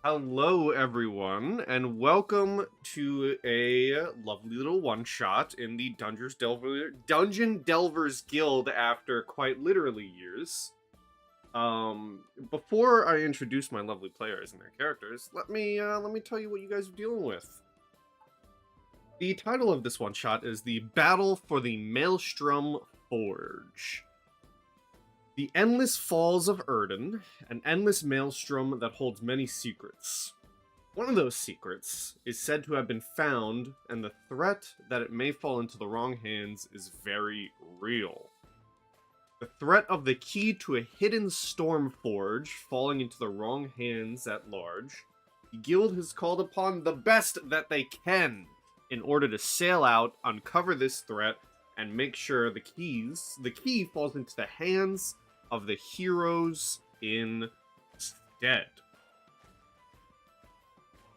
Hello, everyone, and welcome to a lovely little one-shot in the Dungeon Delvers Guild after quite literally years. Before I introduce my lovely players and their characters, let me tell you what you guys are dealing with. The title of this one-shot is The Battle for the Maelstrom Forge. The Endless Falls of Erden, an endless maelstrom that holds many secrets. One of those secrets is said to have been found, and the threat that it may fall into the wrong hands is very real. The threat of the key to a hidden storm forge falling into the wrong hands at large, the guild has called upon the best that they can in order to sail out, uncover this threat, and make sure the key falls into the hands of the heroes instead.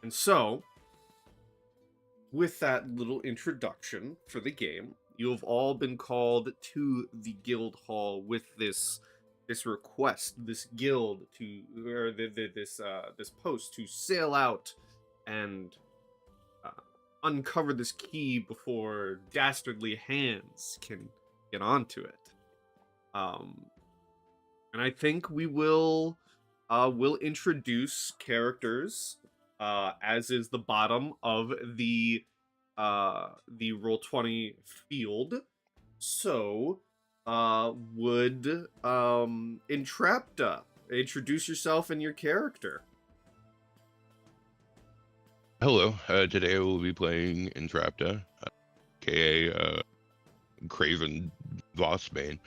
And so, with that little introduction for the game, you have all been called to the guild hall with this request, this guild to, or this post to sail out and uncover this key before dastardly hands can get onto it. And I think we will introduce characters as is the bottom of the Roll20 field. So would Entrapta introduce yourself and your character? Hello, today I will be playing Entrapta, aka Craven Vosbane.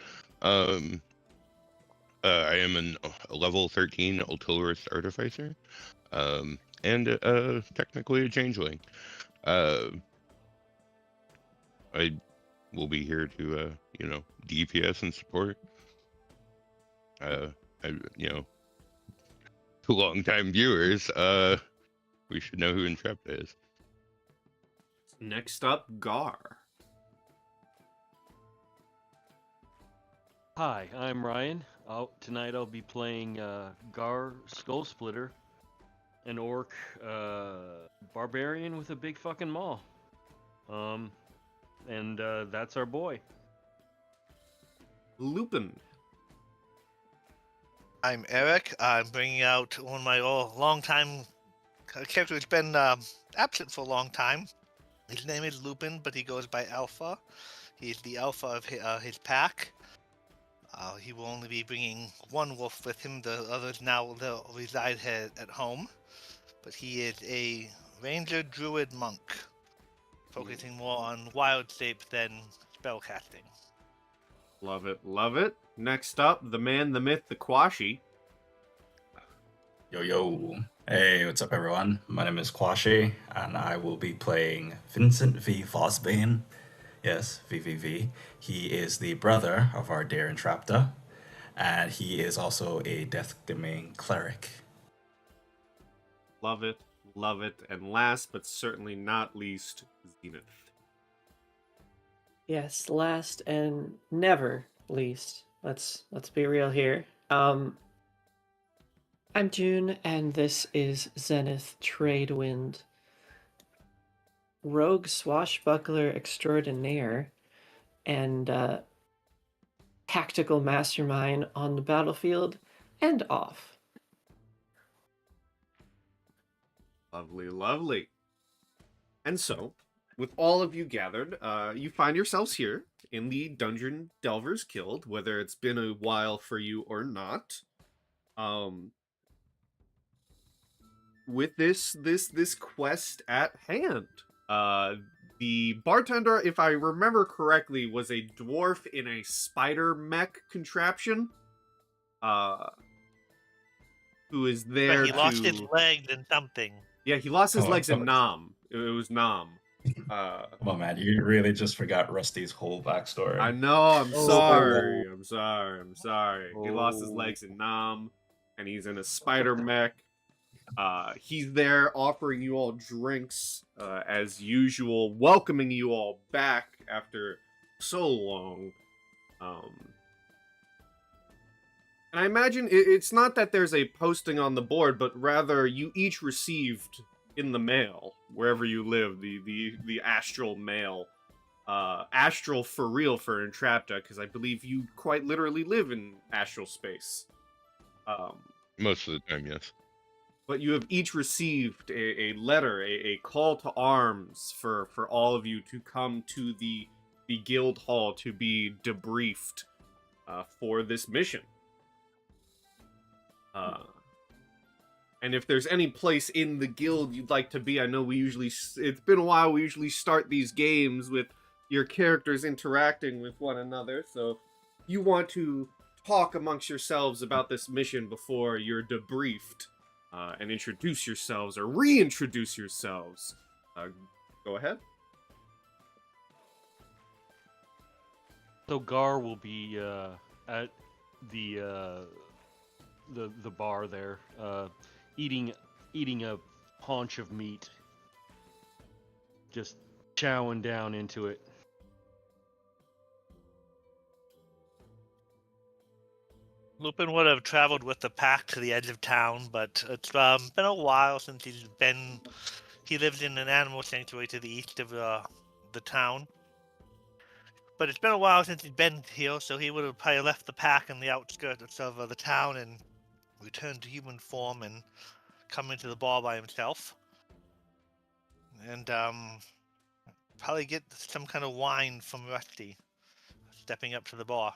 I am a level 13 Ultilorist Artificer, and technically a changeling. I will be here to, DPS and support. To long-time viewers, we should know who Entrapta is. Next up, Garr. Hi, I'm Rion. Tonight I'll be playing Garr Skullsplitter, an orc barbarian with a big fucking maul. And that's our boy. Lupin. I'm Eric. I'm bringing out one of my long-time character who's been absent for a long time. His name is Lupin, but he goes by Alpha. He's the alpha of his pack. He will only be bringing one wolf with him. The others now reside at home. But he is a ranger druid monk, focusing more on wild shape than spellcasting. Love it, love it. Next up, the man, the myth, the Quashie. Yo. Hey, what's up, everyone? My name is Quashie, and I will be playing Vincent v. Vosbane. Yes, VVV. He is the brother of our dear Entrapta, and he is also a Death Domain cleric. Love it, love it. And last but certainly not least, Zenith. Yes, last and never least. Let's be real here. I'm June, and this is Zenith Tradewind, rogue swashbuckler extraordinaire, and tactical mastermind on the battlefield and off. Lovely, lovely. And so, with all of you gathered, you find yourselves here in the Dungeon Delvers Guild, whether it's been a while for you or not. With this quest at hand. The bartender, if I remember correctly, was a dwarf in a spider mech contraption. Who is there But he lost his legs and something. Yeah, he lost his legs in okay. Nam. It was Nam. Come on, man, you really just forgot Rusty's whole backstory. I know, I'm sorry. He lost his Oh. legs in Nam, and he's in a spider mech. He's there offering you all drinks, as usual, welcoming you all back after so long. And I imagine it's not that there's a posting on the board, but rather you each received in the mail, wherever you live, the astral mail. Astral for real for Entrapta, because I believe you quite literally live in astral space. Most of the time, yes. But you have each received a letter, a call to arms for all of you to come to the guild hall to be debriefed for this mission. And if there's any place in the guild you'd like to be, I know it's been a while, we usually start these games with your characters interacting with one another, so if you want to talk amongst yourselves about this mission before you're debriefed, and introduce yourselves or reintroduce yourselves, go ahead. So Garr will be at the bar there, eating a haunch of meat, just chowing down into it. Lupin would have traveled with the pack to the edge of town, but it's been a while since he's been. He lives in an animal sanctuary to the east of the town. But it's been a while since he's been here, so he would have probably left the pack in the outskirts of the town and returned to human form and come into the bar by himself. And probably get some kind of wine from Rusty, stepping up to the bar.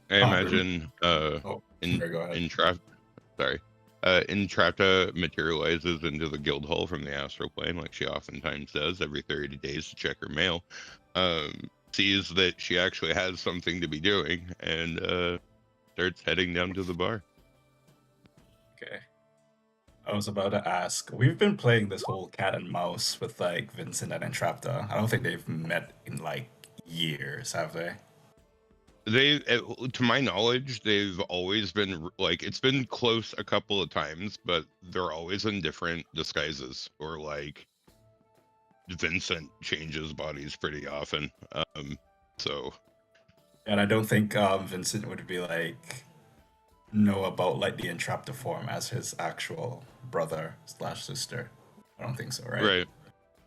I imagine Sure, go ahead. Entrapta materializes into the guild hall from the astral plane, like she oftentimes does every 30 days to check her mail. Sees that she actually has something to be doing, and starts heading down to the bar. Okay. I was about to ask, we've been playing this whole cat and mouse with like Vincent and Entrapta. I don't think they've met in like years, have they? They, to my knowledge, they've always been like, it's been close a couple of times, but they're always in different disguises, or like Vincent changes bodies pretty often. So. And I don't think Vincent would be like know about like the Entrapta form as his actual brother/sister. I don't think so, right? Right.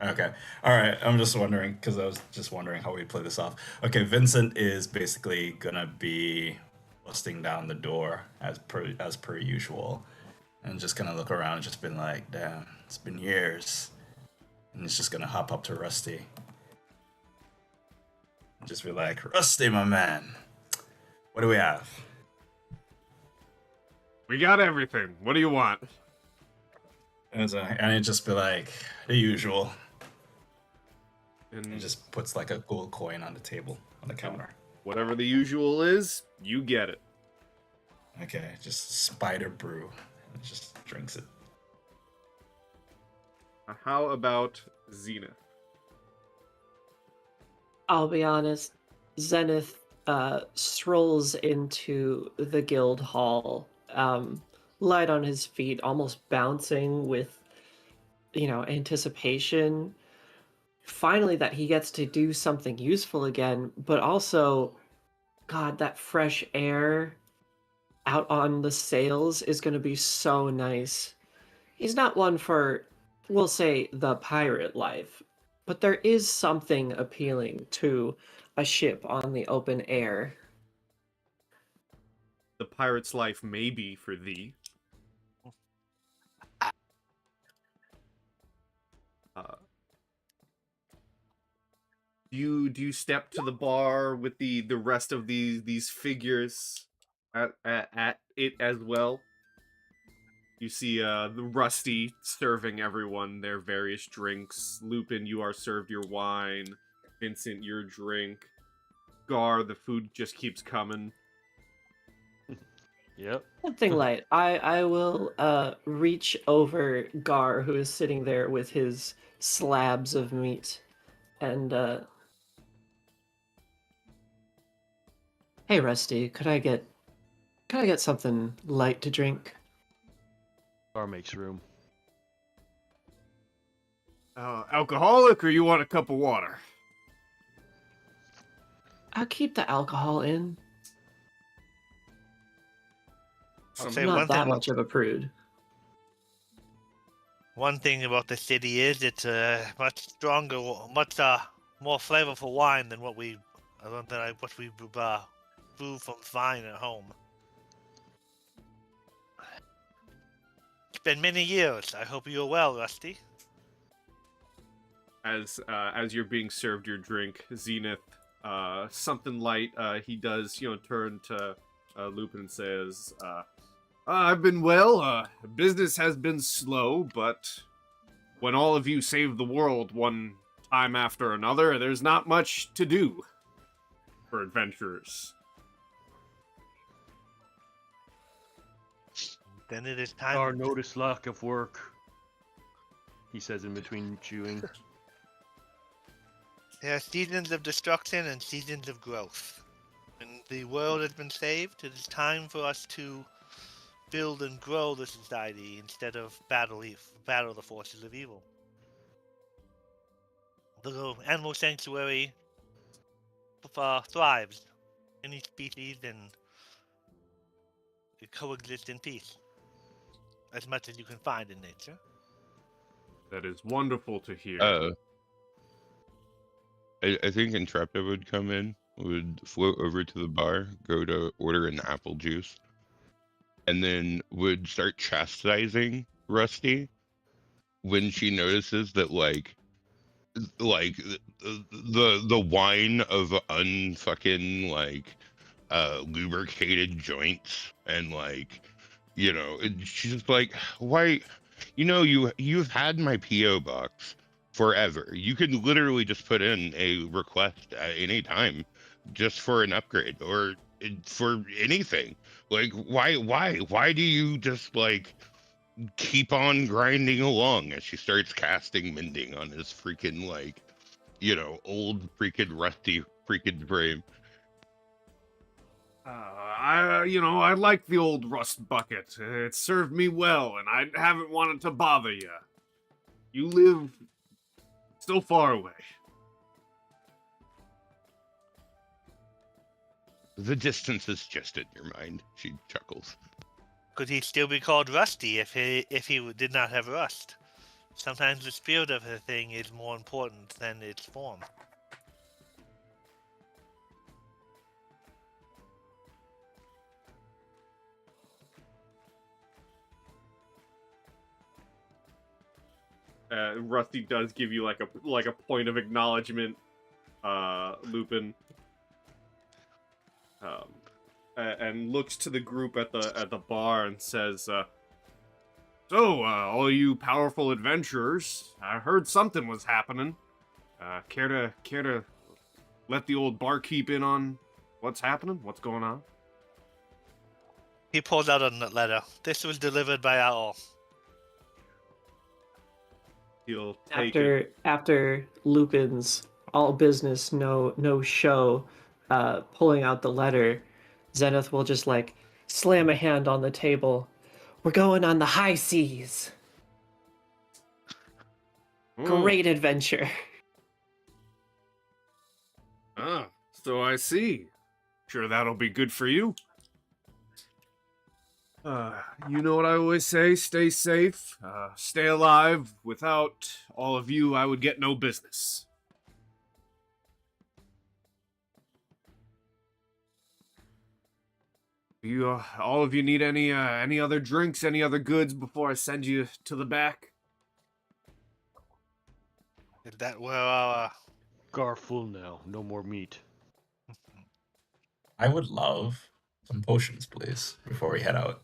Okay. All right. I'm just wondering, because I was just wondering how we'd play this off. Okay, Vincent is basically gonna be busting down the door as per usual, and just gonna look around and just been like, damn, it's been years. And he's just gonna hop up to Rusty. And just be like, Rusty, my man, what do we have? We got everything. What do you want? And he'd just be like, the usual. And he just puts like a gold coin on the table, on the counter. Whatever the usual is, you get it. Okay, just spider brew. And just drinks it. How about Zenith? I'll be honest, Zenith strolls into the guild hall, light on his feet, almost bouncing with, anticipation. Finally, that he gets to do something useful again, but also, God, that fresh air out on the sails is going to be so nice. He's not one for, we'll say, the pirate life, but there is something appealing to a ship on the open air. The pirate's life may be for thee. Do you step to the bar with the rest of these figures at it as well? You see the Rusty serving everyone their various drinks. Lupin, you are served your wine. Vincent, your drink. Garr, the food just keeps coming. Yep. Something light. I will reach over Garr, who is sitting there with his slabs of meat, and hey Rusty, could I get something light to drink? Garr makes room. Alcoholic, or you want a cup of water? I'll keep the alcohol in. I'll Some- say I'm not one that thing. much of a prude. One thing about the city is it's much stronger, much more flavorful wine than what we brew from vine at home. It's been many years. I hope you are well, Rusty. As you're being served your drink, Zenith, something light, he does, turn to Lupin and says, I've been well, business has been slow, but when all of you save the world one time after another, there's not much to do for adventurers. Then it is time. Our notice lack of work, he says in between chewing. There are seasons of destruction and seasons of growth. When the world has been saved, it is time for us to build and grow the society instead of battle the forces of evil. The animal sanctuary thrives. Any species and coexist in peace. As much as you can find in nature. That is wonderful to hear. I think Entrapta would come in, would float over to the bar, go to order an apple juice, and then would start chastising Rusty when she notices that like the wine of unfucking lubricated joints and she's just like, why, you've had my PO box forever. You could literally just put in a request at any time just for an upgrade or for anything. Like, why do you just keep on grinding along? As she starts casting mending on his freaking old freaking rusty freaking frame. I like the old rust bucket. It served me well, and I haven't wanted to bother you. You live so far away. The distance is just in your mind, she chuckles. Could he still be called Rusty if he did not have rust? Sometimes the spirit of a thing is more important than its form. Rusty does give you like a point of acknowledgement, Lupin, and looks to the group at the bar and says, "So, all you powerful adventurers, I heard something was happening. Care to let the old barkeep in on what's happening? What's going on?" He pulls out a letter. This was delivered by Owl. He'll take it. After Lupin's all business, no show, pulling out the letter, Zenith will just slam a hand on the table. We're going on the high seas. Great adventure. So I see. Sure, that'll be good for you. You know what I always say, stay safe, stay alive. Without all of you, I would get no business. You, all of you need any other drinks, any other goods before I send you to the back? Is that where our... Garr full now, no more meat. I would love some potions, please, before we head out.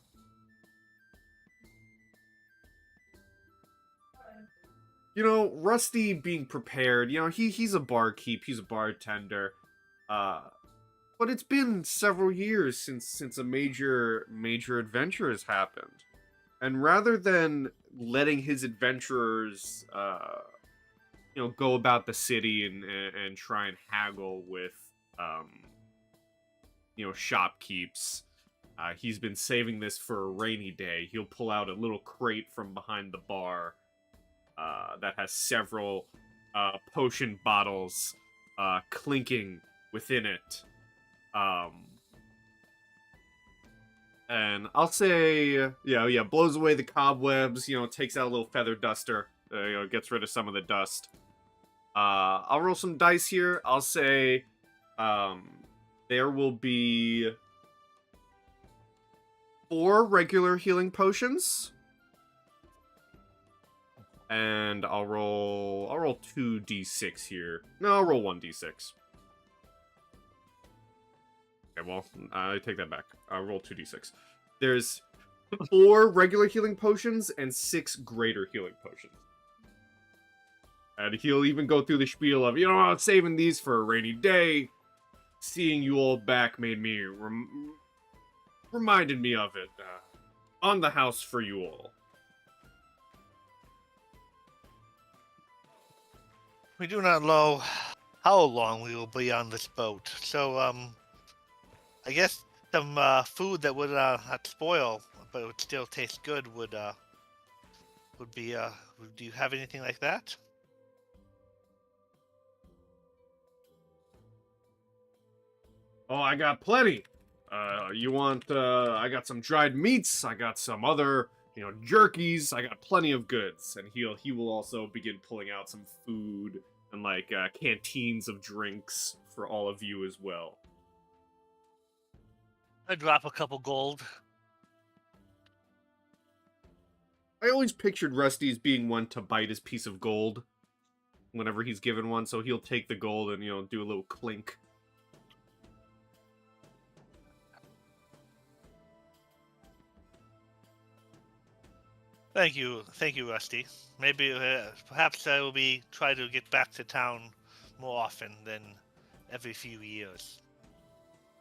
Rusty being prepared, he's a barkeep, he's a bartender, but it's been several years since a major adventure has happened. And rather than letting his adventurers, go about the city and try and haggle with, shopkeeps, he's been saving this for a rainy day. He'll pull out a little crate from behind the bar that has several potion bottles clinking within it. And I'll say, blows away the cobwebs, takes out a little feather duster, gets rid of some of the dust. I'll roll some dice here. I'll say, there will be 4 regular healing potions. And I'll roll 2d6 here. No, I'll roll 1d6. Okay, well, I take that back. I'll roll 2d6. There's 4 regular healing potions and 6 greater healing potions. And he'll even go through the spiel of, I'm saving these for a rainy day. Seeing you all back made me reminded me of it. On the house for you all. We do not know how long we will be on this boat, so I guess some food that would not spoil, but it would still taste good would be. Do you have anything like that? Oh, I got plenty. You want? I got some dried meats. I got some other, jerkies. I got plenty of goods, and he will also begin pulling out some food and like canteens of drinks for all of you as well. I drop a couple gold. I always pictured Rusty as being one to bite his piece of gold whenever he's given one, so he'll take the gold and do a little clink. Thank you, Rusty. Maybe, perhaps I will try to get back to town more often than every few years.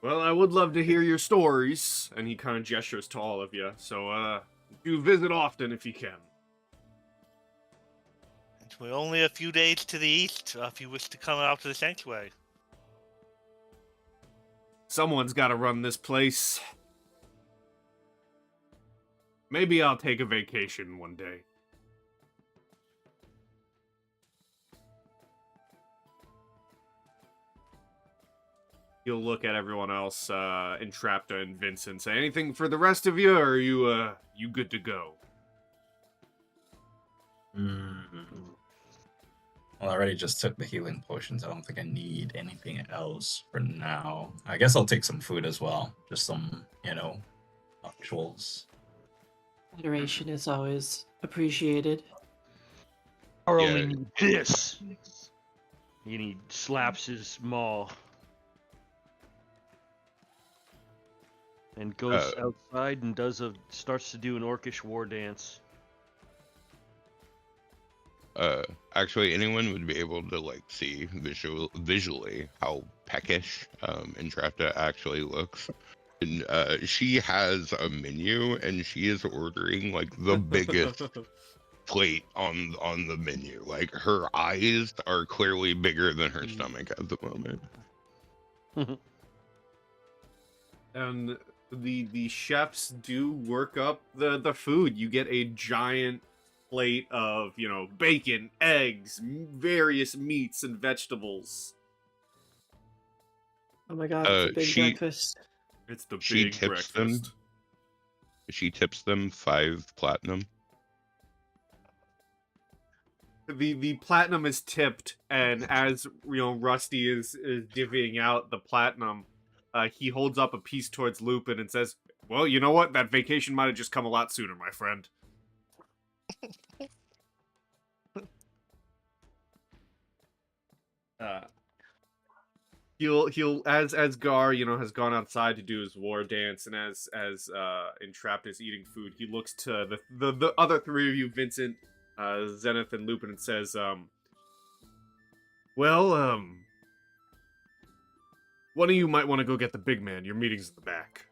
Well, I would love to hear your stories, and he kind of gestures to all of you. So, do visit often if you can. We're only a few days to the east, if you wish to come out to the sanctuary. Someone's got to run this place. Maybe I'll take a vacation one day. He'll look at everyone else, Entrapta and Vincent, say, anything for the rest of you, or are you good to go? Well, I already just took the healing potions. I don't think I need anything else for now. I guess I'll take some food as well. Just some, actuals. Moderation is always appreciated. Or Yeah. only need this. And he slaps his maw. And goes outside and starts to do an orcish war dance. Actually, anyone would be able to see visually how peckish Entrapta actually looks. And she has a menu, and she is ordering the biggest plate on the menu. Her eyes are clearly bigger than her stomach at the moment. And the chefs do work up the food. You get a giant plate of, bacon, eggs, various meats and vegetables. Oh my god, it's a big breakfast. It's the She big tips breakfast. them. She tips them 5 platinum. The platinum is tipped, and as Rusty is divvying out the platinum, he holds up a piece towards Lupin and says, "Well, you know what? That vacation might have just come a lot sooner, my friend." He'll as Garr has gone outside to do his war dance, and as Entrapta is eating food, he looks to the other 3 of you, Vincent, Zenith, and Lupin, and says, one of you might want to go get the big man. Your meeting's in the back.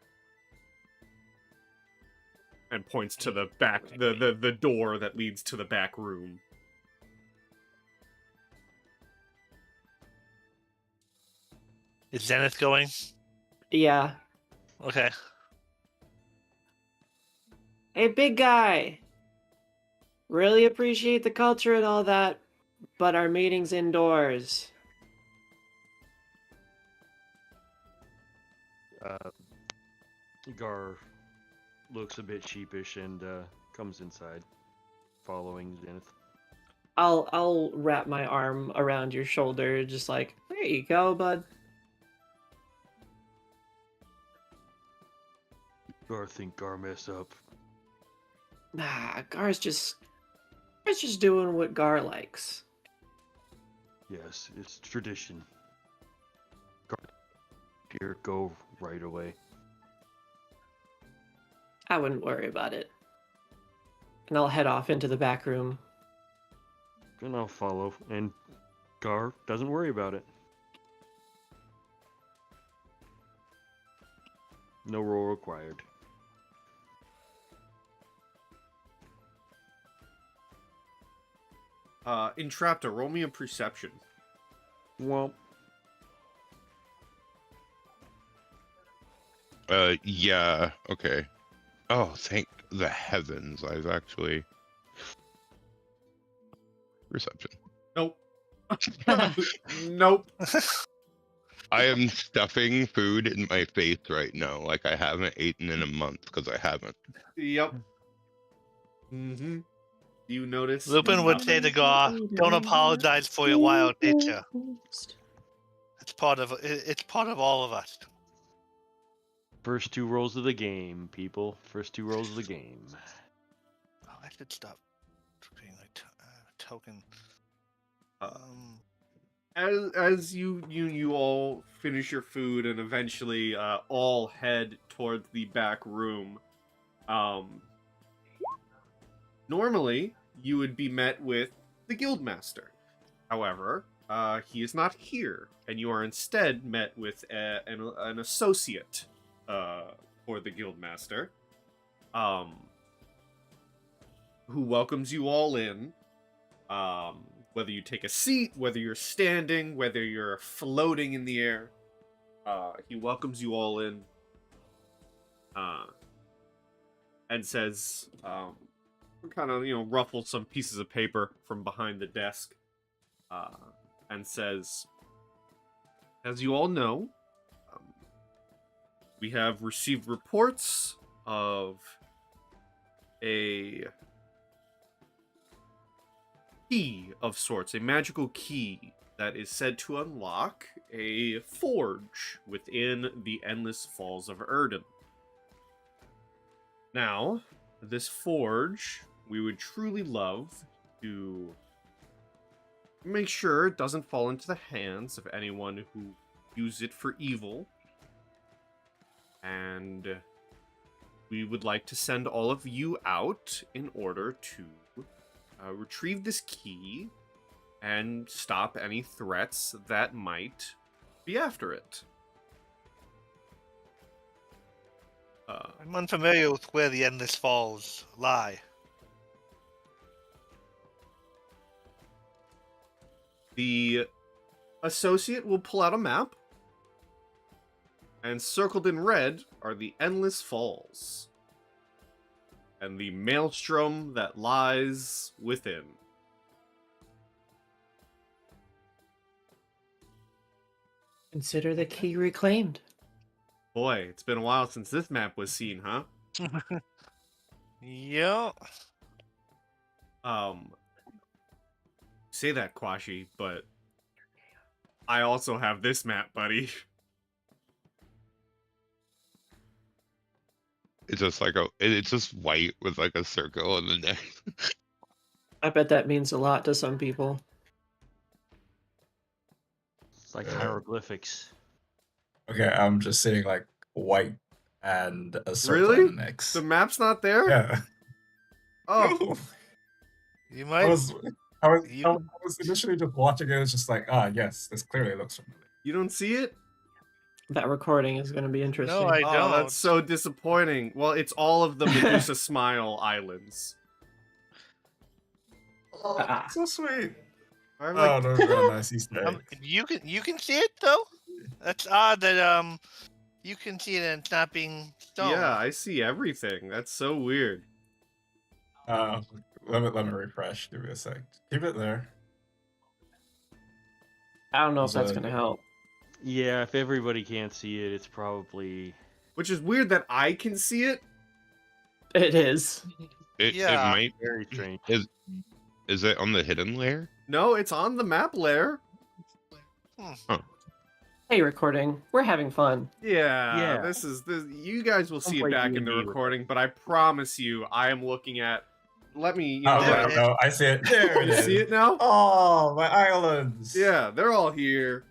And points to the back, the door that leads to the back room. Is Zenith going? Yeah. Okay. Hey, big guy. Really appreciate the culture and all that, but our meeting's indoors. Garr looks a bit sheepish and comes inside, following Zenith. I'll wrap my arm around your shoulder, just like, there you go, bud. Garr think Garr mess up. Nah, Gar's just doing what Garr likes. Yes, it's tradition. Garr, here, go right away. I wouldn't worry about it. And I'll head off into the back room. And I'll follow, and Garr doesn't worry about it. No roll required. Entrapta, roll me a perception. Well, yeah, okay. Oh, thank the heavens, I've actually... Perception. Nope. Nope. I am stuffing food in my face right now, like I haven't eaten in a month, because I haven't. Yep. Mm-hmm. You notice? Lupin would say to Garr, "Don't apologize for your wild nature. It's part of all of us." first two rolls of the game, people. First two rolls of the game. Oh, I should stop being like token. As you all finish your food and eventually all head towards the back room, normally you would be met with the guildmaster. However, he is not here, and you are instead met with an associate for the guildmaster, who welcomes you all in. Whether you take a seat, whether you're standing, whether you're floating in the air, he welcomes you all in, and says, kind of, ruffles some pieces of paper from behind the desk, and says, as you all know, we have received reports of a key of sorts, a magical key that is said to unlock a forge within the Endless Falls of Erden. Now, this forge, we would truly love to make sure it doesn't fall into the hands of anyone who use it for evil. And we would like to send all of you out in order to retrieve this key and stop any threats that might be after it. I'm unfamiliar with where the Endless Falls lie. The associate will pull out a map, and circled in red are the Endless Falls and the Maelstrom that lies within. Consider the key reclaimed. Boy, it's been a while since this map was seen, huh? Yeah. Say that, Quashie, but I also have this map, buddy. It's just like it's just white with like a circle in the neck. I bet that means a lot to some people. It's like hieroglyphics. Okay, I'm just seeing like white and a circle Really? in the mix. The map's not there? Yeah. Oh, You I might. was initially just watching it. It was just like, yes, this clearly looks familiar. you don't see it? That recording is going to be interesting. No, I Oh, don't. that's so disappointing. Well, it's all of the Medusa Smile Islands. Ah. So sweet. I'm Oh, like, those are nice Easter eggs. You can see it though. That's odd that you can see it and it's not being shown. yeah, I see everything. That's so weird. Let me refresh. Give me a sec. Keep it there. I don't know if So- that's going to help. Yeah, if everybody can't see it, it's probably. Which is weird that I can see it. It is. It Yeah. might. Very strange. Is it on the hidden layer? No, it's on the map layer. Hey, recording. We're having fun. Yeah, Yeah. this. You guys will see it play back in the D&D with recording, but I promise you, I am looking at. Let me. Oh, there no, it is. no, I see it. There it You is. see it now? Oh, my islands. Yeah, they're all here.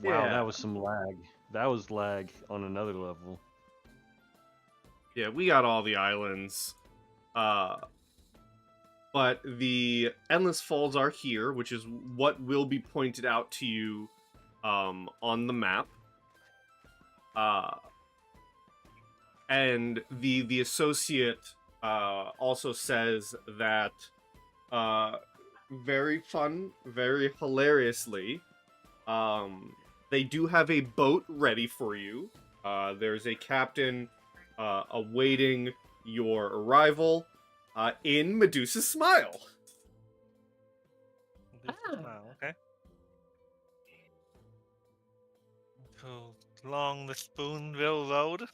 Wow, Yeah. that was some lag. That was lag on another level. Yeah, we got all the islands. But the Endless Falls are here, which is what will be pointed out to you on the map. And the associate also says that very fun, very hilariously, they do have a boat ready for you. There's a captain awaiting your arrival in Medusa's Smile. Wow, okay. So, along the Spoonville Road.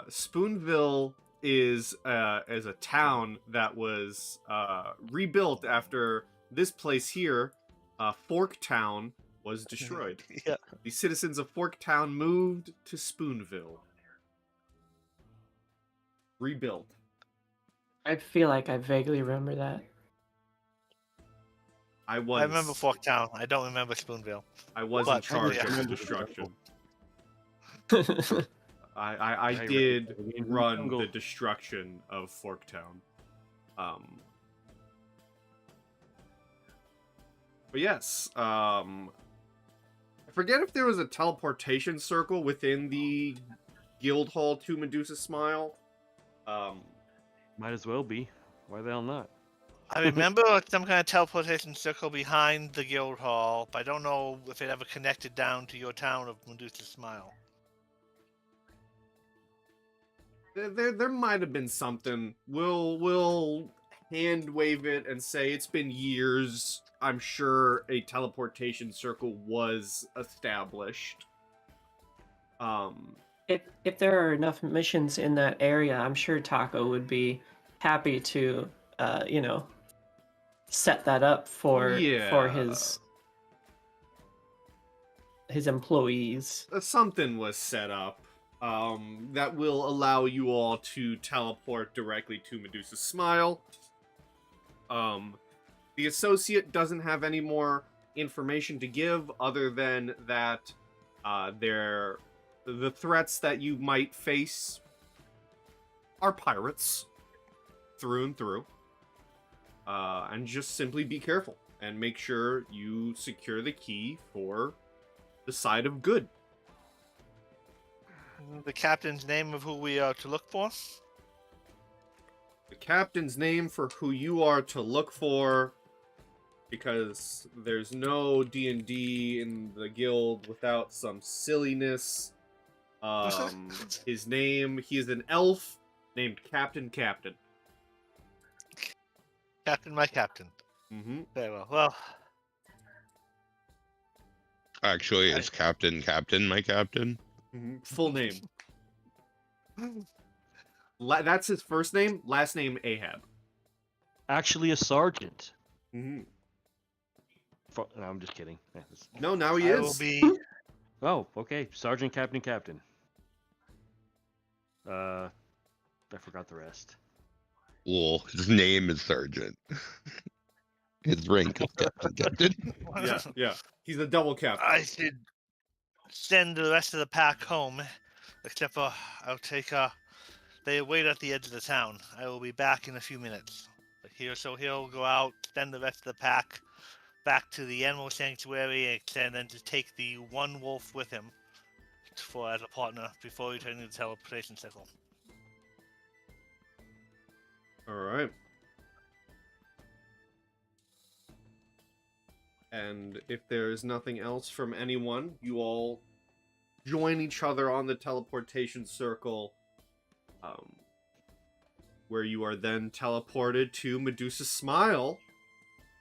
Spoonville is a town that was rebuilt after this place here, Forktown, was destroyed. Yeah. The citizens of Forktown moved to Spoonville. Rebuilt. I feel like I vaguely remember that. I was. I remember Forktown. I don't remember Spoonville. I was in But- charge yeah. of the destruction. I I Hey, did Rion, run jungle. the destruction of Forktown. But yes, I forget if there was a teleportation circle within the guild hall to Medusa's Smile. Might as well be. Why the hell not? I remember some kind of teleportation circle behind the guild hall, but I don't know if it ever connected down to your town of Medusa's Smile. There might have been something. We'll hand wave it and say it's been years. I'm sure a teleportation circle was established. if there are enough missions in that area, I'm sure Taco would be happy to, set that up for Yeah. his employees. Something was set up that will allow you all to teleport directly to Medusa's Smile. The associate doesn't have any more information to give other than that the threats that you might face are pirates through and through. And just simply be careful and make sure you secure the key for the side of good. The captain's name of who we are to look for? The captain's name for who you are to look for, because there's no D&D in the guild without some silliness. His name, he is an elf named Captain. Captain, my captain. Mm-hmm. Very well. Well, Actually, it's Captain my captain. Full name. That's his first name. Last name Ahab. Actually, a sergeant. Mm-hmm. No, I'm just kidding. Yeah, No, now he I is. will be. Oh, okay. Sergeant, captain. I forgot the rest. Well, his name is Sergeant. His rank is captain. Yeah. He's a double captain. I should send the rest of the pack home, except for I'll take they wait at the edge of the town. I will be back in a few minutes. But he'll go out, send the rest of the pack back to the animal sanctuary, and then just take the one wolf with him as a partner before returning to the teleportation circle. All right. And if there's nothing else from anyone, you all join each other on the teleportation circle, where you are then teleported to Medusa's Smile,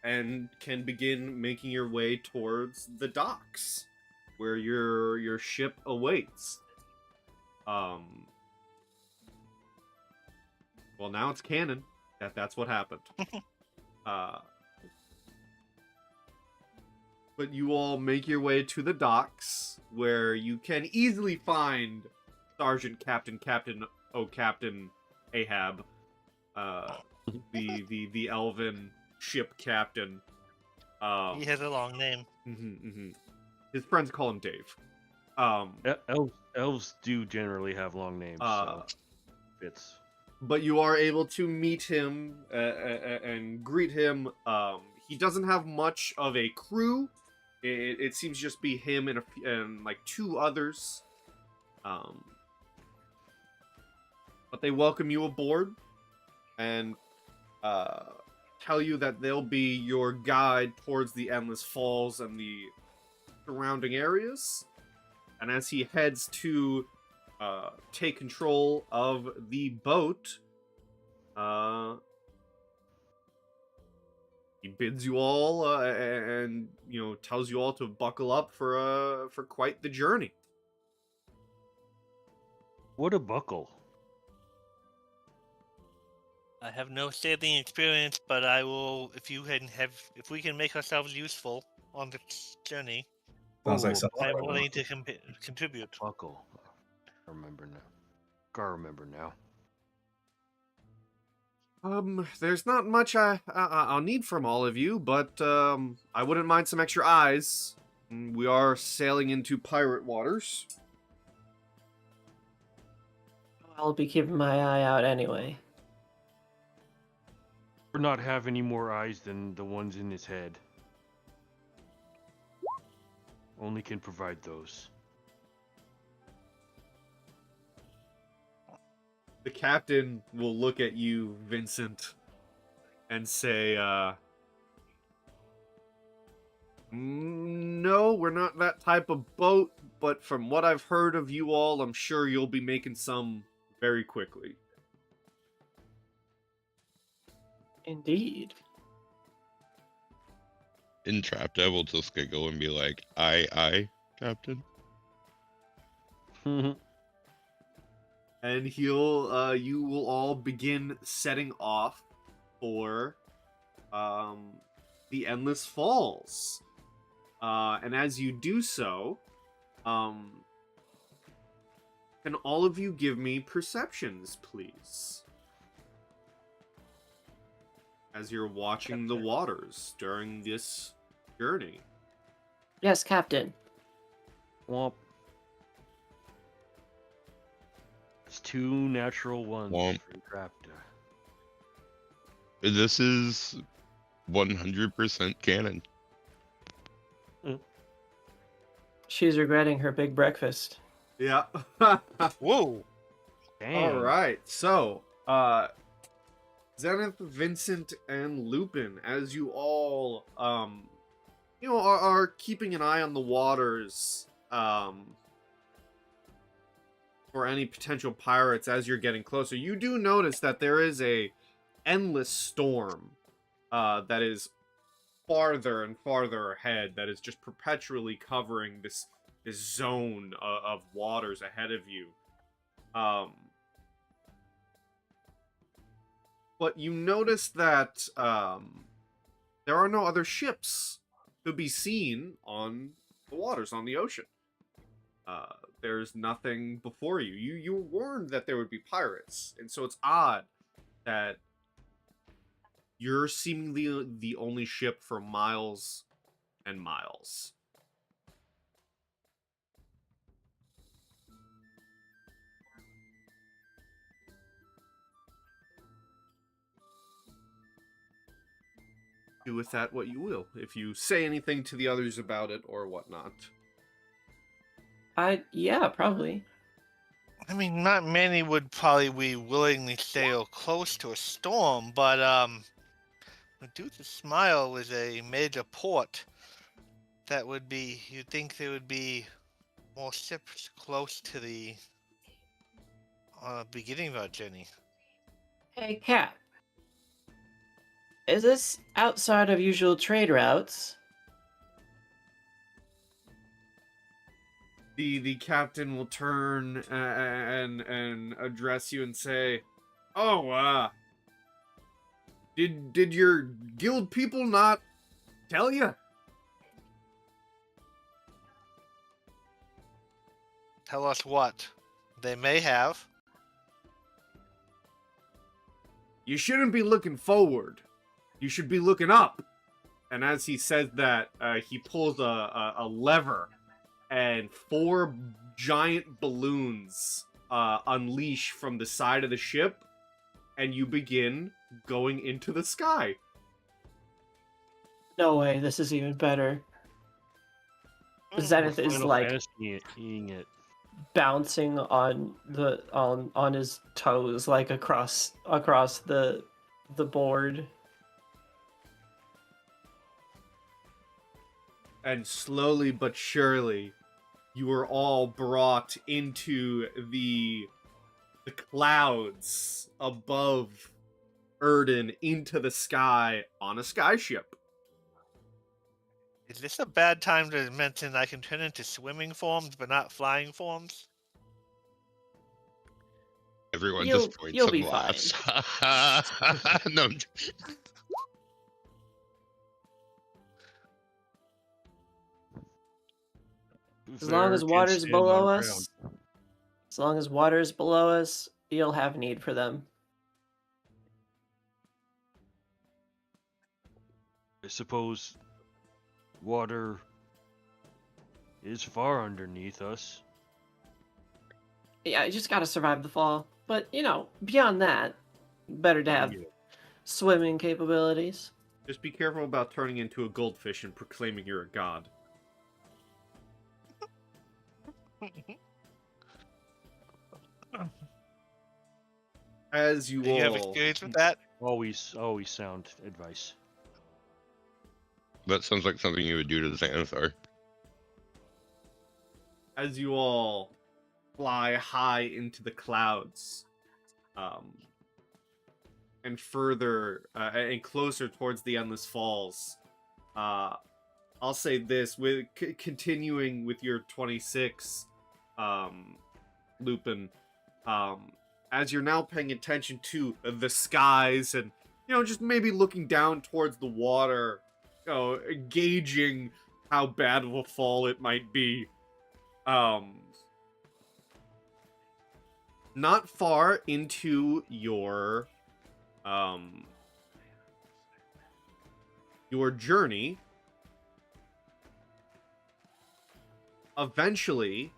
and can begin making your way towards the docks, where your ship awaits. Well, now it's canon that's what happened. But you all make your way to the docks, where you can easily find Sergeant Captain Ahab, the elven ship captain. He has a long name. His friends call him Dave. Elves do generally have long names, so it's. But you are able to meet him and greet him. He doesn't have much of a crew. It seems just be him and like 2 others. But they welcome you aboard and tell you that they'll be your guide towards the Endless Falls and the surrounding areas. And as he heads to take control of the boat, he bids you all and tells you all to buckle up for quite the journey. What a buckle! I have no sailing experience, but I will. If we can make ourselves useful on this journey, Sounds like something. I'm willing to contribute. Buckle. I remember now. Garr remember now. There's not much I'll need from all of you, but I wouldn't mind some extra eyes. We are sailing into pirate waters. I'll be keeping my eye out anyway. Or not have any more eyes than the ones in his head. Only can provide those. The captain will look at you, Vincent, and say, no, we're not that type of boat, but from what I've heard of you all, I'm sure you'll be making some very quickly. Indeed. Entrapta will just giggle and be like, aye, Captain. And you will all begin setting off for the Endless Falls. And as you do so, can all of you give me perceptions, please? As you're watching the waters during this journey. Yes, Captain. Womp. It's 2 natural ones Womp. for Entrapta. This is 100% canon. She's regretting her big breakfast. Yeah. Whoa! Damn. All right. So, Zenith, Vincent, and Lupin, as you all, are keeping an eye on the waters, for any potential pirates as you're getting closer, you do notice that there is a endless storm, that is farther and farther ahead, that is just perpetually covering this zone of waters ahead of you. But you notice that there are no other ships to be seen on the waters, on the ocean. There's nothing before you. You were warned that there would be pirates, and so it's odd that you're seemingly the only ship for miles and miles. Do with that what you will, if you say anything to the others about it or whatnot. Yeah, probably. I mean, not many would probably be willingly sail close to a storm, but Medusa's Smile is a major port. That would be, you'd think there would be more ships close to the beginning of our journey. Hey, Cap. Is this outside of usual trade routes? The captain will turn and address you and say, "Oh, did your guild people not tell you?" Tell us what. They may have. You shouldn't be looking forward. You should be looking up. And as he says that, he pulls a lever, and 4 giant balloons unleash from the side of the ship, and you begin going into the sky. No way, this is even better. Zenith is Final like Fantasy eating it. bouncing on his toes, like across the board. And slowly but surely, you are all brought into the clouds above Erden, into the sky on a skyship. Is this a bad time to mention I can turn into swimming forms but not flying forms? Everyone You'll- just points you'll and be laughs. No, As long as Can't water's stand below on us, as long as water's below us, you'll have need for them. I suppose water is far underneath us. Yeah, you just gotta survive the fall. But, you know, beyond that, better to have Yeah. swimming capabilities. Just be careful about turning into a goldfish and proclaiming you're a god. As you Do you have all... experience with that? Always sound advice. that sounds like something you would do to the Xanathar. As you all fly high into the clouds, and further and closer towards the Endless Falls, I'll say this: with continuing with your 26, Lupin, as you're now paying attention to the skies and, you know, just maybe looking down towards the water, you know, gauging how bad of a fall it might be. Not far into your journey, eventually,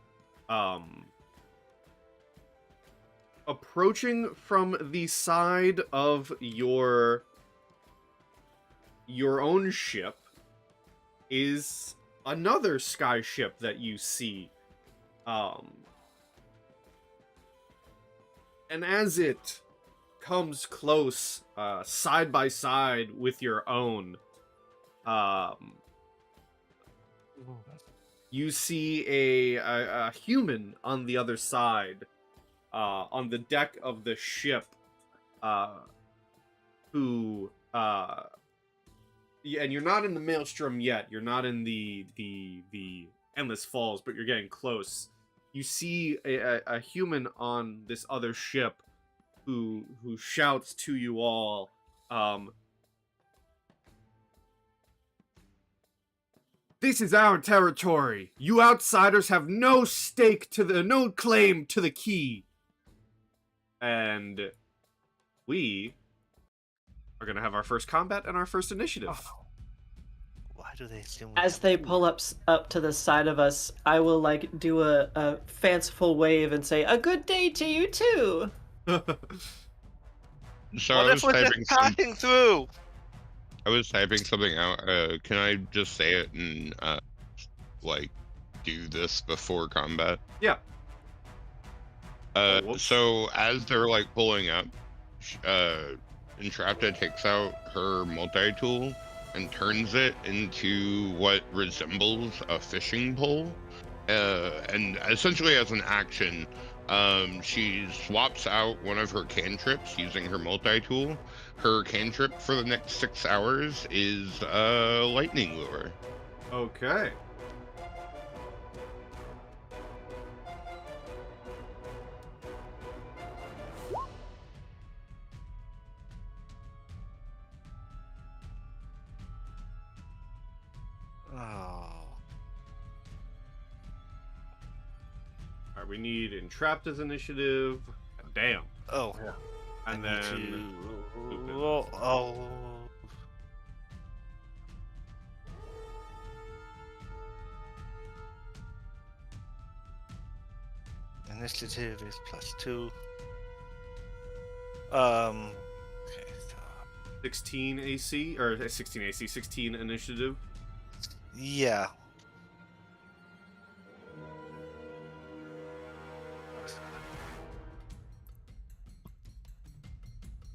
approaching from the side of your own ship is another sky ship that you see. And as it comes close, side by side with your own, you see a human on the other side, on the deck of the ship, who, yeah, and you're not in the Maelstrom yet. You're not in the Endless Falls, but you're getting close. You see a human on this other ship who shouts to you all, "This is our territory. You outsiders have no claim to the key." And we are gonna have our first combat and our first initiative. Why do they assume? As they pull up to the side of us, I will like do a fanciful wave and say, "A good day to you too." So What if we're just passing through? I was typing something out. Can I just say it and like do this before combat? Yeah. Whoops. So as they're like pulling up, Entrapta takes out her multi-tool and turns it into what resembles a fishing pole, and essentially as an action, She swaps out one of her cantrips using her multi-tool. Her cantrip for the next 6 hours is lightning lure. Okay. Oh. Alright, we need Entrapta's initiative. Damn. Oh. And I need then to Lupin. roll. Oh. Initiative is +2. Okay. So, 16 AC, or 16 AC, 16 initiative. yeah.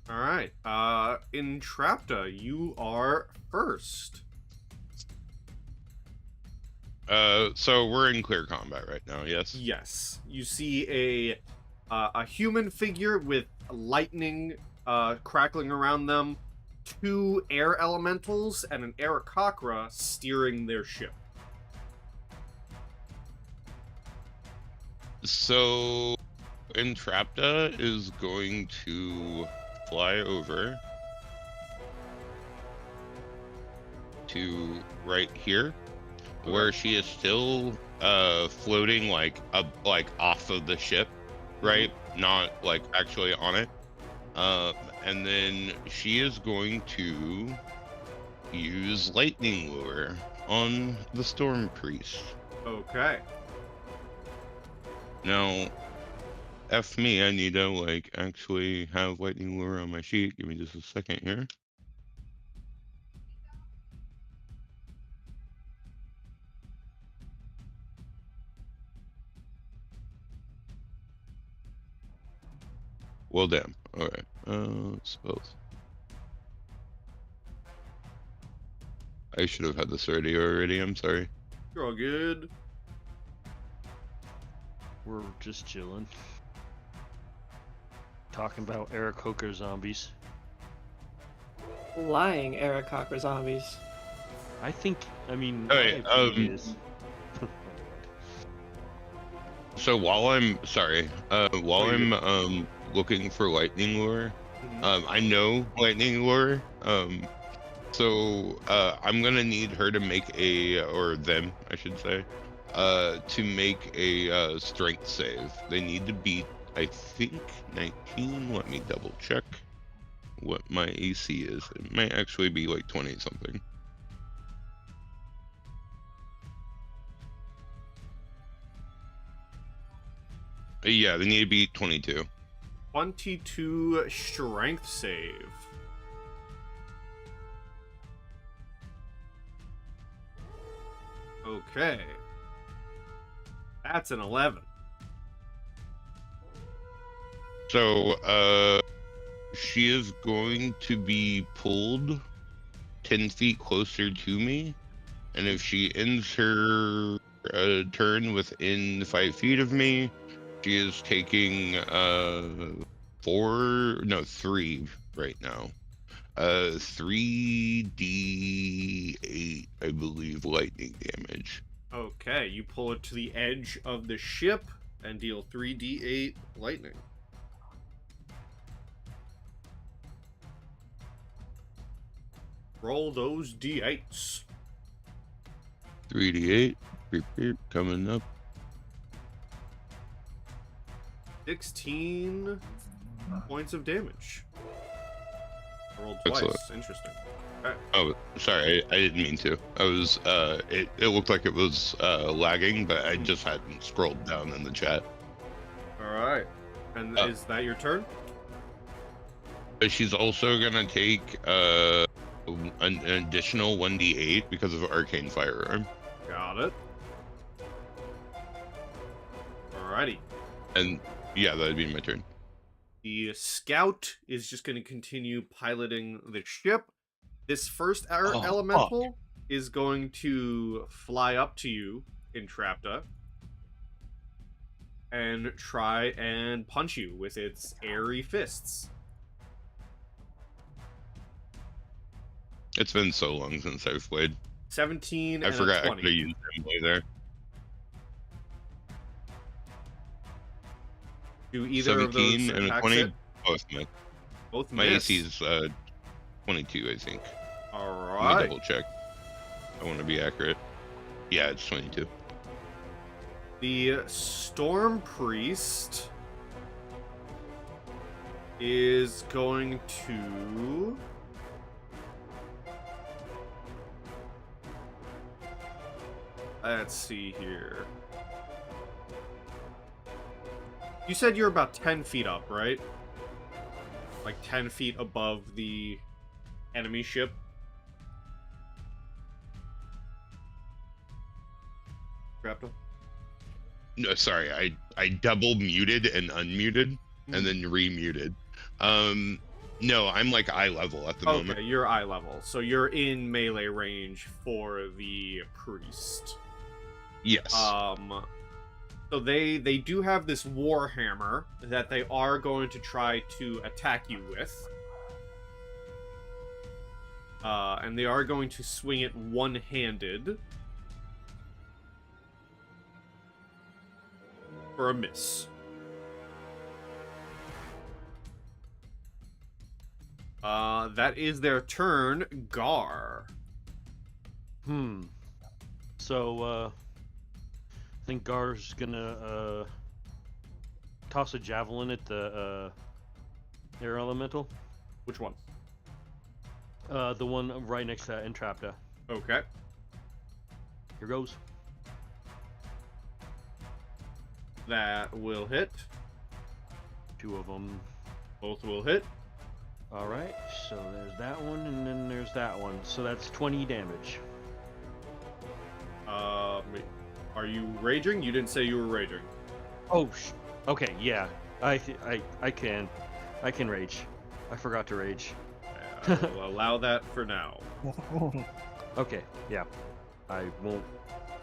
Alright. Entrapta, you are first. So we're in clear combat right now, yes? Yes. You see a human figure with lightning crackling around them, 2 air elementals, and an Aarakocra steering their ship. So Entrapta is going to fly over to right here, where she is still floating like off of the ship, right? Not like actually on it. And then she is going to use lightning lure on the storm priest. Okay. Now, F me, I need to like actually have lightning lure on my sheet. Give me just a second here. Well, damn. All right. Spells. I should have had this already. I'm sorry. You're all good. We're just chilling. Talking about Aarakocra zombies. Lying Aarakocra zombies. I mean, Hey, my opinion is... So while I'm looking for lightning lure, I know lightning lure. So I'm gonna need her to make or them, I should say, to make a strength save. They need to beat, I think, 19. Let me double check what my AC is. It might actually be like 20 something. Yeah, they need to beat 22. 22 strength save. Okay. That's an 11. So, she is going to be pulled 10 feet closer to me, and if she ends her turn within 5 feet of me, she is taking 3 right now. 3d8, I believe, lightning damage. Okay, you pull it to the edge of the ship and deal 3d8 lightning. Roll those d8s. 3d8, beep, beep, coming up. 16 points of damage. I rolled twice. Excellent. Interesting. Okay. Oh, sorry, I didn't mean to. I was, it looked like it was lagging, but I just hadn't scrolled down in the chat. Alright. And is that your turn? But she's also gonna take an additional 1d8 because of Arcane Firearm. Got it. Alrighty. And yeah, that'd be my turn. The scout is just going to continue piloting the ship. This first elemental is going to fly up to you, Entrapta. and try and punch you with its airy fists. It's been so long since I've played. 17 I and forgot a I 20. could have used Embley there. Do either of those 17 and a attacks 20, hit? both miss. Both My miss. AC is 22, I think. Let me Alright. double check. I want to be accurate. Yeah, it's 22. The Storm Priest is going to... Let's see here. You said you're about 10 feet up, right? Like 10 feet above the enemy ship? Raptor? No, sorry, I double muted and unmuted and then remuted. No, I'm like eye level at the Okay, moment. you're eye level, so you're in melee range for the priest. Yes. So they do have this warhammer that they are going to try to attack you with. And they are going to swing it one-handed. For a miss. That is their turn. Garr. So, I think Gar's gonna toss a javelin at the air elemental. Which one? The one right next to Entrapta. Okay. Here goes. That will hit. 2 of them. Both will hit. All right. So there's that one, and then there's that one. So that's 20 damage. Are you raging? You didn't say you were raging. Oh, okay. Yeah. I can rage. I forgot to rage. I will allow that for now. Okay. Yeah. I won't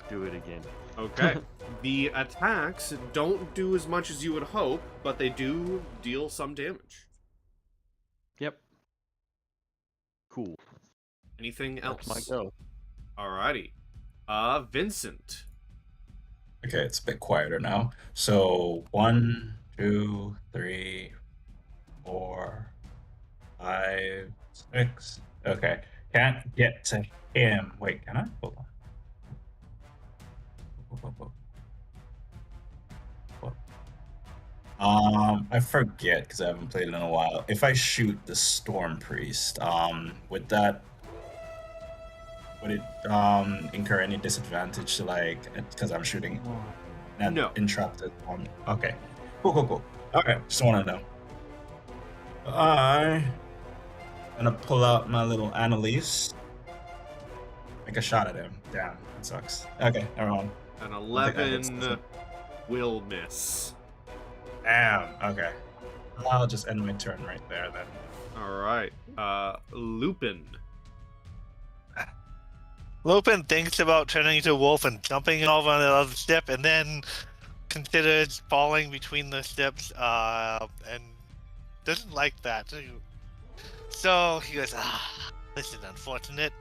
do it again. Okay. The attacks don't do as much as you would hope, but they do deal some damage. Yep. Cool. Anything else? That's my go. Alrighty. Vincent. Okay, it's a bit quieter now. So 1, 2, 3, 4, 5, 6. Okay, can't get to him. Wait, can I? Hold on. I forget because I haven't played it in a while. If I shoot the Storm Priest, would it incur any disadvantage to because I'm shooting and No. Entrapta on? Okay, cool. Okay, just want to know. I'm gonna pull out my little Annalise. Make a shot at him. Damn, that sucks. Okay, never mind. An I think I hit 11 will miss. Damn. Okay. I'll just end my turn right there then. Alright. Lupin. Lupin thinks about turning into a wolf and jumping over on the other ship, and then considers falling between the ships, and doesn't like that. So he goes, this is unfortunate.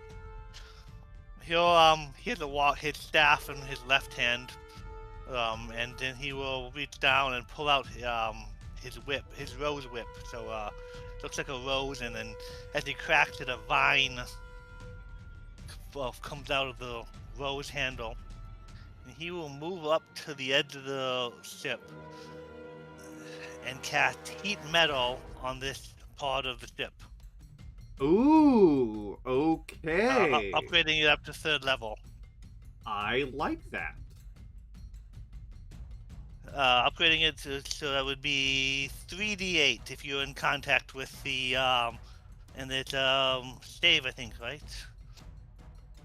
He'll he has his staff in his left hand, and then he will reach down and pull out his whip, his rose whip. So looks like a rose, and then as he cracks it, a vine comes out of the rose handle, and he will move up to the edge of the ship and cast heat metal on this part of the ship. Ooh, okay. Upgrading it up to 3rd level. I like that. Upgrading it so that would be 3d8 if you're in contact with the and it's stave, I think, right?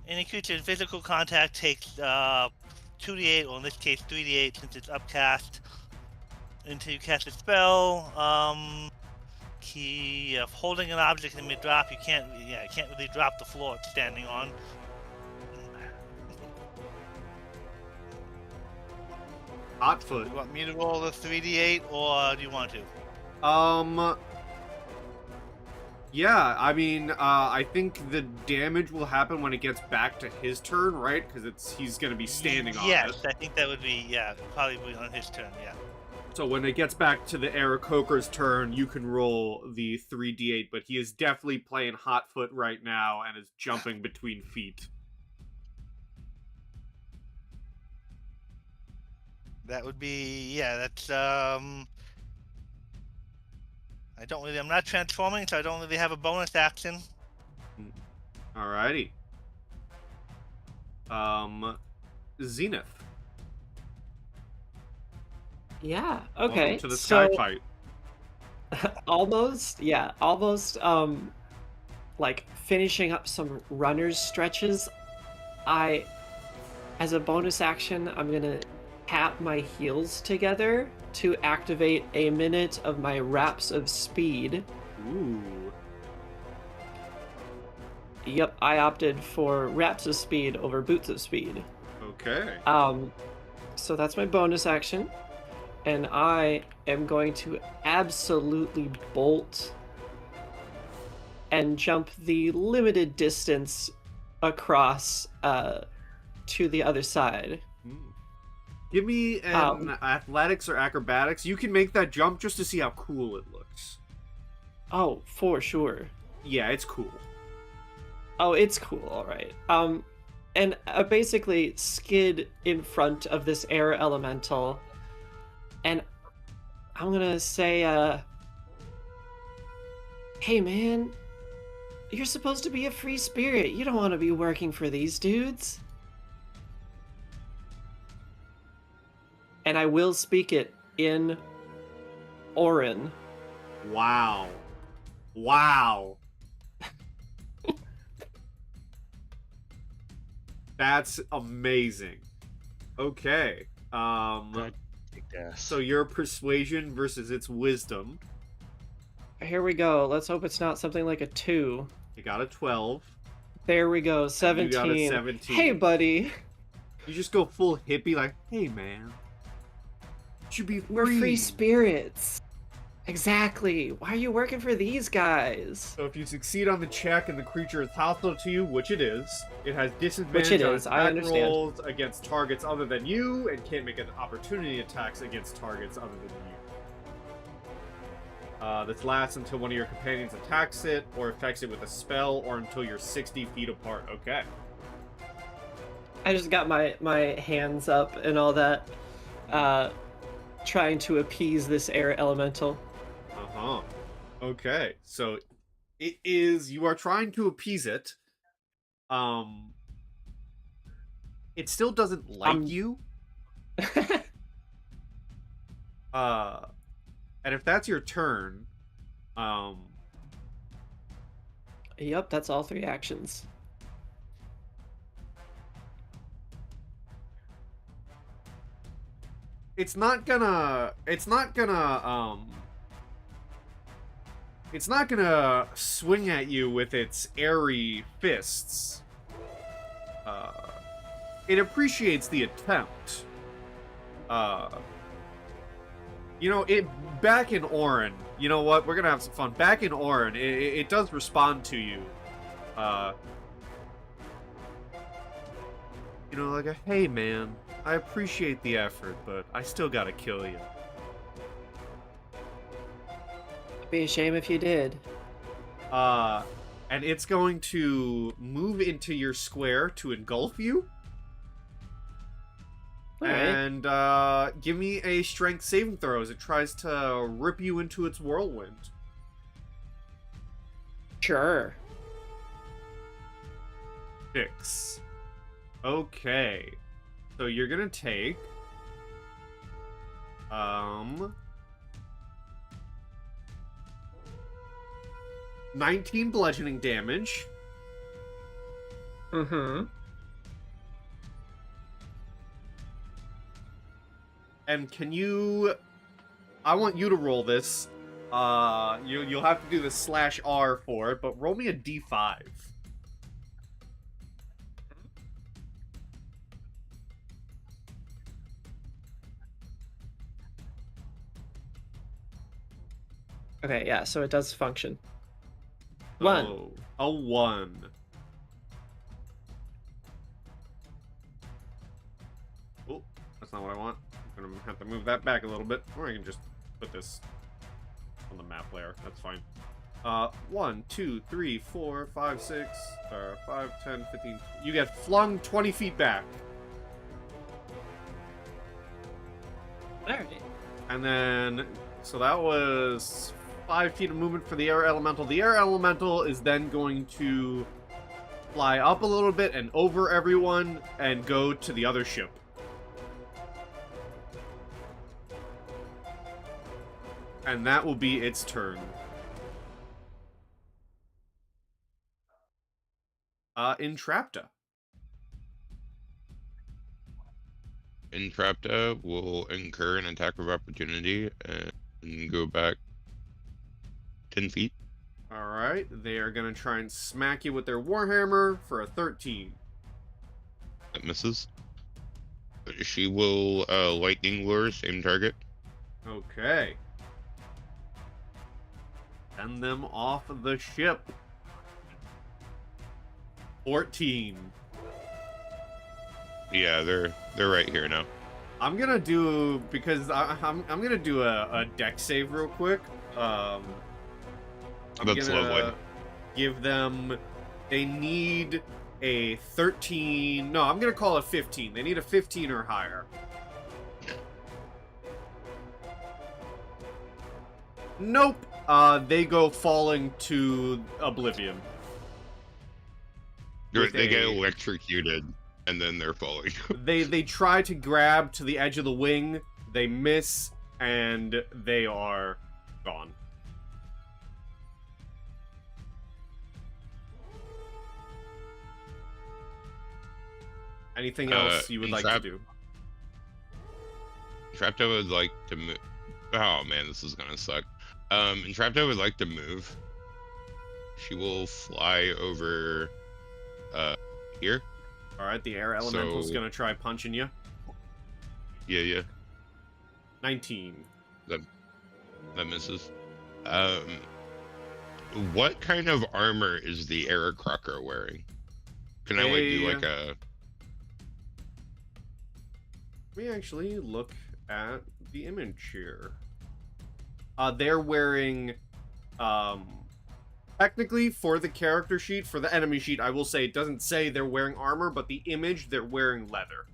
Any creature in physical contact takes 2d8, or in this case 3d8 since it's upcast. Until you cast a spell, holding an object in mid-drop, you can't really drop the floor it's standing on. Hotfoot. You want me to roll the 3d8, or do you want to? Yeah, I mean, I think the damage will happen when it gets back to his turn, right? Because he's gonna be standing on it. Yes, I think that would be, probably be on his turn, yeah. So when it gets back to the Aarakocra's turn, you can roll the 3d8, but he is definitely playing Hotfoot right now and is jumping between feet. That would be, that's, I'm not transforming, so I don't really have a bonus action. Alrighty. Zenith. Yeah. Okay. Welcome to the sky so fight. almost, like finishing up some runners stretches. As a bonus action, I'm gonna tap my heels together to activate a minute of my Wraps of Speed. Ooh. Yep, I opted for Wraps of Speed over Boots of Speed. Okay. So that's my bonus action. And I am going to absolutely bolt and jump the limited distance across to the other side. Give me an athletics or acrobatics. You can make that jump just to see how cool it looks. Oh, for sure. Yeah, it's cool. Oh, it's cool, alright. And basically skid in front of this air elemental. And I'm gonna say, hey man, you're supposed to be a free spirit. You don't want to be working for these dudes. And I will speak it in Orin. Wow. Wow. That's amazing. Okay. So your persuasion versus its wisdom. Here we go. Let's hope it's not something like a 2. You got a 12. There we go. 17. You got a 17. Hey, buddy. You just go full hippie, like, hey, man. You should be free. We're free spirits. Exactly. Why are you working for these guys? So if you succeed on the check and the creature is hostile to you, which it is, it has disadvantage on attack rolls against targets other than you, and can't make an opportunity attacks against targets other than you. This lasts until one of your companions attacks it, or affects it with a spell, or until you're 60 feet apart. Okay. I just got my hands up and all that, trying to appease this air elemental. Uh-huh. Okay, so it is, you are trying to appease it. It still doesn't like you. And if that's your turn, Yep, that's all 3 actions. it's not gonna swing at you with its airy fists. It appreciates the attempt. You know, back in Orin, you know what? We're gonna have some fun. Back in Orin, it does respond to you. You know, like a, hey man, I appreciate the effort, but I still gotta kill you. It'd be a shame if you did. And it's going to move into your square to engulf you. All right. And give me a strength saving throw as it tries to rip you into its whirlwind. Sure. 6. Okay. So you're gonna take 19 bludgeoning damage. Mm-hmm. And can you... I want you to roll this. You'll have to do the /R for it, but roll me a d5. Okay, yeah, so it does function. 1. Oh, a 1. Oh, that's not what I want. I'm gonna have to move that back a little bit, or I can just put this on the map layer. That's fine. 1, 2, 3, 4, 5, 6, 5, 10, 15. You get flung 20 feet back. Alright. And then, so that was 5 feet of movement for the air elemental. The air elemental is then going to fly up a little bit and over everyone and go to the other ship. And that will be its turn. Entrapta. Entrapta will incur an attack of opportunity and go back 10 feet. Alright, they are going to try and smack you with their Warhammer for a 13. That misses. She will lightning lure, same target. Okay. Send them off the ship. 14. Yeah, they're right here now. I'm gonna do, because I'm gonna do a deck save real quick. I'm That's gonna lovely. give them, they need a 13, no, I'm gonna call it 15. They need a 15 or higher. Nope. They go falling to oblivion. With They get a- electrocuted, and then they're falling. They try to grab to the edge of the wing, they miss, and they are gone. Anything else you would like to do? Entrapta would like to move. Oh man, this is gonna suck. Entrapta would like to move. She will fly over here. Alright, the air elemental's So- gonna try punching you. Yeah, 19. that misses. What kind of armor is the Air Crocker wearing? Can I like do like a? Let me actually look at the image here. They're wearing, technically for the character sheet, for the enemy sheet, I will say it doesn't say they're wearing armor, but the image, they're wearing leather.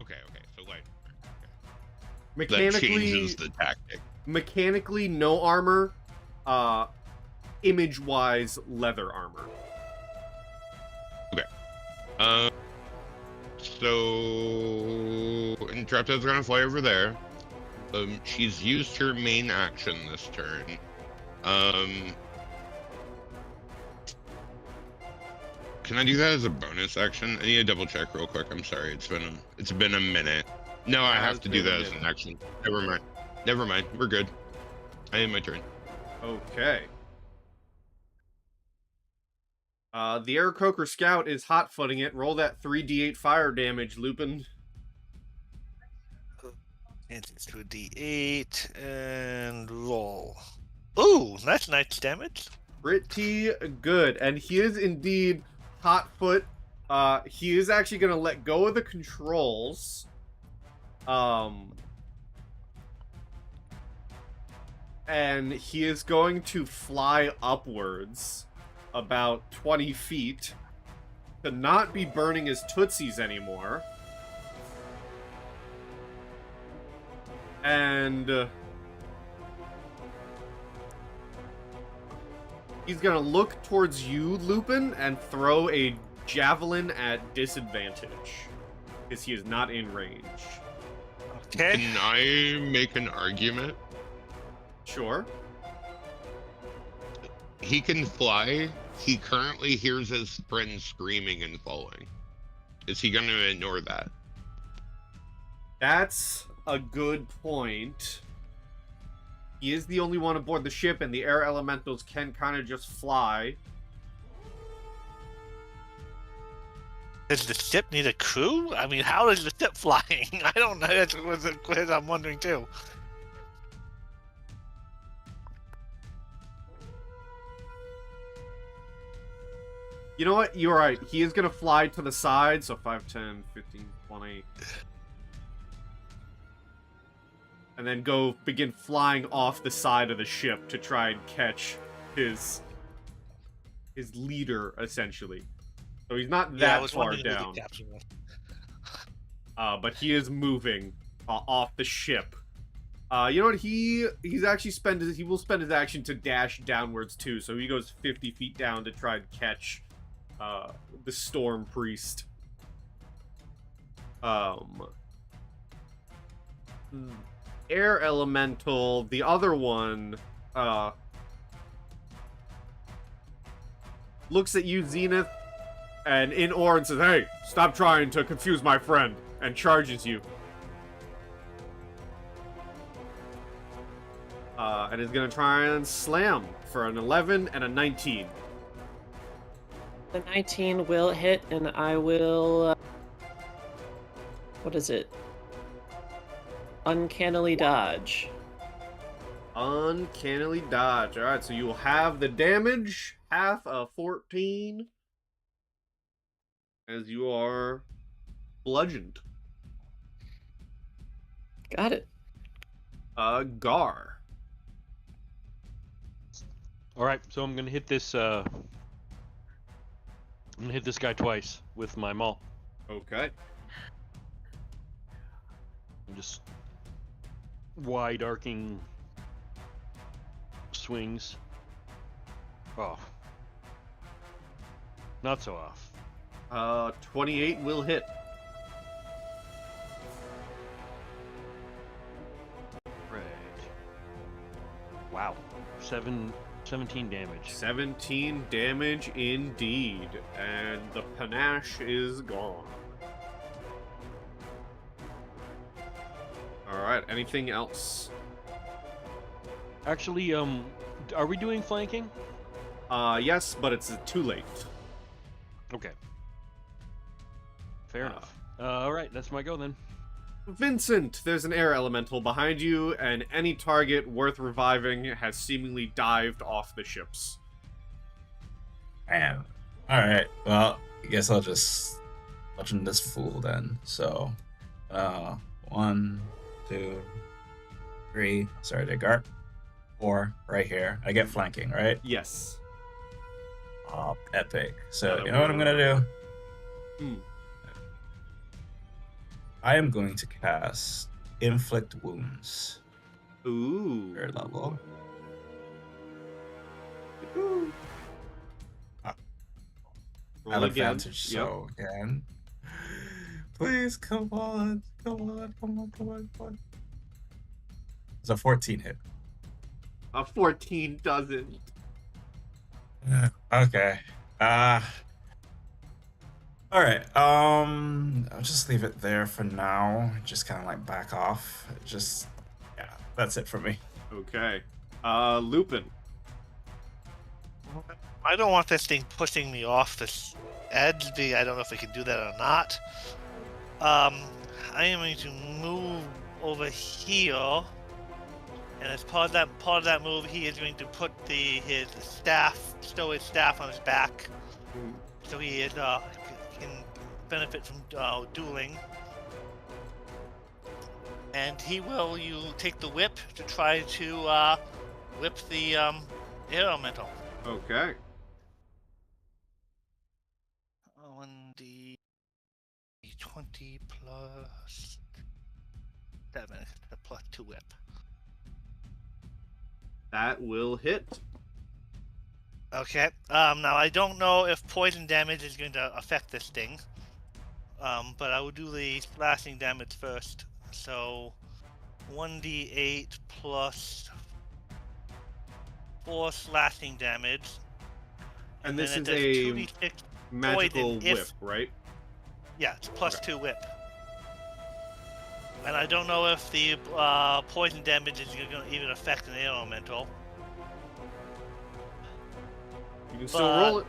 Okay, so like that Mechanically, changes the tactic. mechanically, no armor. Image-wise, leather armor. So Entrapta's gonna fly over there. She's used her main action this turn. Can I do that as a bonus action? I need to double check real quick. I'm sorry. It's been a minute. No, I have to do that as an action. Never mind. We're good. I end my turn. Okay. The Air Croaker Scout is hot-footing it. Roll that 3d8 fire damage, Lupin. It's 2d8 and roll. Ooh, that's nice damage. Pretty good. And he is indeed hot-foot. He is actually going to let go of the controls. And he is going to fly upwards about 20 feet to not be burning his tootsies anymore. And he's gonna look towards you, Lupin, and throw a javelin at disadvantage. Because he is not in range. Okay. Can I make an argument? Sure. He can fly. He currently hears his friend screaming and falling. Is he going to ignore that? That's a good point. He is the only one aboard the ship, and the air elementals can kind of just fly. Does the ship need a crew? I mean, how is the ship flying? I don't know. That's what I'm wondering too. You know what? You're right. He is going to fly to the side, so 5, 10, 15, 20. And then begin flying off the side of the ship to try and catch his leader, essentially. So he's not Yeah, I that was far wondering who the down. captain was. But he is moving off the ship. You know what? He will spend his action to dash downwards too. So he goes 50 feet down to try and catch the Storm Priest. Air Elemental, the other one, looks at you, Zenith, and in Orin says, "Hey, stop trying to confuse my friend," and charges you. And is going to try and slam for an 11 and a 19. The 19 will hit, and I will... what is it? Uncannily dodge. Uncannily dodge. Alright, so you will have the damage, half of 14, as you are bludgeoned. Got it. Garr. All right, so I'm gonna hit this. I'm gonna hit this guy twice with my maul. Okay. Just wide arcing swings. Oh, not so off. 28 will hit. Right. Wow. 17 damage. 17 damage indeed. And the panache is gone. Alright, anything else? Actually, are we doing flanking? Yes, but it's too late. Okay. Fair enough. All right, that's my go then. Vincent, there's an air elemental behind you, and any target worth reviving has seemingly dived off the ships. Man. Alright, well, I guess I'll just bludgeon this fool then. So, 1, 2, 3. Sorry, to Garr. 4, right here. I get flanking, right? Yes. Oh, epic. So, you know what I'm gonna do? I am going to cast Inflict Wounds. Ooh. Third level. Ooh. I Roll have again. advantage, so again. Please, come on. Come on. It's a 14 hit. A 14 doesn't. Okay. Alright, I'll just leave it there for now. Just kind of like back off. Yeah, that's it for me. Okay. Lupin. I don't want this thing pushing me off this edge. I don't know if we can do that or not. I am going to move over here, and as part of that move, he is going to put his staff on his back, so he is can benefit from dueling. And he will take the whip to try to whip the air elemental. Okay. 1d20 plus 7, a plus 2 whip. That will hit. Okay. Now I don't know if poison damage is going to affect this thing. But I will do the slashing damage first. So 1d8 plus 4 slashing damage. And this then is it does a 2d6 magical poison whip, right? Yeah, it's plus Okay. 2 whip. And I don't know if the poison damage is going to even affect an air elemental. You can still roll it.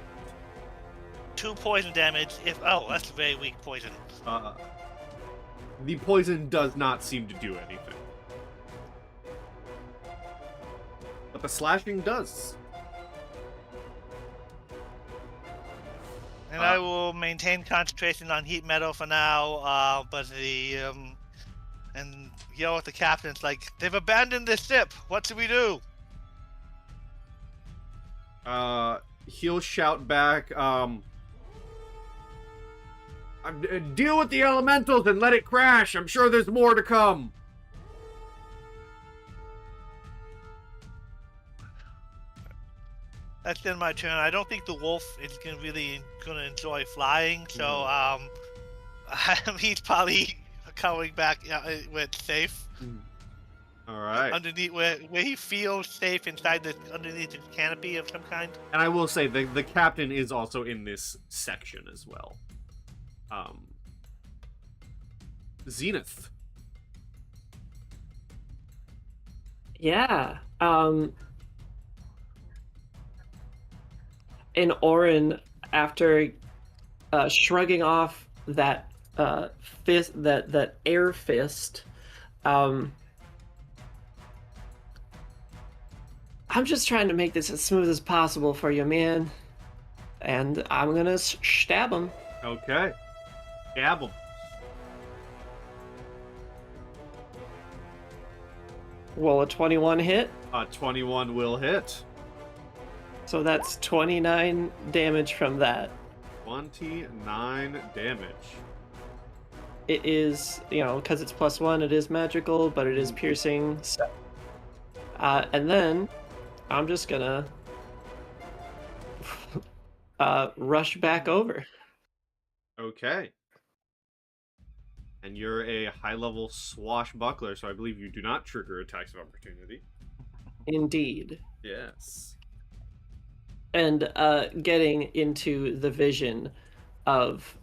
2 poison damage oh, that's very weak poison. The poison does not seem to do anything. But the slashing does. And I will maintain concentration on heat metal for now, but and yell at the captains like, they've abandoned the ship. What should we do? He'll shout back, deal with the elementals and let it crash. I'm sure there's more to come. That's been my turn. I don't think the wolf is really gonna enjoy flying, so he's probably coming back where it's safe. All right. Underneath where he feels safe inside underneath his canopy of some kind. And I will say the captain is also in this section as well. Zenith. Yeah. And Orin, after shrugging off that fist, that air fist, I'm just trying to make this as smooth as possible for you, man. And I'm gonna stab him. Okay. Stab him. Will a 21 hit? 21 will hit. So that's 29 damage from that. 29 damage. It is, because it's +1, it is magical, but it is piercing. So, and then I'm just gonna rush back over. Okay. And you're a high-level swashbuckler, so I believe you do not trigger attacks of opportunity. Indeed. Yes. And getting into the vision of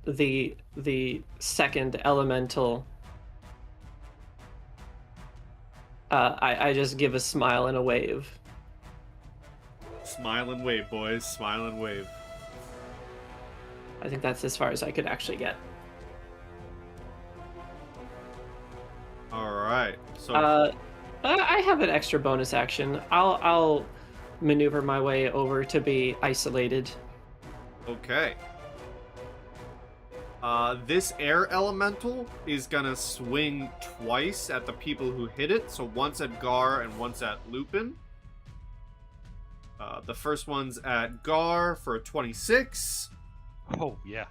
the second elemental, I just give a smile and a wave. Smile and wave, boys. Smile and wave. I think that's as far as I could actually get. All right. So I have an extra bonus action. I'll maneuver my way over to be isolated. okay. This air elemental is gonna swing twice at the people who hit it. So once at Garr and once at Lupin. The first one's at Garr for a 26. Oh, yeah.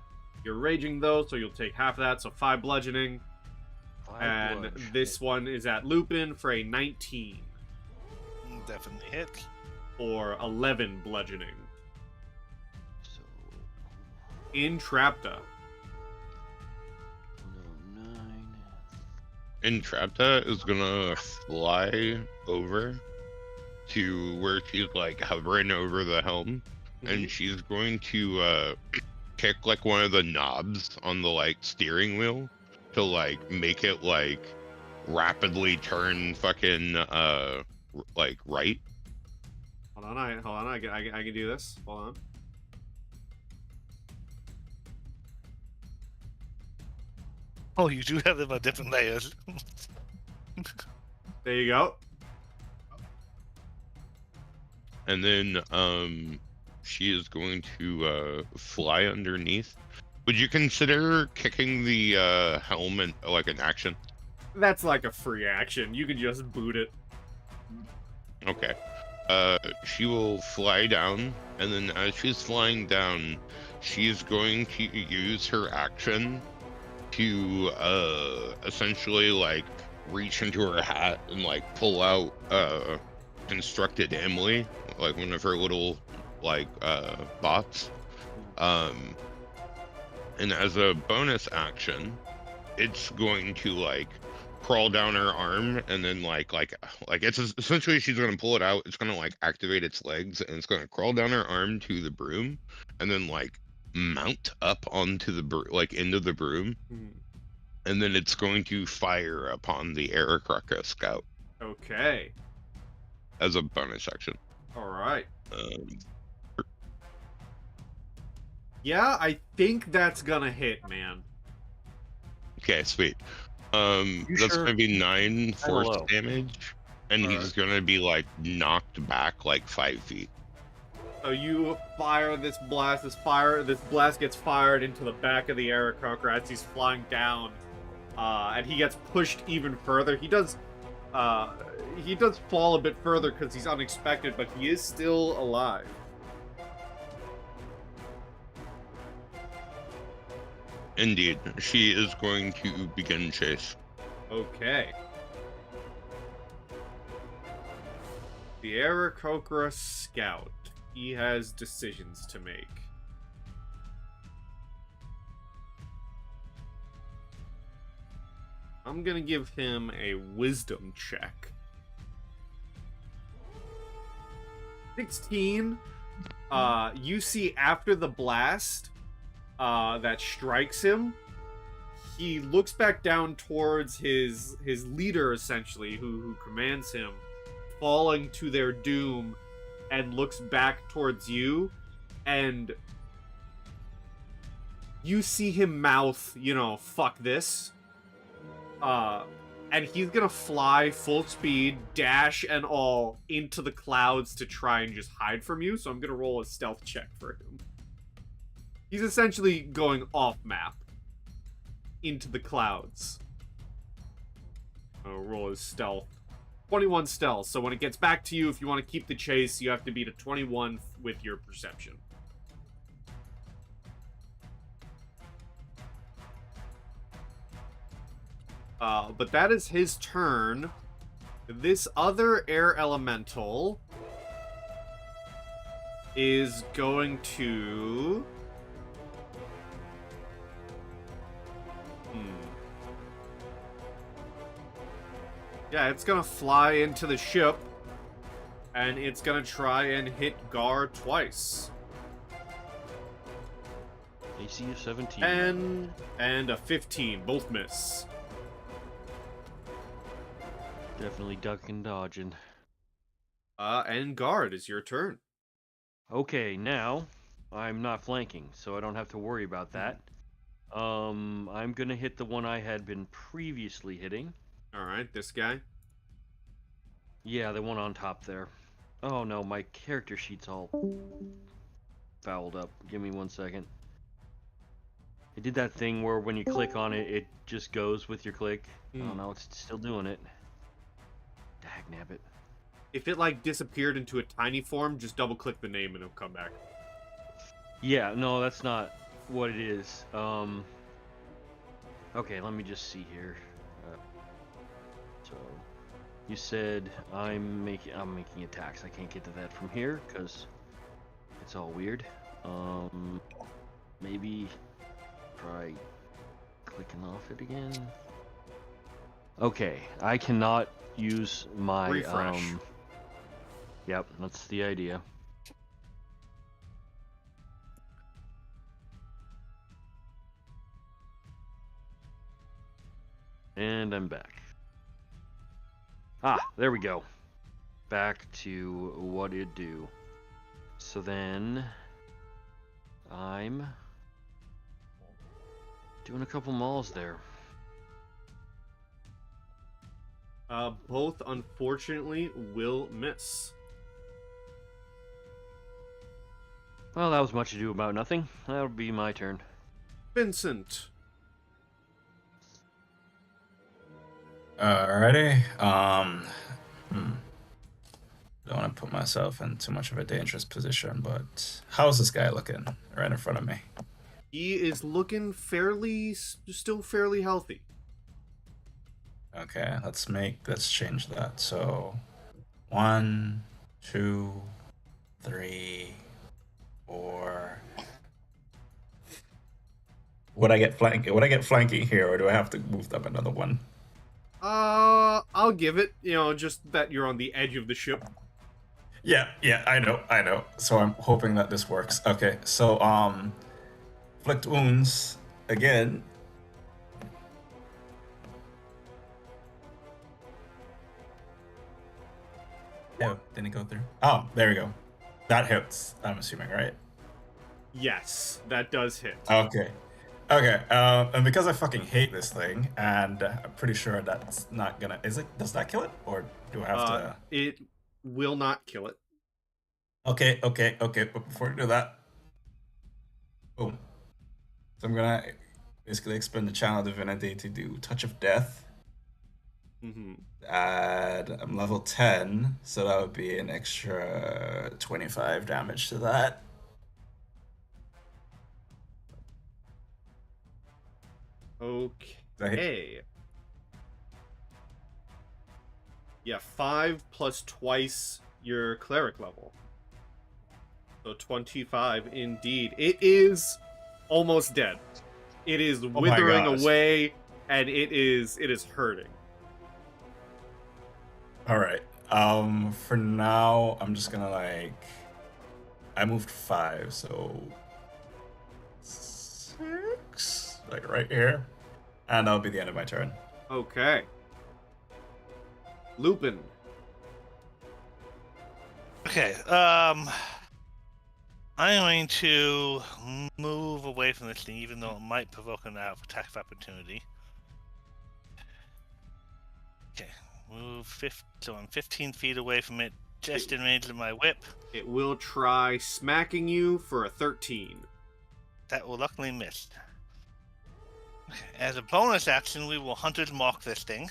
You're raging though, so you'll take half of that, so 5 bludgeoning. And this one is at Lupin for a 19. Definitely hit. Or 11 bludgeoning. So, Entrapta. 9. Entrapta is gonna fly over to where she's like hovering over the helm, and she's going to kick like one of the knobs on the like steering wheel to like make it like rapidly turn fucking like right. Hold on, I can do this. Hold on. Oh, you do have them on different layers. There you go. And then she is going to fly underneath. Would you consider kicking the helm in, like an action? That's like a free action. You can just boot it. Okay. She will fly down, and then as she's flying down, she's going to use her action to essentially like reach into her hat and like pull out constructed Emily, like one of her little like bots. And as a bonus action, it's going to like crawl down her arm, and then like it's essentially she's gonna pull it out. It's gonna like activate its legs, and it's gonna crawl down her arm to the broom, and then like mount up onto the like into the broom, and then it's going to fire upon the Aarakocra scout. Okay. As a bonus action. All right. Yeah, I think that's gonna hit, man. Okay, sweet. That's sure? gonna be 9 force low. damage. And Alright. he's gonna be like knocked back like 5 feet. So you fire this blast. This blast gets fired into the back of the Aarakocra as he's flying down, and he gets pushed even further. He does fall a bit further because he's unexpected, but he is still alive. Indeed, she is going to begin chase. Okay. The Aarakocra Scout. He has decisions to make. I'm gonna give him a wisdom check. 16. You see after the blast that strikes him, he looks back down towards his leader, essentially, who commands him, falling to their doom, and looks back towards you, and you see him mouth, fuck this. And he's gonna fly full speed, dash and all, into the clouds to try and just hide from you, so I'm gonna roll a stealth check for him. He's essentially going off map into the clouds. I'll roll his stealth. 21 stealth, so when it gets back to you, if you want to keep the chase, you have to beat a 21 with your perception. But that is his turn. This other air elemental is going to... Yeah, it's gonna fly into the ship, and it's gonna try and hit Garr twice. AC of 17. And a 15, both miss. Definitely ducking, dodging. And Garr, it is your turn. Okay, now I'm not flanking, so I don't have to worry about that. I'm gonna hit the one I had been previously hitting. Alright, this guy. Yeah, the one on top there. Oh no, my character sheet's all fouled up. Give me 1 second. It did that thing where when you click on it, it just goes with your click. Oh no, it's still doing it. Dagnabbit. If it, like, disappeared into a tiny form, just double-click the name and it'll come back. Yeah, no, that's not what it is. Okay, let me just see here. So, you said I'm making attacks. I can't get to that from here because it's all weird. Maybe try clicking off it again. Okay, I cannot use my refresh. Yep, that's the idea. And I'm back. Ah, there we go. Back to what it do. So then I'm doing a couple mauls there. Both, unfortunately, will miss. Well, that was much ado about nothing. That'll be my turn. Vincent. Alrighty. Don't want to put myself in too much of a dangerous position, but how's this guy looking right in front of me? He is looking still fairly healthy. Okay, let's change that. So 1, 2, 3, 4. Would I get flanking here, or do I have to move up another one? I'll give it, just that you're on the edge of the ship. Yeah, I know. So I'm hoping that this works. Okay, so inflict wounds again. Yeah, didn't it go through? Oh, there we go. That hits, I'm assuming, right? Yes, that does hit. Okay. Okay, and because I fucking hate this thing, and I'm pretty sure that's not gonna. Is it? Does that kill it, or do I have to? It will not kill it. Okay. But before we do that, boom. So I'm gonna basically expend the Channel Divinity to do Touch of Death. Mm-hmm. And I'm level 10, so that would be an extra 25 damage to that. Okay. Yeah, 5 plus twice your cleric level. So 25 indeed. It is almost dead. It is withering away, and it is hurting. Alright. For now, I'm just gonna I moved 5, so 6, like right here. And that'll be the end of my turn. Okay. Lupin. Okay, I'm going to move away from this thing, even though it might provoke an attack of opportunity. Okay, so I'm 15 feet away from it, just in range of my whip. It will try smacking you for a 13. That will luckily miss. Okay, as a bonus action, we will Hunter's Mark this thing.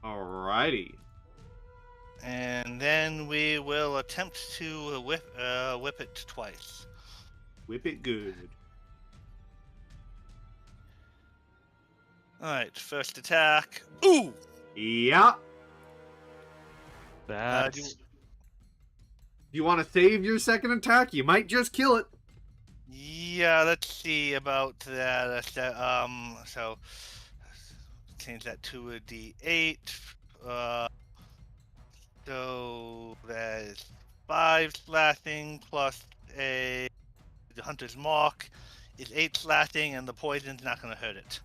Alrighty. And then we will attempt to whip it twice. Whip it good. Alright, first attack. Ooh! Yeah. That's... Do you want to save your second attack? You might just kill it. Yeah, let's see about that. So change that to a D8. So that is 5 slashing plus the Hunter's Mark is 8 slashing, and the poison's not going to hurt it.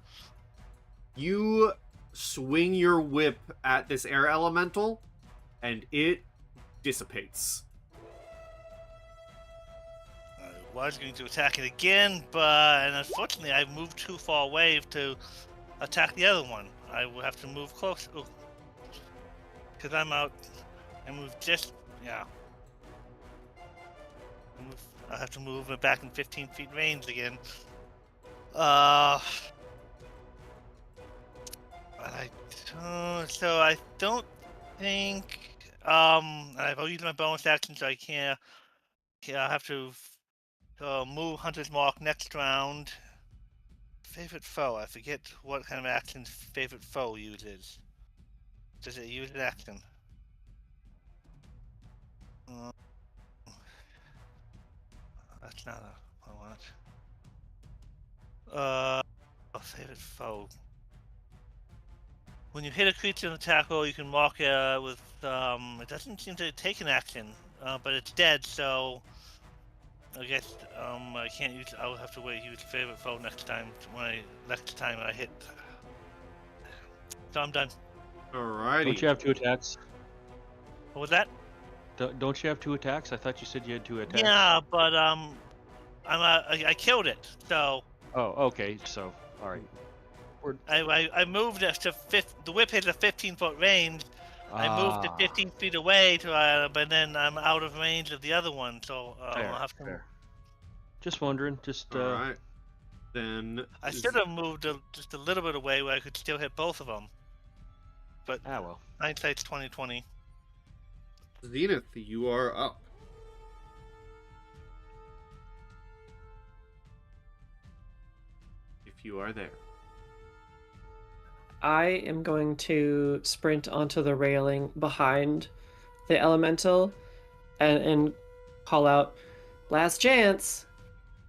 You swing your whip at this air elemental, and it dissipates. I was going to attack it again, but unfortunately I moved too far away to attack the other one. I will have to move close. Ooh. Because I'm out. I moved just... yeah. I have to move it back in 15 feet range again. So I don't think... I've used my bonus action, so I can't... I have to move Hunter's Mark next round. Favorite foe. I forget what kind of action favorite foe uses. Does it use an action? That's not what I want. Favorite foe. When you hit a creature in attack roll, you can mark it with. It doesn't seem to take an action, but it's dead, so I guess I can't use. I'll have to wait. Use favorite foe next time I hit. So I'm done. Alrighty. Don't you have 2 attacks? What was that? Don't you have 2 attacks? I thought you said you had 2 attacks. Yeah, but I killed it. So. Oh, okay. So, all right. I moved it to the whip hit a 15-foot range. I moved it 15 feet away to, but then I'm out of range of the other one, so I'll have to. Fair. Just wondering. Just. All right. Then I should have moved just a little bit away where I could still hit both of them. But well. hindsight's 20/20. Zenith, you are up. If you are there. I am going to sprint onto the railing behind the elemental and call out, "Last chance!"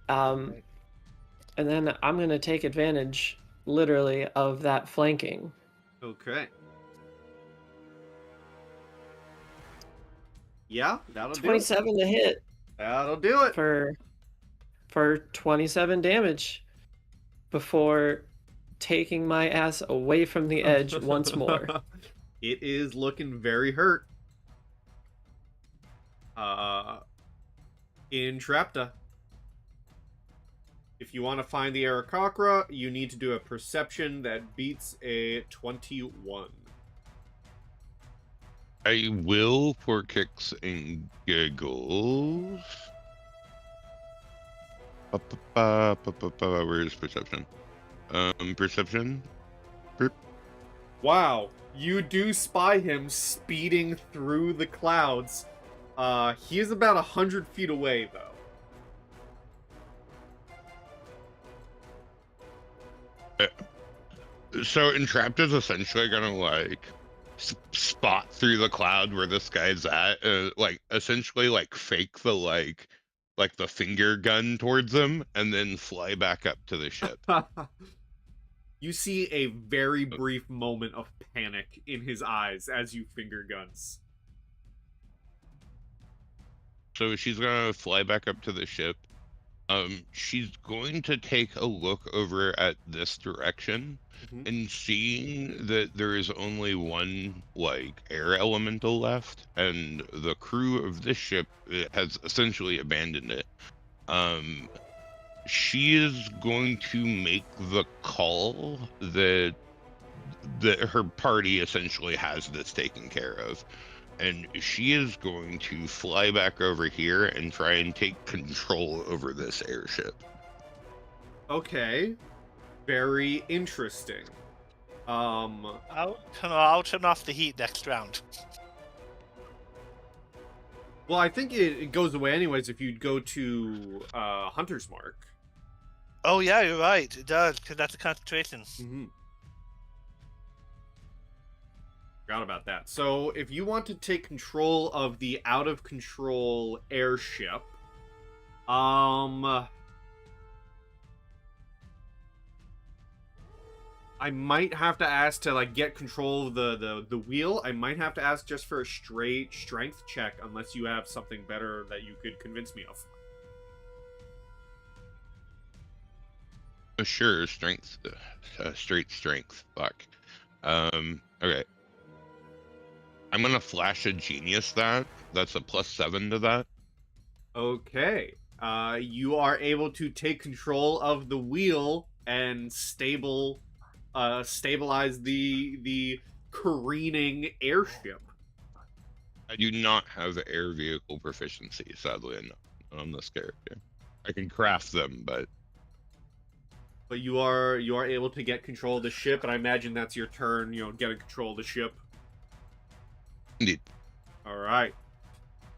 And then I'm going to take advantage, literally, of that flanking. Okay. Yeah, that'll do it. 27 to hit. That'll do it. For 27 damage before taking my ass away from the edge once more. It is looking very hurt. Entrapta. If you want to find the Aarakocra, you need to do a perception that beats a 21. I will for kicks and giggles. Where's perception? Perception. Wow, you do spy him speeding through the clouds. He is about 100 feet away, though. So Entrapta is essentially gonna like spot through the cloud where this guy's at, like essentially like fake the like the finger gun towards him, and then fly back up to the ship. You see a very brief moment of panic in his eyes as you finger guns. So she's gonna fly back up to the ship. She's going to take a look over at this direction, and seeing that there is only one like air elemental left, and the crew of this ship has essentially abandoned it. She is going to make the call that her party essentially has this taken care of. And she is going to fly back over here and try and take control over this airship. Okay. Very interesting. I'll turn off the heat next round. Well, I think it goes away anyways if you'd go to Hunter's Mark. Oh yeah, you're right. It does, because that's a concentration. Forgot about that. So, if you want to take control of the out-of-control airship, I might have to ask to like get control of the wheel. I might have to ask just for a straight strength check, unless you have something better that you could convince me of. Sure, strength, straight strength. Fuck. Okay. I'm gonna flash a genius that. That's a +7 to that. Okay. You are able to take control of the wheel and stabilize the careening airship. I do not have air vehicle proficiency, sadly enough, on this character. I can craft them, but you are able to get control of the ship, and I imagine that's your turn, getting control of the ship. indeed. All right.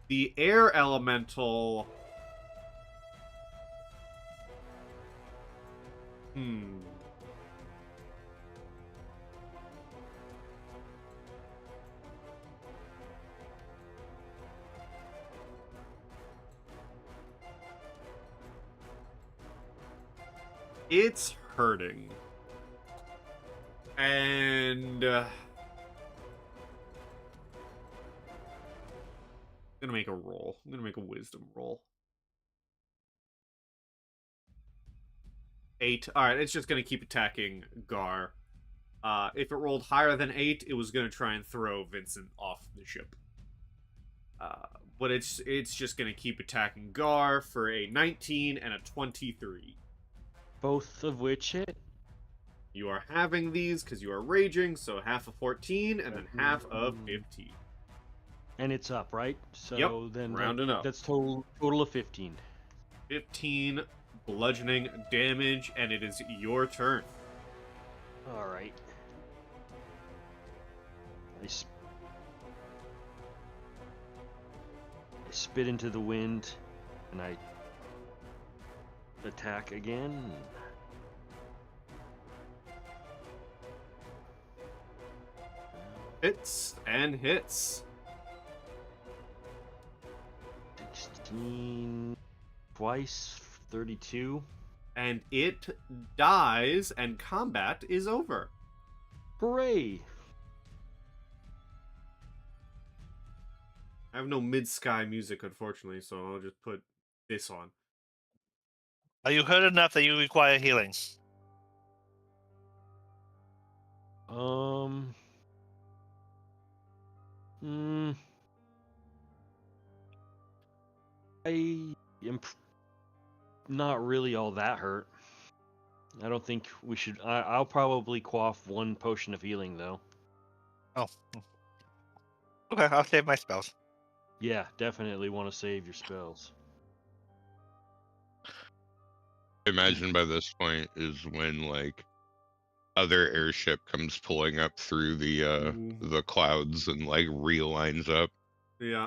The air elemental. It's hurting. And I'm gonna make a roll. I'm gonna make a wisdom roll. 8. Alright, it's just gonna keep attacking Garr. If it rolled higher than 8, it was gonna try and throw Vincent off the ship. But it's just gonna keep attacking Garr for a 19 and a 23. Both of which hit. You are having these because you are raging, so half of 14 and then half of 15. And it's up, right? So Yep, then rounding up. That's total of 15. 15 bludgeoning damage, and it is your turn. All right. I spit into the wind, and I attack again. Hits and hits. 16 twice, 32. And it dies, and combat is over. Hooray! I have no mid-sky music, unfortunately, so I'll just put this on. Are you hurt enough that you require healing? I am not really all that hurt. I don't think we should. I'll probably quaff 1 potion of healing, though. Oh. Okay, I'll save my spells. Yeah, definitely want to save your spells. Imagine by this point is when like other airship comes pulling up through the clouds and like realigns up. Yeah.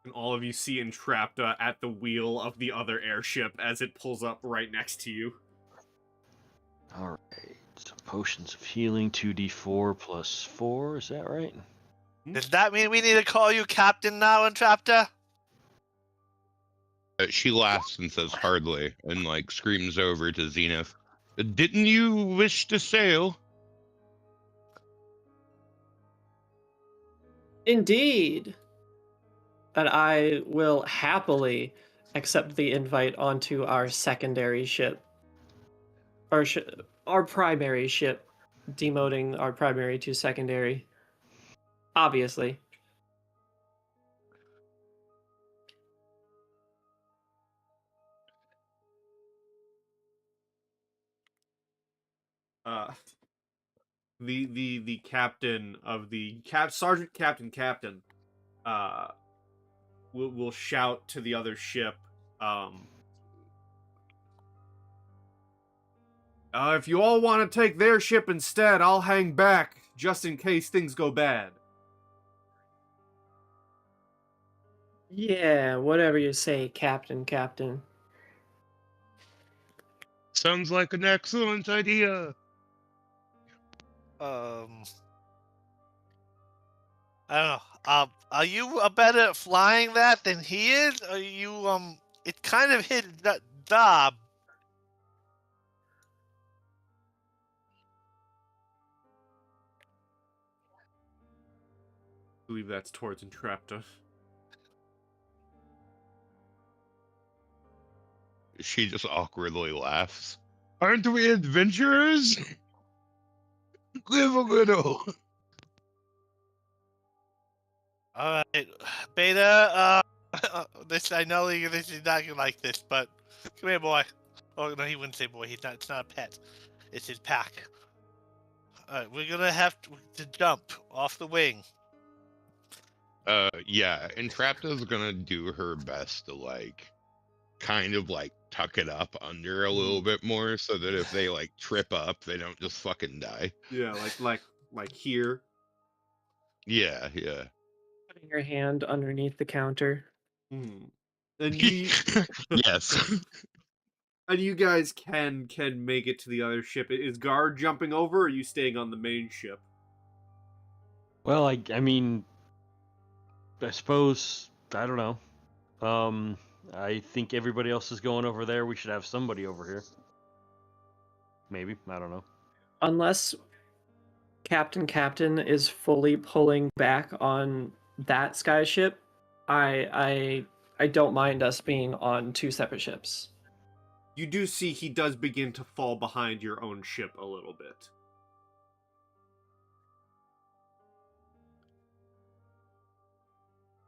And all of you see Entrapta at the wheel of the other airship as it pulls up right next to you. All right. So potions of healing, 2d4 plus 4. Is that right? Does that mean we need to call you Captain now, Entrapta? She laughs and says hardly, and like screams over to Zenith. Didn't you wish to sail? Indeed. And I will happily accept the invite onto our secondary ship. Our primary ship. Demoting our primary to secondary. Obviously. The captain of the Sergeant Captain will shout to the other ship, if you all want to take their ship instead, I'll hang back just in case things go bad. Yeah, whatever you say, Captain. Sounds like an excellent idea. I don't know. Are you better at flying that than he is? Are you It's kind of his job. I believe that's towards Entrapta. She just awkwardly laughs. Aren't we adventurers? Live a little. All right, Beta. This I know this is not gonna like this, but come here, boy. Oh no, he wouldn't say boy. He's not. It's not a pet. It's his pack. All right, we're gonna have to jump off the wing. Yeah, Entrapta's gonna do her best to like kind of like tuck it up under a little bit more so that if they like trip up, they don't just fucking die. Yeah, like here. Yeah. Putting your hand underneath the counter. And you Yes. and you guys can make it to the other ship. Is Garr jumping over, or are you staying on the main ship? Well, I mean, I suppose, I don't know. I think everybody else is going over there. We should have somebody over here. Maybe. I don't know. Unless Captain is fully pulling back on that skyship, I don't mind us being on 2 separate ships. You do see he does begin to fall behind your own ship a little bit.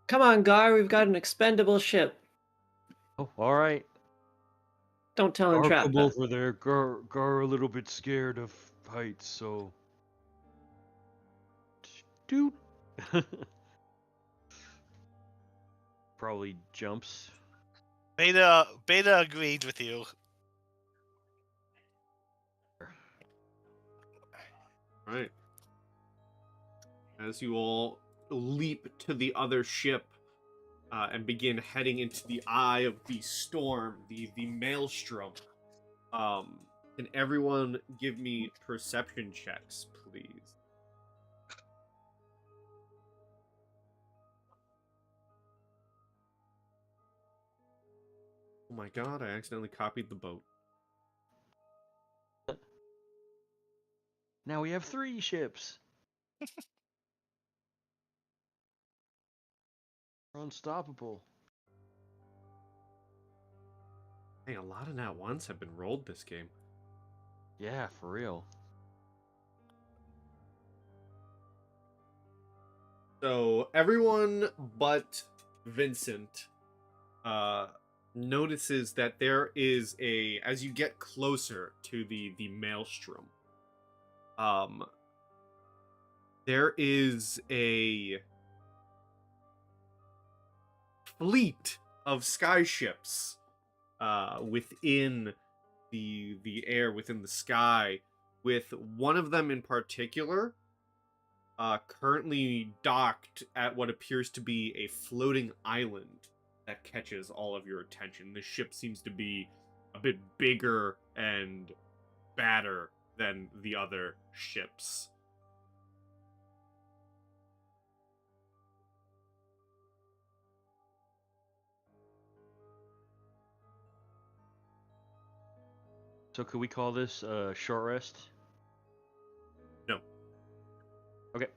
Come on, Garr, we've got an expendable ship. Oh, all right. Don't tell Garr, Entrapta. come over there. Garr a little bit scared of heights, so... Dude. Probably jumps. Beta agreed with you. Right. As you all leap to the other ship and begin heading into the eye of the storm, the Maelstrom. Can everyone give me perception checks, please? Oh my god, I accidentally copied the boat. Now we have 3 ships. We're unstoppable. Hey, a lot of nat ones have been rolled this game. Yeah, for real. So everyone but Vincent notices that there is as you get closer to the Maelstrom, there is a fleet of skyships within the air, within the sky, with one of them in particular currently docked at what appears to be a floating island that catches all of your attention. The ship seems to be a bit bigger and badder than the other ships. So could we call this a short rest? No. Okay.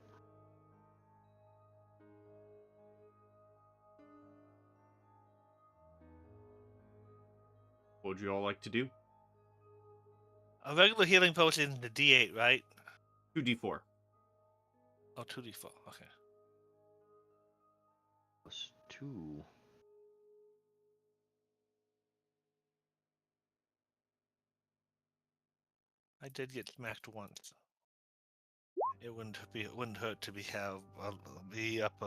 What would you all like to do? A regular healing potion is the D8, right? 2d4. Oh, 2d4. Okay. Plus 2. I did get smacked once. It wouldn't hurt to be up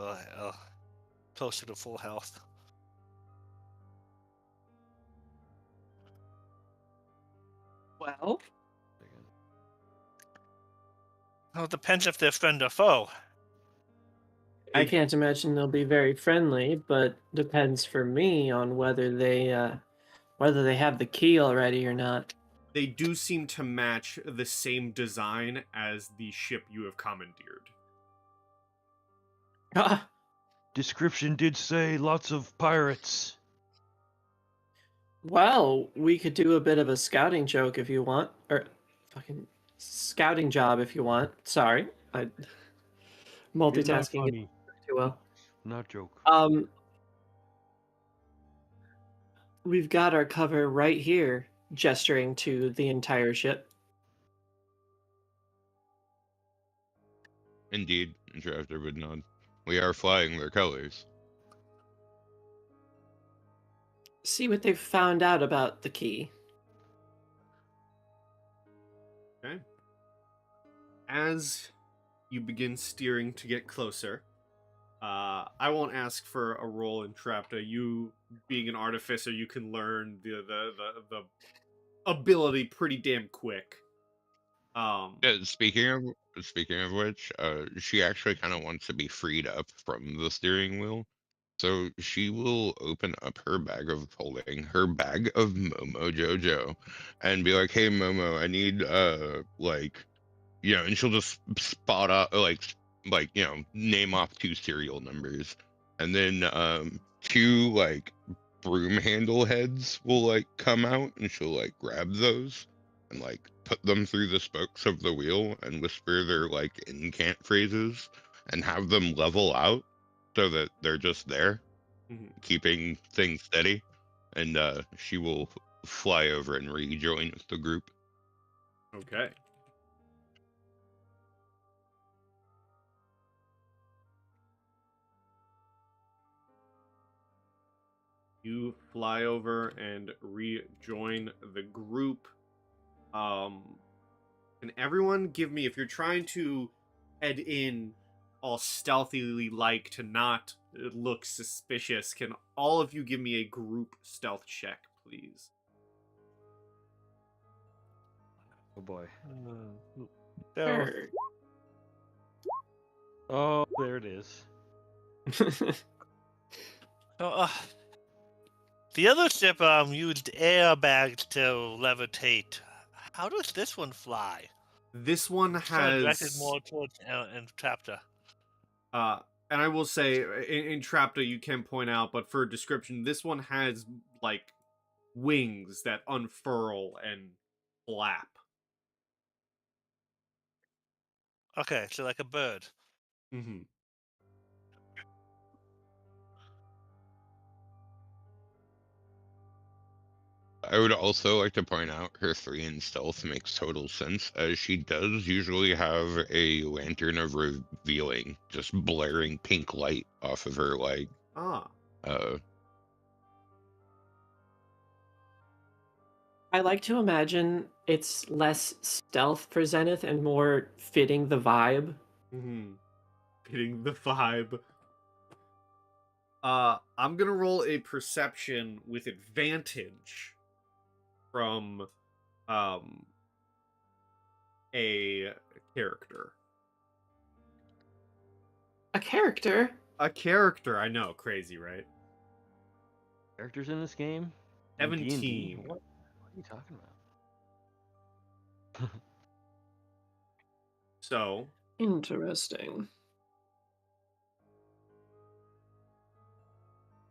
closer to full health. Well, Well, it depends if they're friend or foe. I can't imagine they'll be very friendly, but depends for me on whether they have the key already or not. They do seem to match the same design as the ship you have commandeered. Ah, Description did say lots of pirates. well, we could do a bit of a scouting joke if you want, or fucking scouting job if you want. Sorry, I multitasking it too well. Not joke. We've got our cover right here, gesturing to the entire ship. Indeed, Entrapta would nod. We are flying their colors. See what they've found out about the key. Okay. As you begin steering to get closer, I won't ask for a roll in Entrapta. You, being an artificer, you can learn the ability pretty damn quick. Yeah, speaking of which, she actually kind of wants to be freed up from the steering wheel, so she will open up her bag of holding, her bag of Momo Jojo, and be like, "Hey Momo, I need and she'll just spot out name off 2 serial numbers, and then 2 broom handle heads will come out, and she'll grab those and put them through the spokes of the wheel and whisper their incant phrases and have them level out so that they're just there, keeping things steady, and she will fly over and rejoin with the group. Okay. You fly over and rejoin the group. Can everyone give me, if you're trying to head in all stealthily to not look suspicious, can all of you give me a group stealth check, please? Oh boy. Sure. Oh, there it is. So, the other ship used airbags to levitate. How does this one fly? This one Directed has... more towards Entrapta. and I will say, in Entrapta, you can point out, but for a description, this one has, wings that unfurl and flap. Okay, so like a bird. Mm-hmm. I would also like to point out her 3 in stealth makes total sense, as she does usually have a lantern of revealing just blaring pink light off of her I like to imagine it's less stealth for Zenith and more fitting the vibe. Mm-hmm. Hitting the vibe. I'm gonna roll a perception with advantage from a character. A character? A character, I know, crazy, right? Characters in this game? In 17. D&D? What are you talking about? So, Interesting.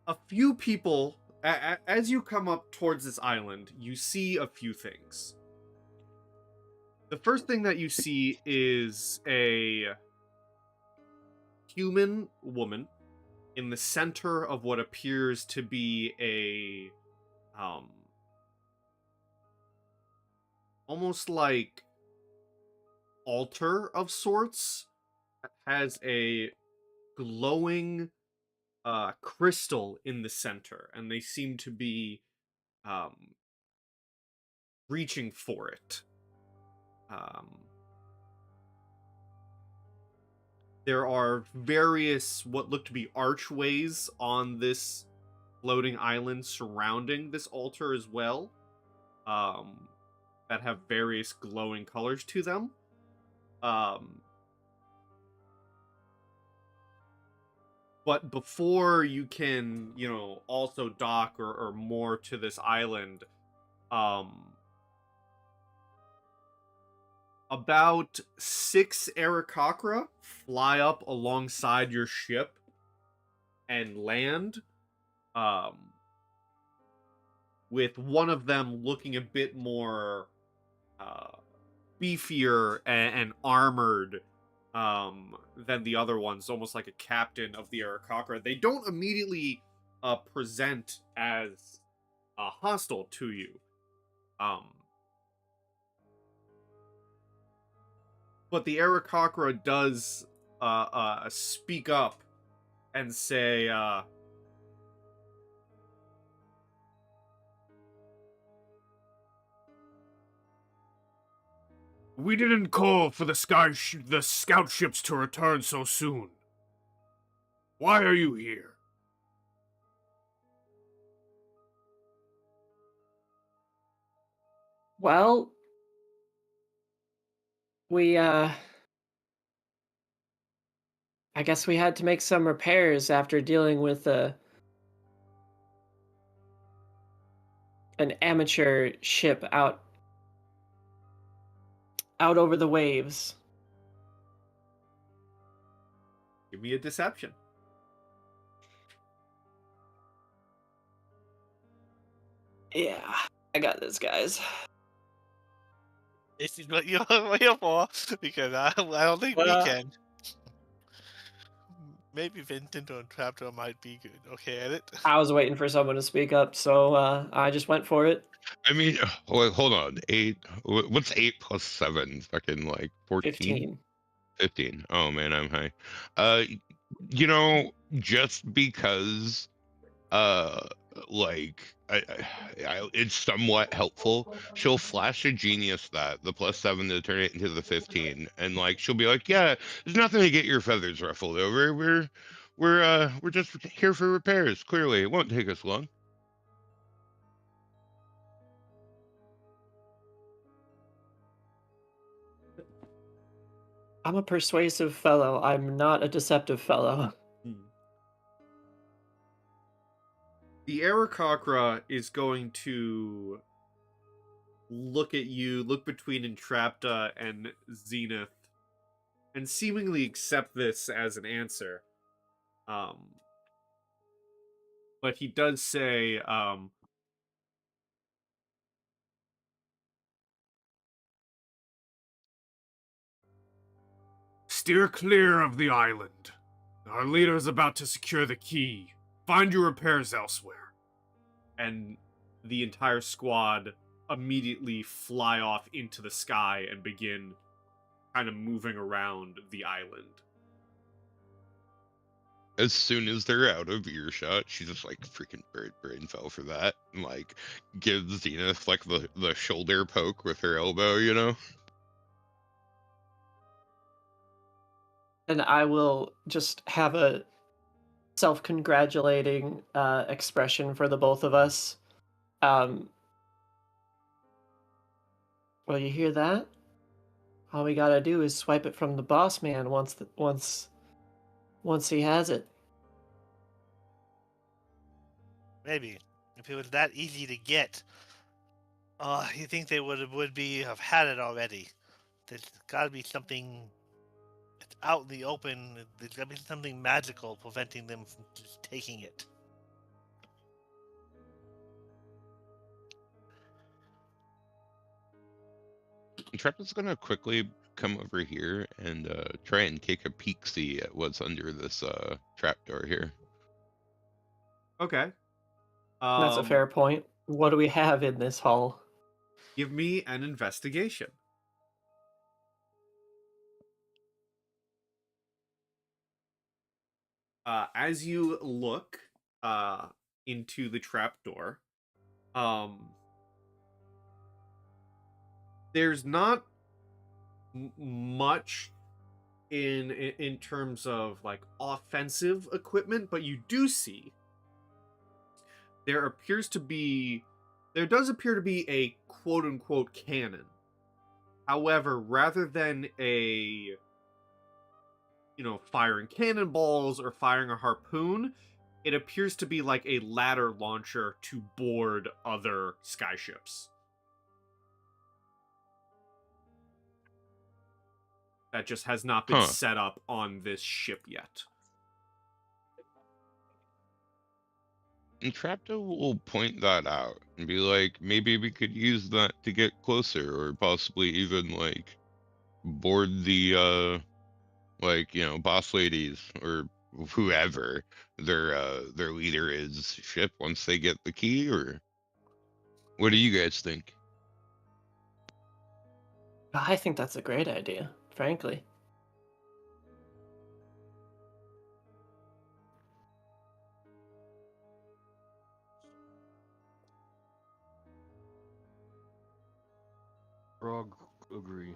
a few people, as you come up towards this island, you see a few things. The first thing that you see is a human woman in the center of what appears to be a almost like altar of sorts that has a glowing crystal in the center, and they seem to be reaching for it. There are various what look to be archways on this floating island surrounding this altar as well, that have various glowing colors to them. But before you can, also dock or more to this island, about 6 Aarakocra fly up alongside your ship and land, with one of them looking a bit more beefier and armored than the other ones, almost like a captain of the Aarakocra. They don't immediately present as hostile to you. But the Aarakocra does speak up and say, "We didn't call for the scout ships to return so soon. Why are you here?" Well, we, I guess we had to make some repairs after dealing with an amateur ship out over the waves. Give me a deception. Yeah, I got this, guys. This is what you're here for, because I don't think we Well, can. Maybe Vincent or Entrapta might be good. Okay, at it. I was waiting for someone to speak up, so I just went for it. I mean, wait, hold on. 8. What's 8 plus 7? Fucking like 14? 15. 15. Oh man, I'm high. Just because like it's somewhat helpful, she'll flash a genius that the +7 to turn it into the 15, and like she'll be like, yeah, there's nothing to get your feathers ruffled over. We're just here for repairs. Clearly it won't take us long. I'm a persuasive fellow. I'm not a deceptive fellow. The Aarakocra is going to look at you, look between Entrapta and Zenith, and seemingly accept this as an answer. But he does say, "Steer clear of the island. Our leader is about to secure the key. Find your repairs elsewhere." And the entire squad immediately fly off into the sky and begin kind of moving around the island. as soon as they're out of earshot, she just like freaking brain fell for that, and like gives Zenith like the shoulder poke with her elbow, you know. And I will just have a self-congratulating expression for the both of us. Well, you hear that? All we gotta do is swipe it from the boss man once he has it. Maybe if it was that easy to get, you think they would have had it already? There's got to be something out in the open. There's got to be something magical preventing them from just taking it. Entrapta's gonna quickly come over here and try and take a peek-see at what's under this trapdoor here. Okay. That's a fair point. What do we have in this hall? Give me an investigation. As you look into the trapdoor, there's not much in terms of like offensive equipment, but you do see there does appear to be a quote-unquote cannon. However, rather than a firing cannonballs or firing a harpoon, it appears to be like a ladder launcher to board other skyships. That just has not been set up on this ship yet. Entrapta will point that out and be like, maybe we could use that to get closer, or possibly even like board the boss ladies or whoever their leader is ship once they get the key. Or what do you guys think? I think that's a great idea, frankly. Frog agree.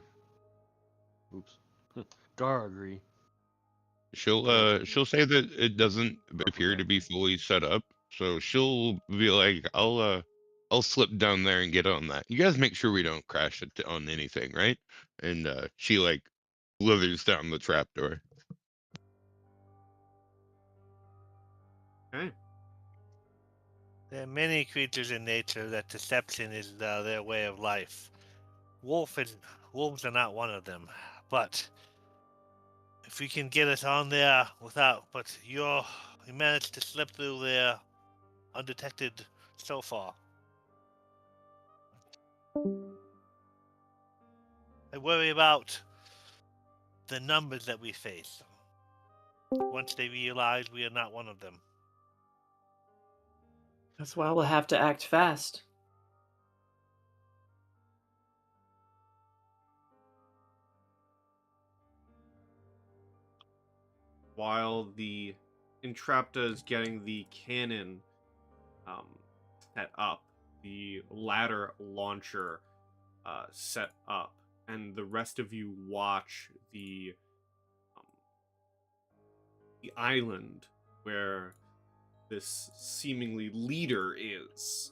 Oops. Garr agree. She'll say that it doesn't appear to be fully set up, so she'll be like, I'll slip down there and get on that. You guys make sure we don't crash it on anything, right? And she like slithers down the trapdoor. Okay. There are many creatures in nature that deception is their way of life. Wolves are not one of them, but if we can get us on there but you managed to slip through there undetected so far. I worry about the numbers that we face once they realize we are not one of them. That's why we'll have to act fast. While the Entrapta is getting the cannon set up, the ladder launcher set up, and the rest of you watch the island where this seemingly leader is.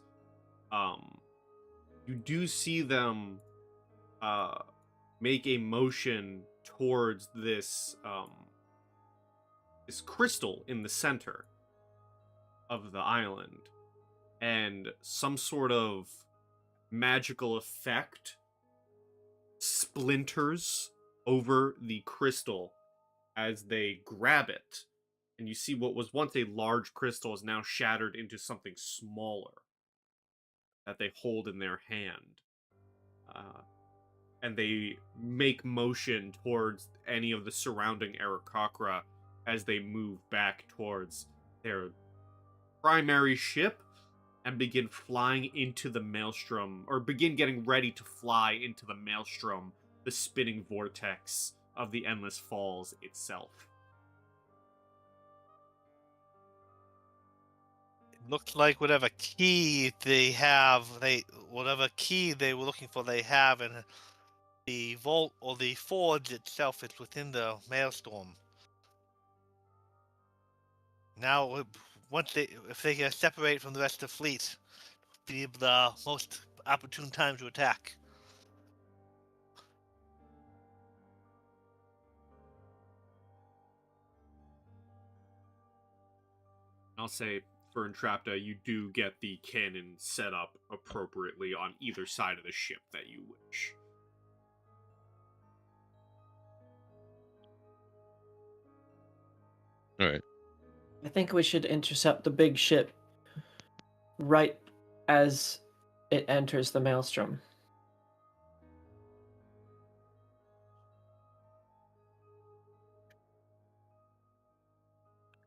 You do see them make a motion towards this this crystal in the center of the island, and some sort of magical effect splinters over the crystal as they grab it, and you see what was once a large crystal is now shattered into something smaller that they hold in their hand. And they make motion towards any of the surrounding Aarakocra as they move back towards their primary ship and begin flying into the Maelstrom, or begin getting ready to fly into the Maelstrom, the spinning vortex of the Endless Falls itself. Looks like whatever key they have, whatever key they were looking for, they have, and the vault or the forge itself is within the Maelstrom. Now, if they can separate from the rest of the fleet, be the most opportune time to attack. I'll say for Entrapta, you do get the cannon set up appropriately on either side of the ship that you wish. All right. I think we should intercept the big ship right as it enters the Maelstrom.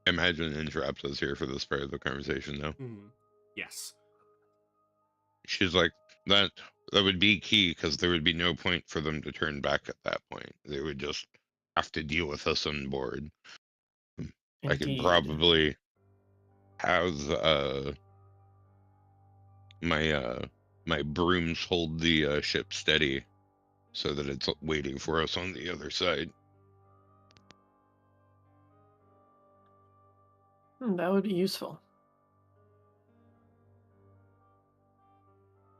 I imagine Entrapta's here for this part of the conversation, though. Yes. She's like, that would be key, because there would be no point for them to turn back at that point. They would just have to deal with us on board. I could Indeed. probably have my brooms hold the ship steady so that it's waiting for us on the other side. That would be useful.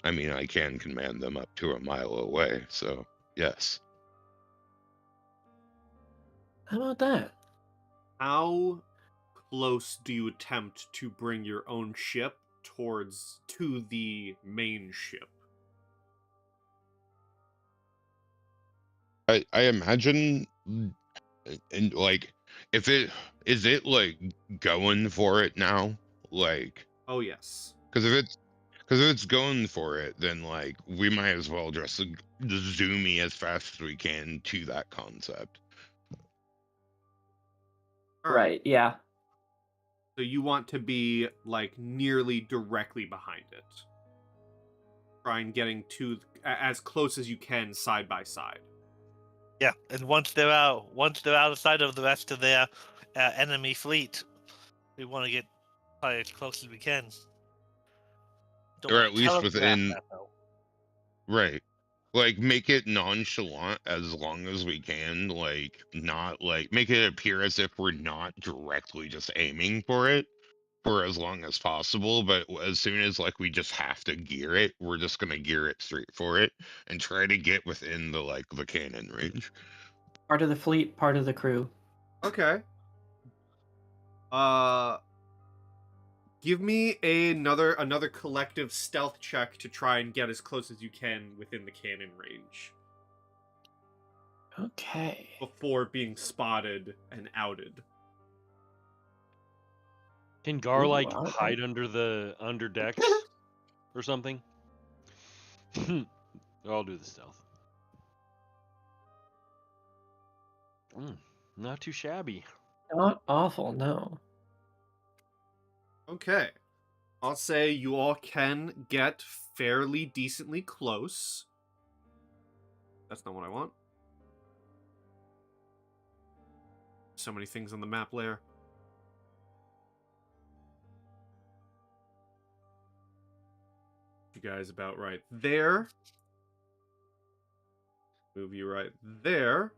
I mean, I can command them up to a mile away, so yes. How about that? How close do you attempt to bring your own ship to the main ship? I imagine, and like, if it is it like going for it now, like, Oh yes. because if it's going for it, then like we might as well just zoomie as fast as we can to that concept. All Right, yeah. So you want to be like nearly directly behind it. Try and getting to as close as you can side by side. Yeah, and once they're outside of the rest of their enemy fleet, we want to get probably as close as we can. Don't Or wanna at least telegraph within- that, though. Right. Like, make it nonchalant as long as we can, like, not, like, make it appear as if we're not directly just aiming for it for as long as possible, but as soon as, like, we just have to gear it, we're just gonna gear it straight for it, and try to get within the, like, the cannon range. Part of the fleet, part of the crew. Okay. Give me another collective stealth check to try and get as close as you can within the cannon range Okay. before being spotted and outed. Can Garr Ooh, like alright. hide under decks or something? I'll do the stealth. Not too shabby. Not awful, no. Okay. I'll say you all can get fairly decently close. That's not what I want. So many things on the map layer. You guys about right there. Move you right there.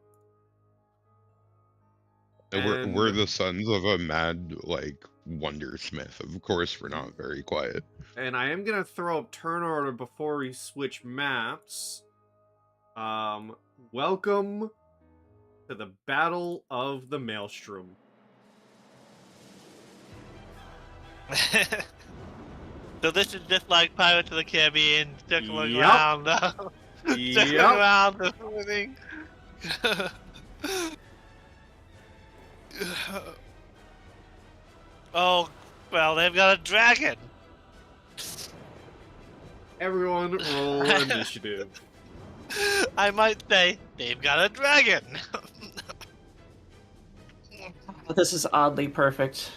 And we're And- the sons of a mad, like, wondersmith. Of course, we're not very quiet. And I am gonna throw up turn order before we switch maps. Welcome to the Battle of the Maelstrom. So this is just like Pirates of the Caribbean, circling Yup. around, circling Yup. around the thing. Oh, well, they've got a dragon. Everyone roll initiative. I might say they've got a dragon. This is oddly perfect.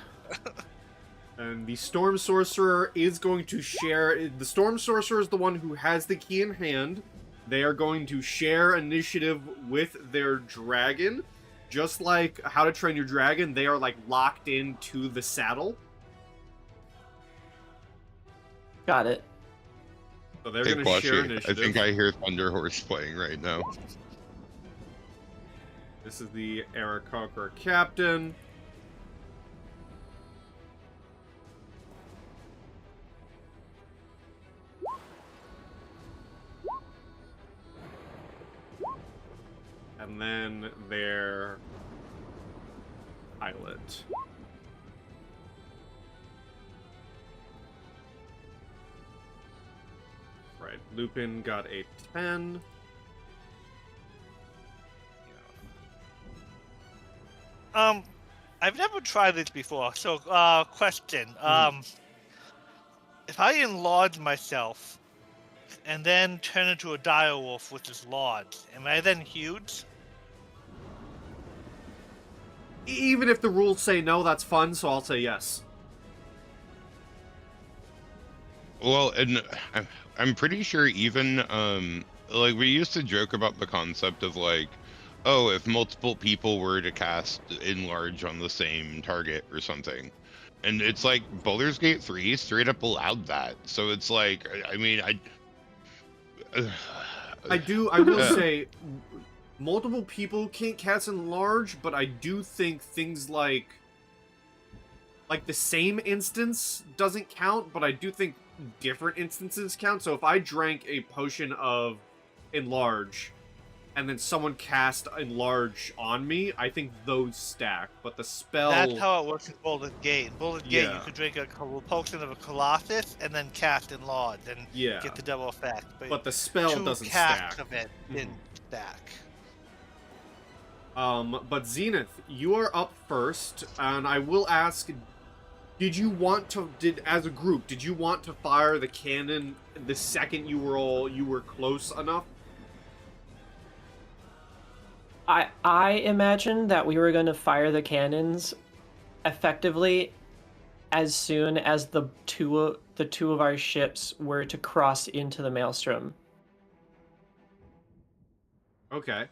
And the Storm Sorcerer is going to share... The Storm Sorcerer is the one who has the key in hand. They are going to share initiative with their dragon. Just like How to Train Your Dragon, they are like locked into the saddle. Got it. So they're Hey, going to share Quashie, I initiative. think I hear Thunder Horse playing right now. This is the Aarakocra captain. And then their pilot. Right, Lupin got a 10. I've never tried this before. So, question. If I enlarge myself and then turn into a direwolf, which is large, am I then huge? Even if the rules say no, that's fun, so I'll say yes. Well, and I'm pretty sure even like we used to joke about the concept of like, oh, if multiple people were to cast enlarge on the same target or something. And it's like Baldur's Gate 3 straight up allowed that. So it's like, I mean, I will say, multiple people can't cast enlarge, but I do think things like the same instance doesn't count, but I do think different instances count. So if I drank a potion of enlarge and then someone cast enlarge on me, I think those stack, but the spell... That's how it works in Baldur's Gate. In Baldur's Gate, you Yeah. could drink a potion of a Colossus and then cast enlarge and Yeah. get the double effect. But the spell two doesn't casts stack. of it didn't stack. But Zenith, you are up first, and I will ask, as a group, did you want to fire the cannon the second you were close enough? I imagine that we were going to fire the cannons effectively as soon as the two of our ships were to cross into the Maelstrom. Okay.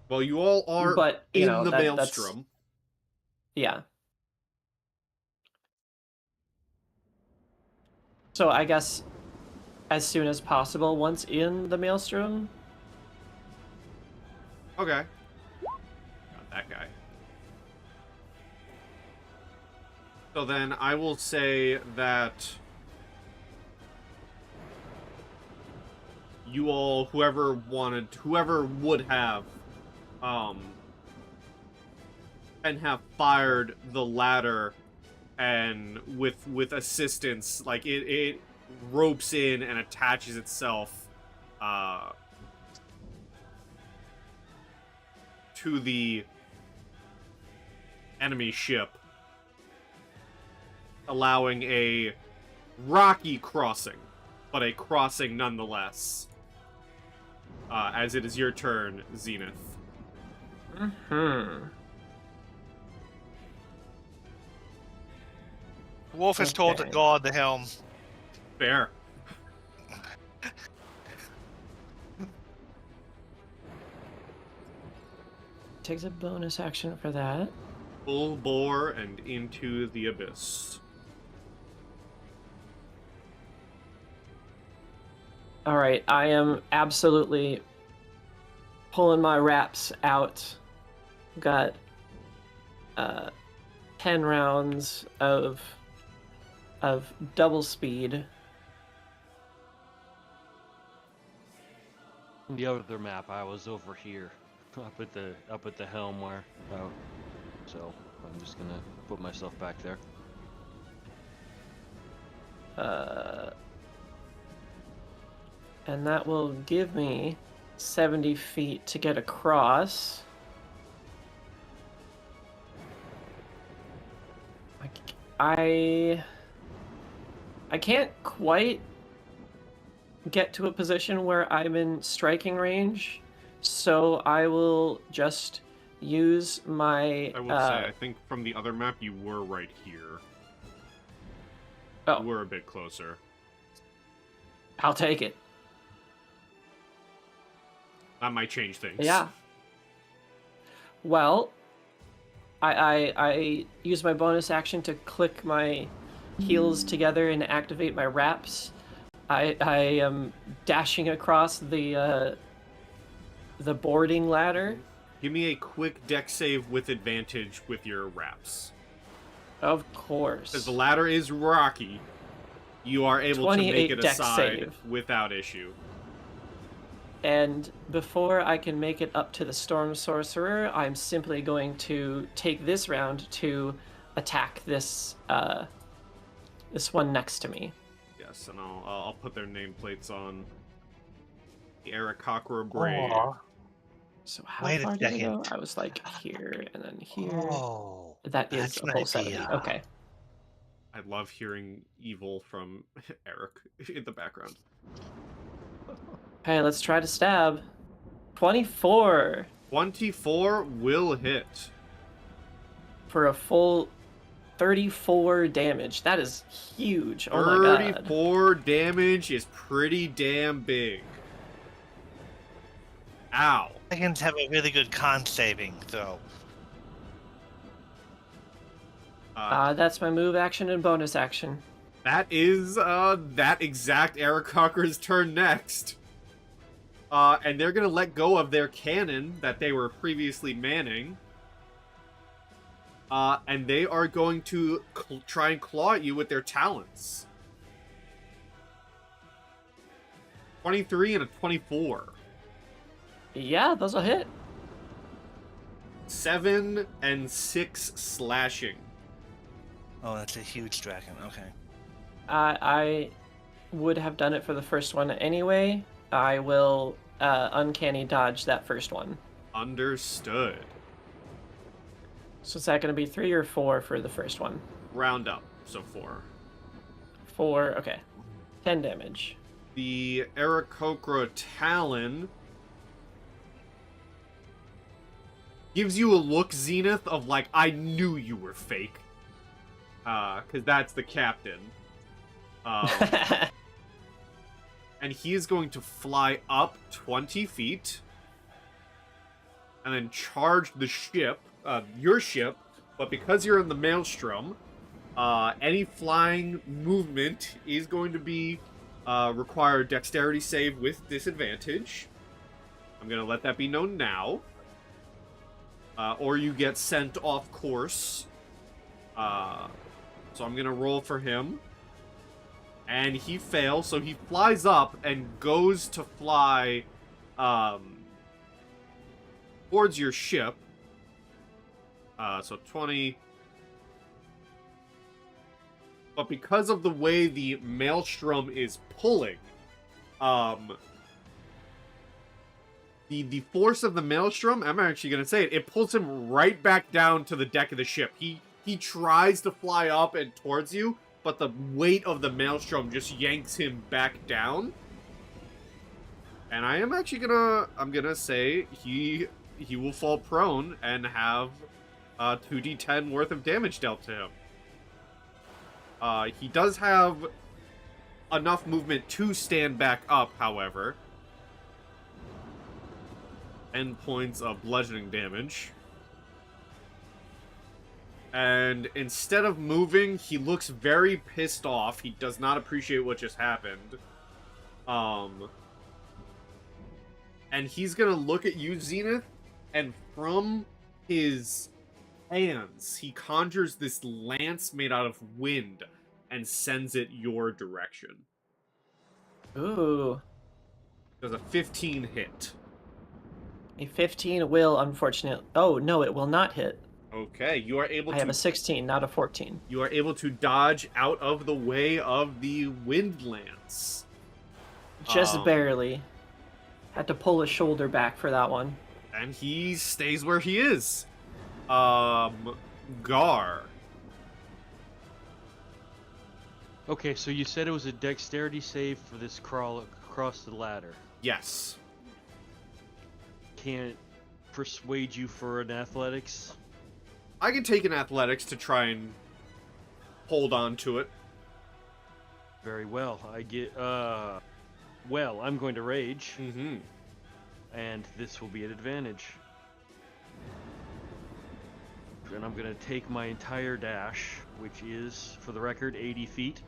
Well, you all are But, you in know, the that's- Maelstrom. Yeah. So I guess as soon as possible once in the Maelstrom. Okay. Got that guy. So then I will say that you all, whoever would have, and have fired the ladder, and with assistance, like it ropes in and attaches itself, to the enemy ship, allowing a rocky crossing, but a crossing nonetheless. As it is your turn, Zenith. Wolf is told to Okay. guard the helm. Fair. Takes a bonus action for that. Full bore and into the abyss. All right, I am absolutely pulling my wraps out. Got 10 rounds of double speed. The other map, I was over here, up at the helm where, so I'm just gonna put myself back there. And that will give me 70 feet to get across. I can't quite get to a position where I'm in striking range, so I will just use my... I will say, I think from the other map, you were right here. Oh. You were a bit closer. I'll take it. That might change things. Yeah. Well, I use my bonus action to click my heels together and activate my wraps. I am dashing across the boarding ladder. Give me a quick deck save with advantage with your wraps. Of course. Because the ladder is rocky, you are able to make it deck aside save. without issue. And before I can make it up to the Storm Sorcerer, I'm simply going to take this round to attack this this one next to me. Yes, and I'll put their nameplates on the Aarakocra Brave. Aw. So how Wait a far did I go? second. I was like here and then here. Oh, That is that's a an full 70. idea. Okay. I love hearing evil from Eric in the background. Okay, let's try to stab. 24 24 will hit. for a full 34 damage. That is huge. Oh my god. 34 damage is pretty damn big. Ow. Dragons have a really good con saving, though. That's my move action and bonus action. That is that exact Aarakocra's turn next. And they're gonna let go of their cannon that they were previously manning. And they are going to try and claw at you with their talons. 23 and a 24. Yeah, those will hit. 7 and 6 slashing. Oh, that's a huge dragon. Okay. I would have done it for the first one anyway. I will uncanny dodge that first one. Understood. So is that going to be 3 or 4 for the first one? Round up, so 4. 4, okay. 10 damage. The Aarakocra Talon gives you a look, Zenith, of like, I knew you were fake. Because that's the captain. And he is going to fly up 20 feet and then charge the ship, your ship, but because you're in the Maelstrom, any flying movement is going to be require a dexterity save with disadvantage. I'm going to let that be known now. Or you get sent off course. So I'm going to roll for him. And he fails, so he flies up and goes to fly towards your ship. So 20. But because of the way the Maelstrom is pulling, the force of the Maelstrom, I'm actually going to say it, it pulls him right back down to the deck of the ship. He tries to fly up and towards you, but the weight of the Maelstrom just yanks him back down. And I am actually I'm gonna say he will fall prone and have 2d10 worth of damage dealt to him. He does have enough movement to stand back up, however. 10 points of bludgeoning damage. And instead of moving, he looks very pissed off. He does not appreciate what just happened. And he's gonna look at you, Zenith, and from his hands, he conjures this lance made out of wind and sends it your direction. Ooh. Does a 15 hit. A 15 will, unfortunately... Oh, no, it will not hit. Okay, you are able I have a 16, not a 14. You are able to dodge out of the way of the wind lance. Just barely. Had to pull his shoulder back for that one. And he stays where he is. Garr. Okay, so you said it was a dexterity save for this crawl across the ladder. Yes. Can't persuade you for an athletics? I can take an athletics to try and hold on to it. Very well. I get, well, I'm going to rage. Mm-hmm. And this will be an advantage. and I'm going to take my entire dash, which is, for the record, 80 feet.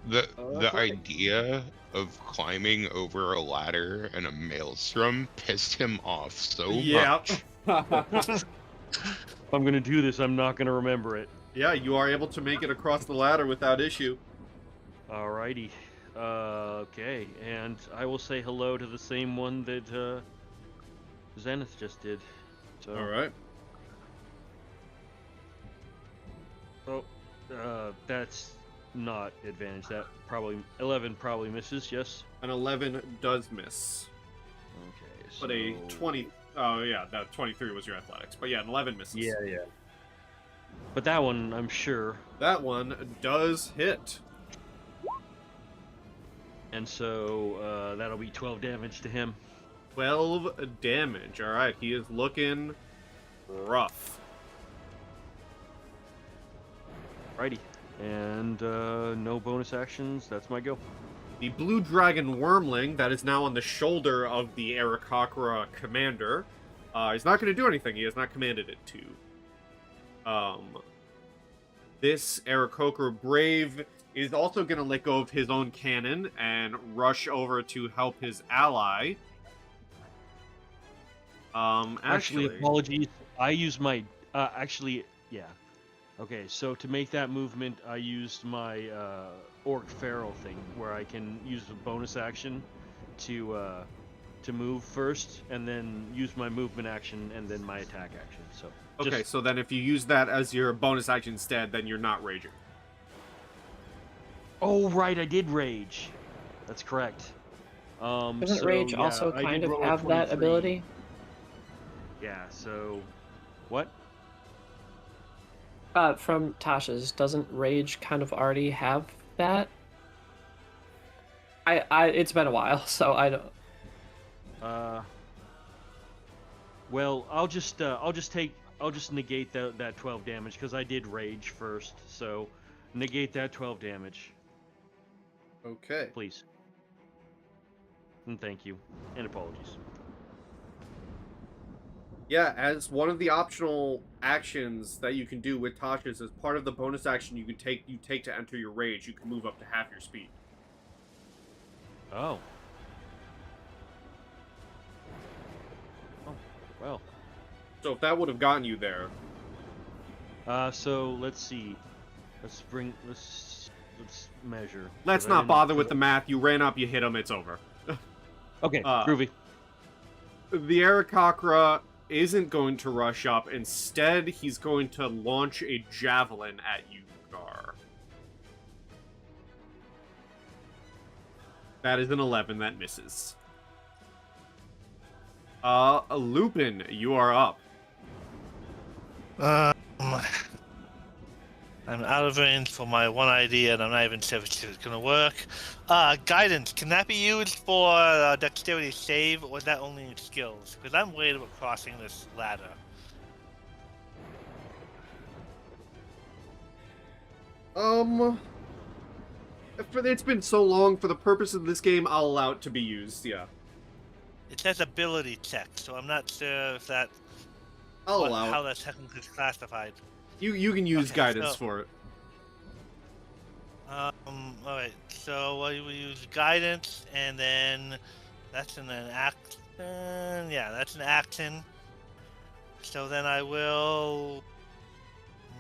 The Okay. idea of climbing over a ladder and a maelstrom pissed him off so Yeah. much. If I'm going to do this, I'm not going to remember it. Yeah, you are able to make it across the ladder without issue. Alrighty. Okay, and I will say hello to the same one that Zenith just did. So, All right. Oh, that's not advantage. That probably 11 probably misses. Yes. An 11 does miss. Okay. So... But a 20... Oh, yeah, that 23 was your athletics. But yeah, an 11 misses. Yeah. But that one, I'm sure. That one does hit. And so that'll be 12 damage to him. 12 damage. All right, he is looking rough. Righty. And no bonus actions. That's my go. The blue dragon wormling that is now on the shoulder of the Aarakocra commander is not going to do anything. He has not commanded it to. This Aarakocra brave is also going to let go of his own cannon and rush over to help his ally. Actually, apologies. I used my... yeah. Okay, so to make that movement, I used my Orc Feral thing, where I can use a bonus action to move first, and then use my movement action, and then my attack action. So Okay, so then if you use that as your bonus action instead, then you're not raging. Oh, right, I did rage. That's correct. Doesn't so, rage yeah, also I kind did of roll a have that 23. ability? Yeah, so... What? From Tasha's, doesn't rage kind of already have that? It's been a while, so I don't... Well, I'll just negate that 12 damage, because I did rage first, so negate that 12 damage, Okay. please. And thank you. And apologies. Yeah, as one of the optional actions that you can do with Tasha's, as part of the bonus action you take to enter your rage, you can move up to half your speed. Oh. Oh, well. So if that would have gotten you there, So let's see. Let's measure. let's 'cause I not didn't- bother with the math. You ran up, you hit him, it's over. Okay, groovy. The Aarakocra isn't going to rush up. Instead, he's going to launch a javelin at you, Garr. That is an 11. That misses. Lupin, you are up. I'm out of range for my one idea, and I'm not even sure if it's going to work. Guidance, can that be used for dexterity save, or is that only in skills? Because I'm worried about crossing this ladder. It's been so long, for the purpose of this game, I'll allow it to be used, yeah. It says ability check, so I'm not sure if that... I'll allow how it. that's technically classified. You can use Okay, guidance so- for it. Alright, so we use guidance, and then that's an action. Yeah, that's an action. So then I will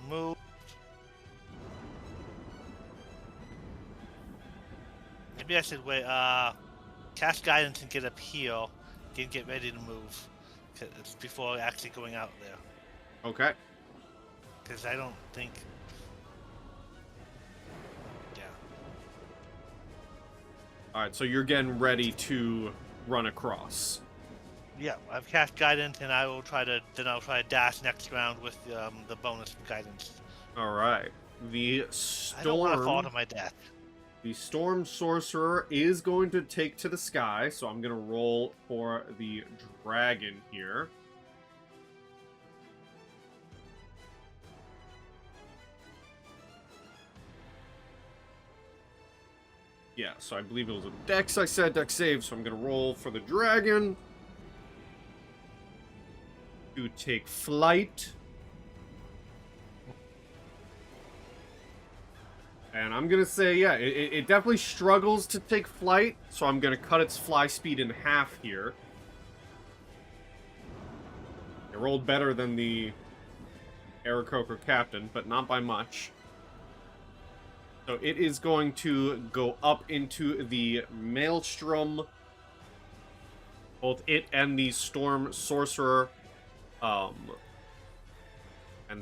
move. Maybe I should wait. Cast guidance and get up here, get ready to move. 'Cause it's before actually going out there. Okay. Because I don't think. Yeah. Alright, so you're getting ready to run across. Yeah, I've cast guidance, and I'll try to dash next round with the bonus guidance. Alright. The I don't want to fall storm... to my death. The Storm Sorcerer is going to take to the sky, so I'm going to roll for the dragon here. Yeah, so I believe it was a dex I said, dex save, so I'm going to roll for the dragon. to take flight. And I'm going to say, yeah, it definitely struggles to take flight, so I'm going to cut its fly speed in half here. It rolled better than the Aarakocra captain, but not by much. So it is going to go up into the Maelstrom. Both it and the Storm Sorcerer. And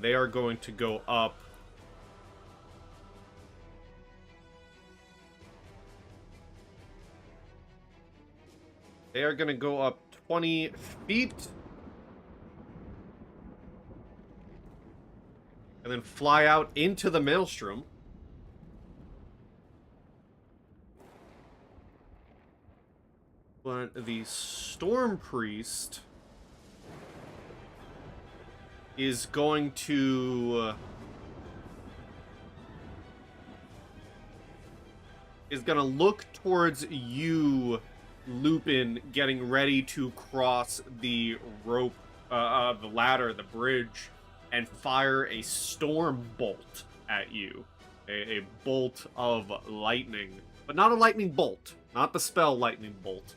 they are going to go up. They are going to go up 20 feet. And then fly out into the Maelstrom. But the Storm Priest is going to look towards you, Lupin, getting ready to cross the rope, the ladder, the bridge, and fire a storm bolt at you. A bolt of lightning. But not a lightning bolt. Not the spell lightning bolt.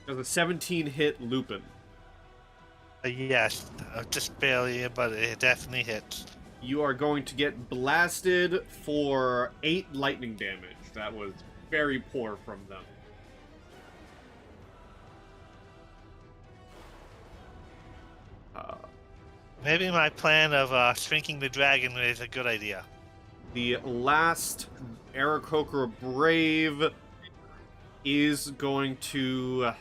Does a 17 hit Lupin? Yes, just barely, but it definitely hits. You are going to get blasted for 8 lightning damage. That was very poor from them. Maybe my plan of shrinking the dragon is a good idea. The last Aarakocra Brave is going to...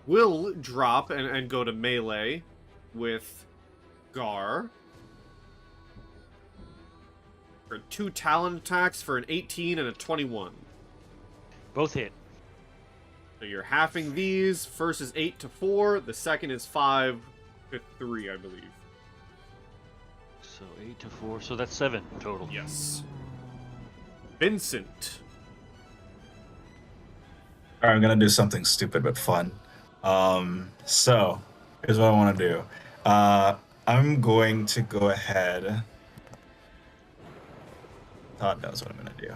will drop and go to melee with Garr. For 2 talent attacks for an 18 and a 21. Both hit. So you're halving these. First is 8 to 4. The second is 5 to 3, I believe. So 8 to 4. So that's 7 total. Yes. Vincent. Alright, I'm gonna do something stupid but fun. So here's what I want to do. I'm going to go ahead. Todd knows what I'm gonna do.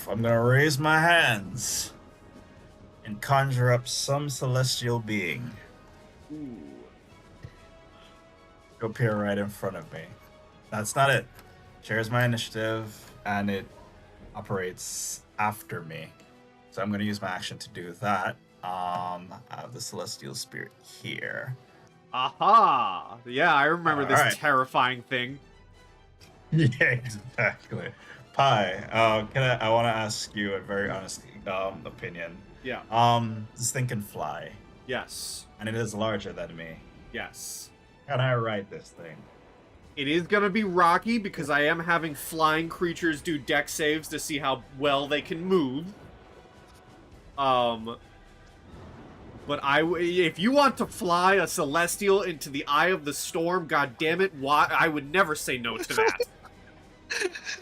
I'm gonna raise my hands and conjure up some celestial being. Ooh. To appear right in front of me. That's not it. Shares my initiative and it operates after me. So I'm gonna use my action to do that. I have the celestial spirit here. Aha! Yeah, I remember this Alright. terrifying thing. Yeah, exactly. Pi, I want to ask you a very honest opinion. Yeah. This thing can fly, Yes. and it is larger than me. Yes. Can I ride this thing? It is gonna be rocky because I am having flying creatures do deck saves to see how well they can move. But if you want to fly a celestial into the eye of the storm, god damn it, why? I would never say no to that.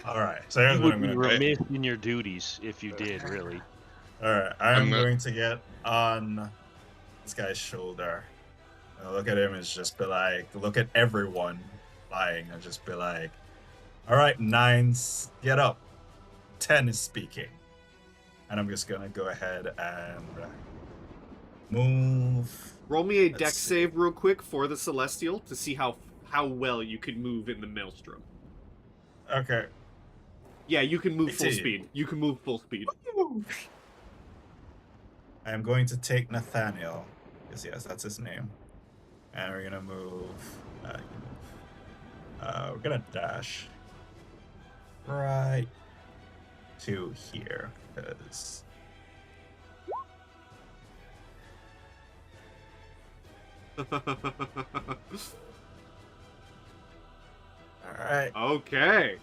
All right. So here's You what I'm would be gonna do. remiss in your duties if you did, really. All right. I'm I'm gonna- going to get on this guy's shoulder. And look at him and just be like, look at everyone flying and just be like, all right, 9s, get up. 10 is speaking. And I'm just gonna go ahead and move. Roll me a Let's deck see. save real quick for the celestial to see how well you can move in the Maelstrom. Okay. Yeah, you can move full 18. speed. You can move full speed. I am going to take Nathaniel, because yes, that's his name. And we're gonna move. We're gonna dash right to here, because all right. Okay.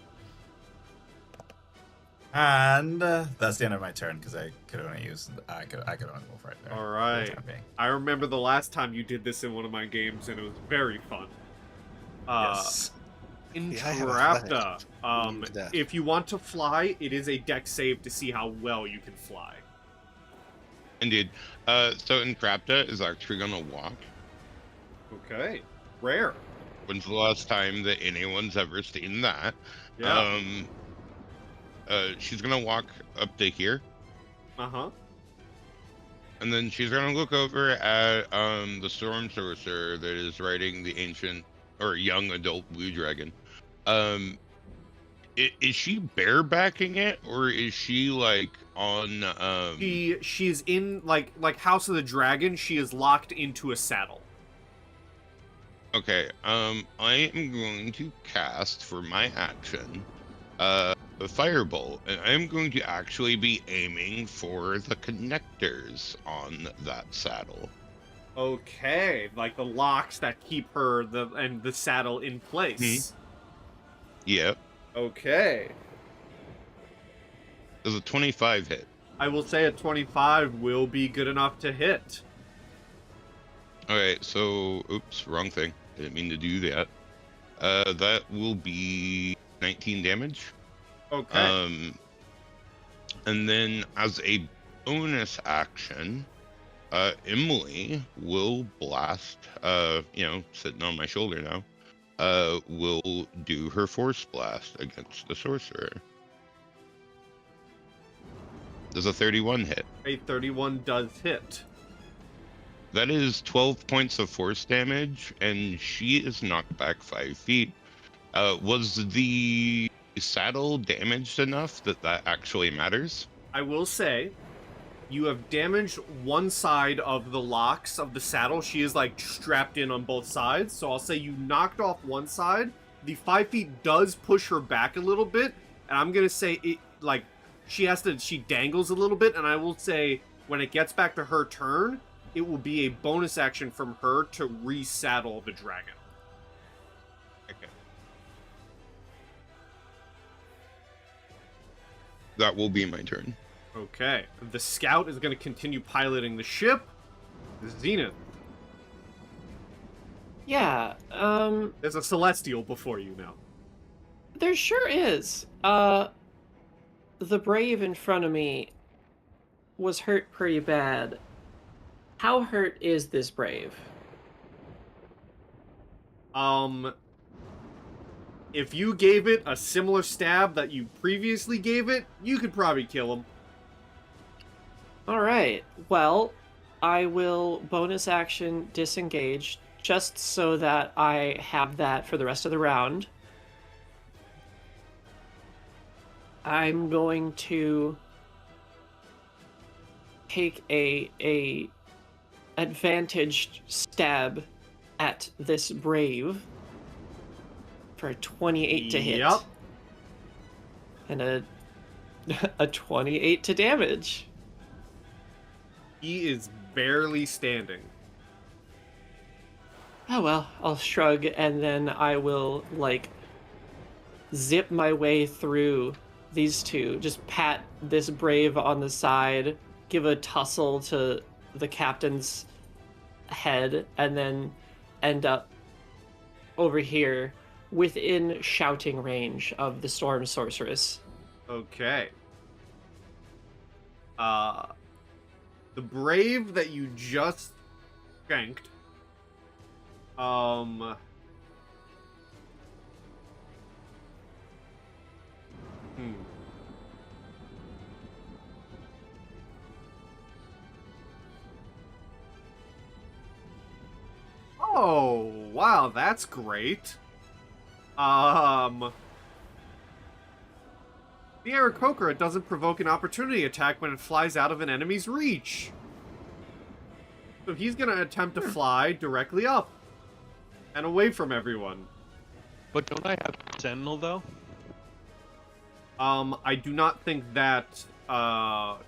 And that's the end of my turn because I could only move right there. All for the right. time being. I remember the last time you did this in one of my games, and it was very fun. Yes. Yeah, I have Entrapta. Use that. If you want to fly, it is a deck save to see how well you can fly. Indeed. So Entrapta is actually gonna walk. Okay. Rare. When's the last time that anyone's ever seen that? Yeah. She's gonna walk up to here, Uh-huh. and then she's gonna look over at the storm sorcerer that is riding the ancient or young adult blue dragon. Is she barebacking it, or is she like on She's in like House of the Dragon, she is locked into a saddle. Okay, I am going to cast for my action a firebolt, and I'm going to actually be aiming for the connectors on that saddle. Okay, like the locks that keep her and the saddle in place. Yep. Okay. Does a 25 hit? I will say a 25 will be good enough to hit. Okay, so oops, wrong thing. Didn't mean to do that. That will be 19 damage. Okay. And then as a bonus action, Emily will blast, sitting on my shoulder now, will do her force blast against the sorcerer. Does a 31 hit? A 31 does hit. That is 12 points of force damage, and she is knocked back 5 feet. Was the saddle damaged enough that actually matters? I will say, you have damaged one side of the locks of the saddle. She is like strapped in on both sides, so I'll say you knocked off one side. The 5 feet does push her back a little bit, and I'm gonna say it like she dangles a little bit, and I will say when it gets back to her turn, it will be a bonus action from her to resaddle the dragon. Okay. That will be my turn. Okay. The scout is going to continue piloting the ship. Zenith. Yeah, There's a celestial before you now. there sure is. The brave in front of me was hurt pretty bad. How hurt is this brave? If you gave it a similar stab that you previously gave it, you could probably kill him. Alright, well, I will bonus action disengage, just so that I have that for the rest of the round. I'm going to take a advantaged stab at this brave for a 28 to hit. Yep. And a 28 to damage. He is barely standing. Oh well, I'll shrug and then I will, like, zip my way through these two. Just pat this brave on the side, give a tussle to the captain's head, and then end up over here within shouting range of the storm sorceress. Okay. The brave that you just shanked, Oh, wow, that's great. The Aarakocra doesn't provoke an opportunity attack when it flies out of an enemy's reach. So he's gonna attempt to fly directly up and away from everyone. But don't I have Sentinel though? I do not think that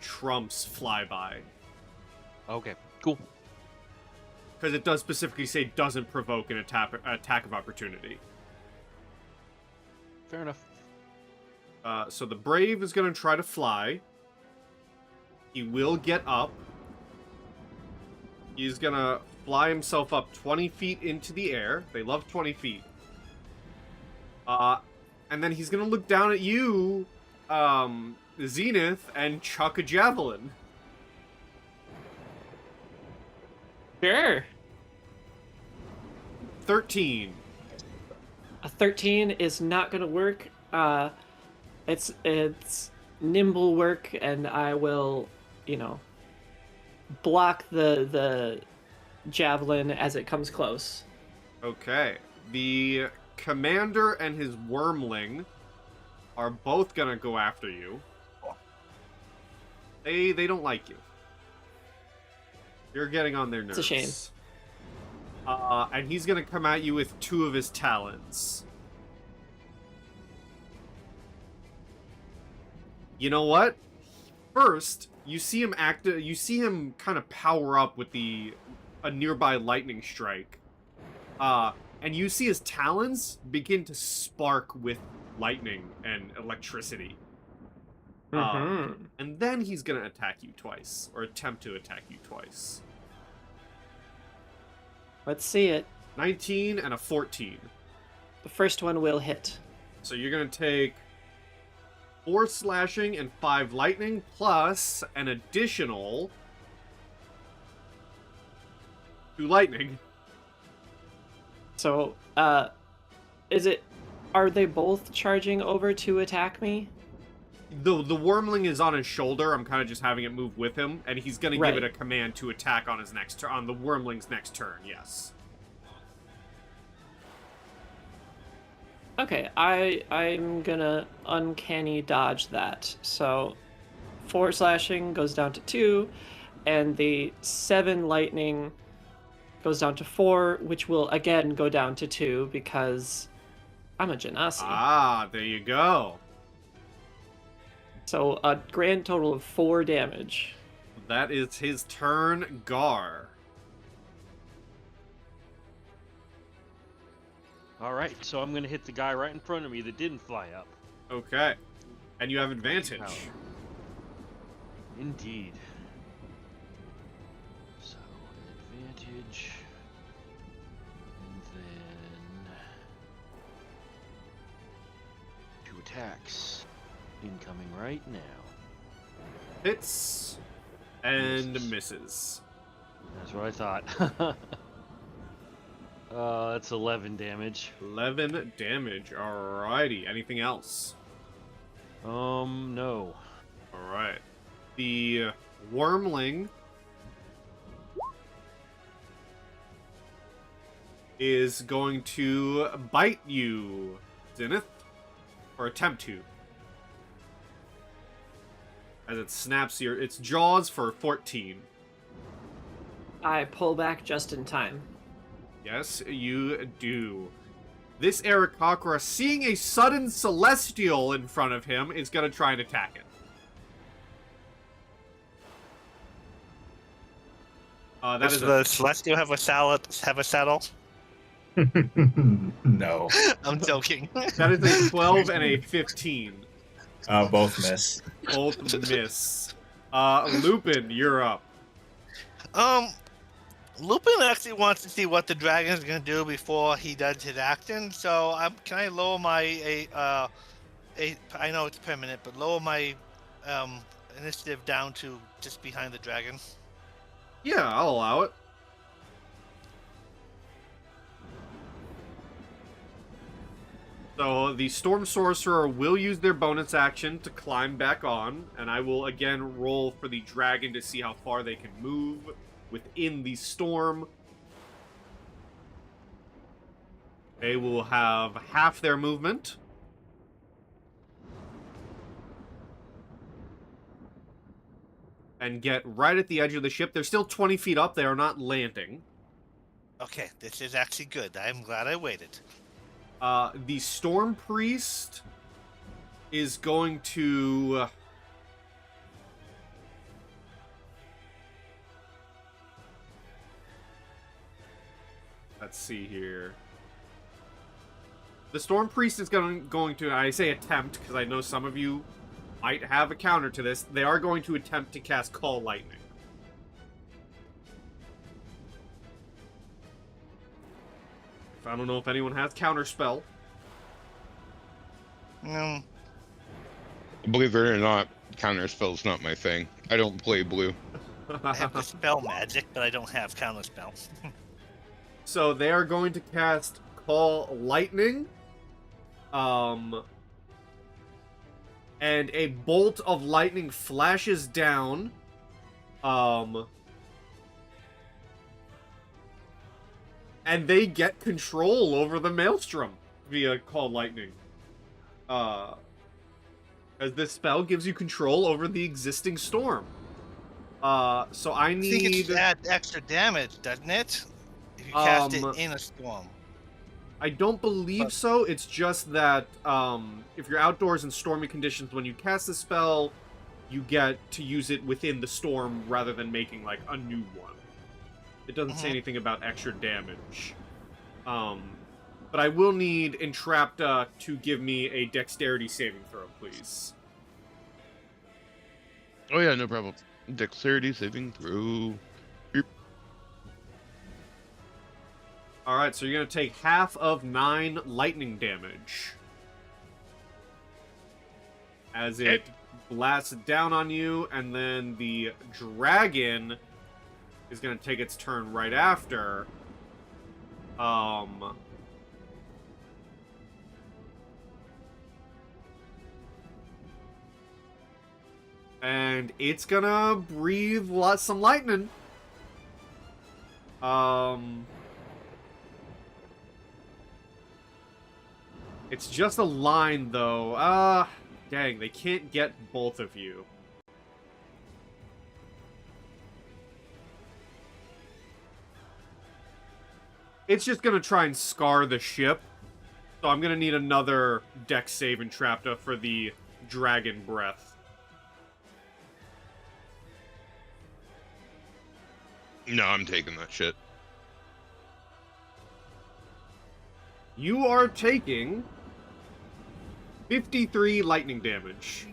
trumps flyby. Okay, cool. Because it does specifically say doesn't provoke an attack of opportunity. Fair enough. So the Brave is going to try to fly. He will get up. He's going to fly himself up 20 feet into the air. They love 20 feet. And then he's going to look down at you, Zenith, and chuck a javelin. Sure. 13. A 13 is not gonna work. It's nimble work, and I will, block the javelin as it comes close. Okay. The commander and his wormling are both gonna go after you. They don't like you. You're getting on their nerves. It's a shame. And he's gonna come at you with 2 of his talons. You know what? First, you see him kind of power up with a nearby lightning strike. And you see his talons begin to spark with lightning and electricity. And then he's gonna attack you twice, or attempt to attack you twice. Let's see it. 19 and a 14. The first one will hit. So you're gonna take 4 slashing and 5 lightning, plus an additional 2 lightning. So, are they both charging over to attack me? The wormling is on his shoulder. I'm kind of just having it move with him, and he's gonna give it a command to attack on his next turn, on the wormling's next turn. Yes. Okay, I'm gonna uncanny dodge that. So, 4 slashing goes down to 2, and the 7 lightning goes down to 4, which will again go down to 2 because I'm a genasi. Ah, there you go. So a grand total of 4 damage. That is his turn, Garr. Alright, so I'm gonna hit the guy right in front of me that didn't fly up. Okay. And you have advantage. Power. Indeed. So, advantage. And then 2 attacks. Incoming right now. Hits and misses. That's what I thought. That's 11 damage. 11 damage. Alrighty. Anything else? No. Alright. The wormling is going to bite you, Zenith, or attempt to. As it snaps its jaws for 14. I pull back just in time. Yes, you do. This Aarakocra, seeing a sudden celestial in front of him, is going to try and attack it. Does the Celestial have a saddle? No. I'm joking. That is a 12 and a 15. Both miss. Both miss. Lupin, you're up. Lupin actually wants to see what the dragon's gonna do before he does his action. So, can I lower my I know it's permanent, but lower my initiative down to just behind the dragon? Yeah, I'll allow it. So the Storm Sorcerer will use their bonus action to climb back on, and I will again roll for the dragon to see how far they can move within the storm. They will have half their movement. And get right at the edge of the ship. They're still 20 feet up. They are not landing. Okay, this is actually good. I'm glad I waited. The Storm Priest is going to... Let's see here. The Storm Priest is going to, I say attempt, because I know some of you might have a counter to this. They are going to attempt to cast Call Lightning. I don't know if anyone has Counterspell. Believe it or not, Counterspell's not my thing. I don't play blue. I have the spell magic, but I don't have counter spell. So they are going to cast Call Lightning. And a bolt of lightning flashes down. And they get control over the Maelstrom via Call Lightning. As this spell gives you control over the existing storm. So I I think need... it adds extra damage, doesn't it? If you cast it in a storm. I don't believe so. It's just that if you're outdoors in stormy conditions, when you cast the spell, you get to use it within the storm rather than making, like, a new one. It doesn't say anything about extra damage. But I will need Entrapta to give me a dexterity saving throw, please. Oh yeah, no problem. Dexterity saving throw. Alright, so you're going to take half of 9 lightning damage. As it blasts down on you, and then the dragon is going to take its turn right after. And it's gonna breathe some lightning. It's just a line, though. Dang, they can't get both of you. It's just gonna try and scar the ship. So I'm gonna need another dex save Entrapta for the dragon breath. No, I'm taking that shit. You are taking 53 lightning damage.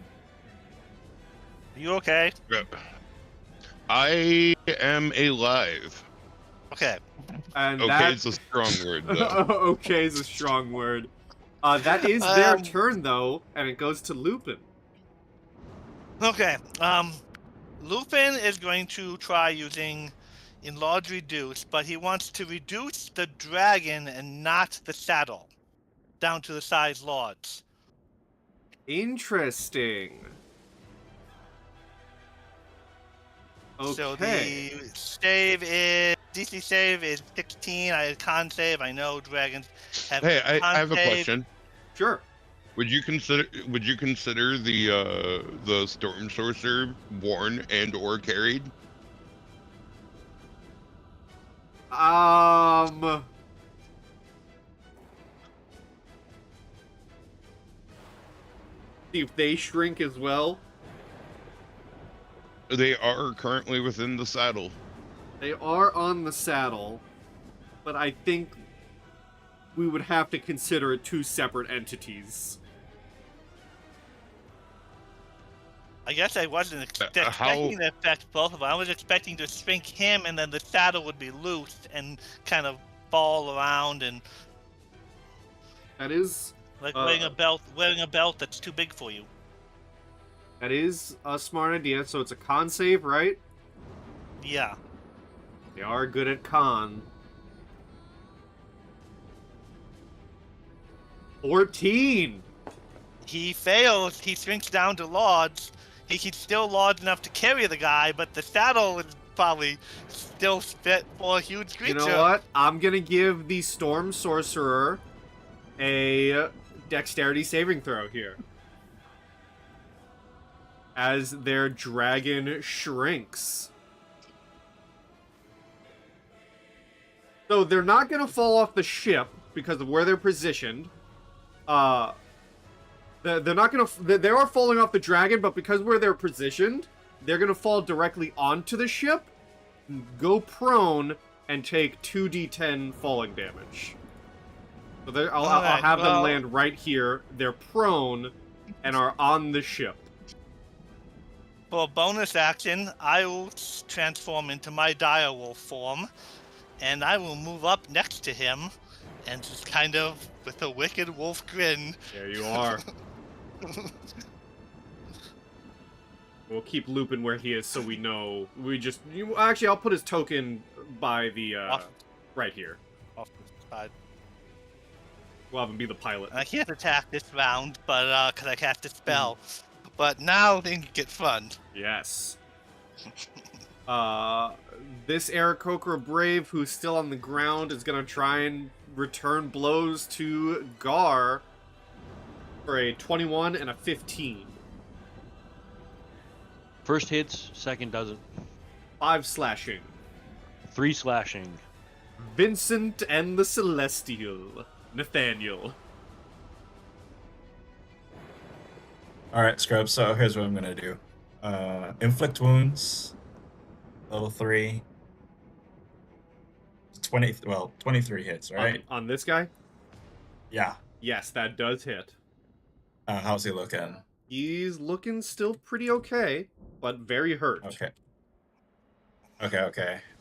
Are you okay? Yep. I am alive. Okay. And Okay, it's a strong word, though. Okay is a strong word. That is their turn, though, and it goes to Lupin. Okay. Lupin is going to try using Enlarge Reduce, but he wants to reduce the dragon and not the saddle down to the size lords. Interesting. Okay. So the DC save is 16. I con save. I know dragons have. Hey, I con have a save. question. Sure. Would you consider the Storm Sorcerer worn and or carried? See if they shrink as well. They are currently within the saddle. They are on the saddle, but I think we would have to consider it 2 separate entities. I guess I wasn't expecting to affect both of them. I was expecting to shrink him, and then the saddle would be loose and kind of fall around, and That is like wearing a belt that's too big for you. that is a smart idea. So it's a con save, right? Yeah. They are good at con. 14. He fails. He shrinks down to lords. He's still large enough to carry the guy, but the saddle is probably still fit for a huge creature. You know what? I'm gonna give the Storm Sorcerer a dexterity saving throw here. As their dragon shrinks. So they're not gonna fall off the ship because of where they're positioned. They're not gonna. They are falling off the dragon, but because where they're positioned, they're gonna fall directly onto the ship, go prone, and take 2d10 falling damage. So I'll have them land right here. They're prone and are on the ship. For a bonus action, I will transform into my direwolf form, and I will move up next to him, and just kind of with a wicked wolf grin. There you are. We'll keep Lupin where he is so we know. Actually, I'll put his token by the, right here. Off to the side. We'll have him be the pilot. I can't attack this round, but because I cast a spell. But now things get fun. Yes. This Aarakocra Brave, who's still on the ground, is gonna try and return blows to Garr for a 21 and a 15. First hits, second doesn't. 5 slashing. 3 slashing. Vincent and the Celestial. Nathaniel. Alright, Scrub, so here's what I'm gonna do. Inflict wounds, level 3. 23 hits, right? On this guy? Yeah. Yes, that does hit. How's he looking? He's looking still pretty okay, but very hurt. Okay.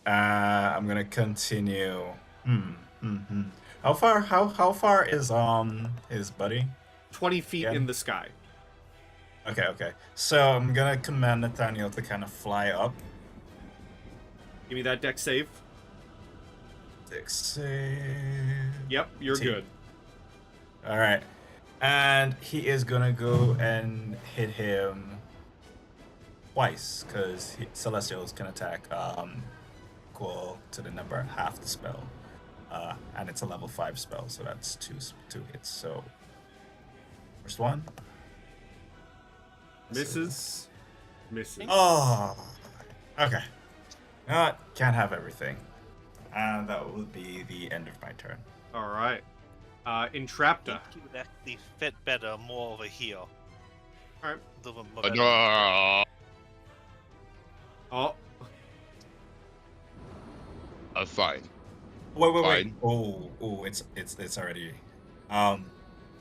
I'm gonna continue. How far is his buddy? 20 feet Yeah. in the sky. Okay. So I'm gonna command Nathaniel to kind of fly up. Give me that deck save. Dex save. Yep, you're T. good. Alright. And he is gonna go and hit him twice, because Celestials can attack equal to the number half the spell. And it's a level 5 spell, so that's two hits. So first one. Misses. Oh, okay. Can't have everything. And that will be the end of my turn. Alright. I Entrapta. think he would actually fit better more over here. Alright. A little bit more better. Oh. Fine. Wait. Fine. Oh, it's already.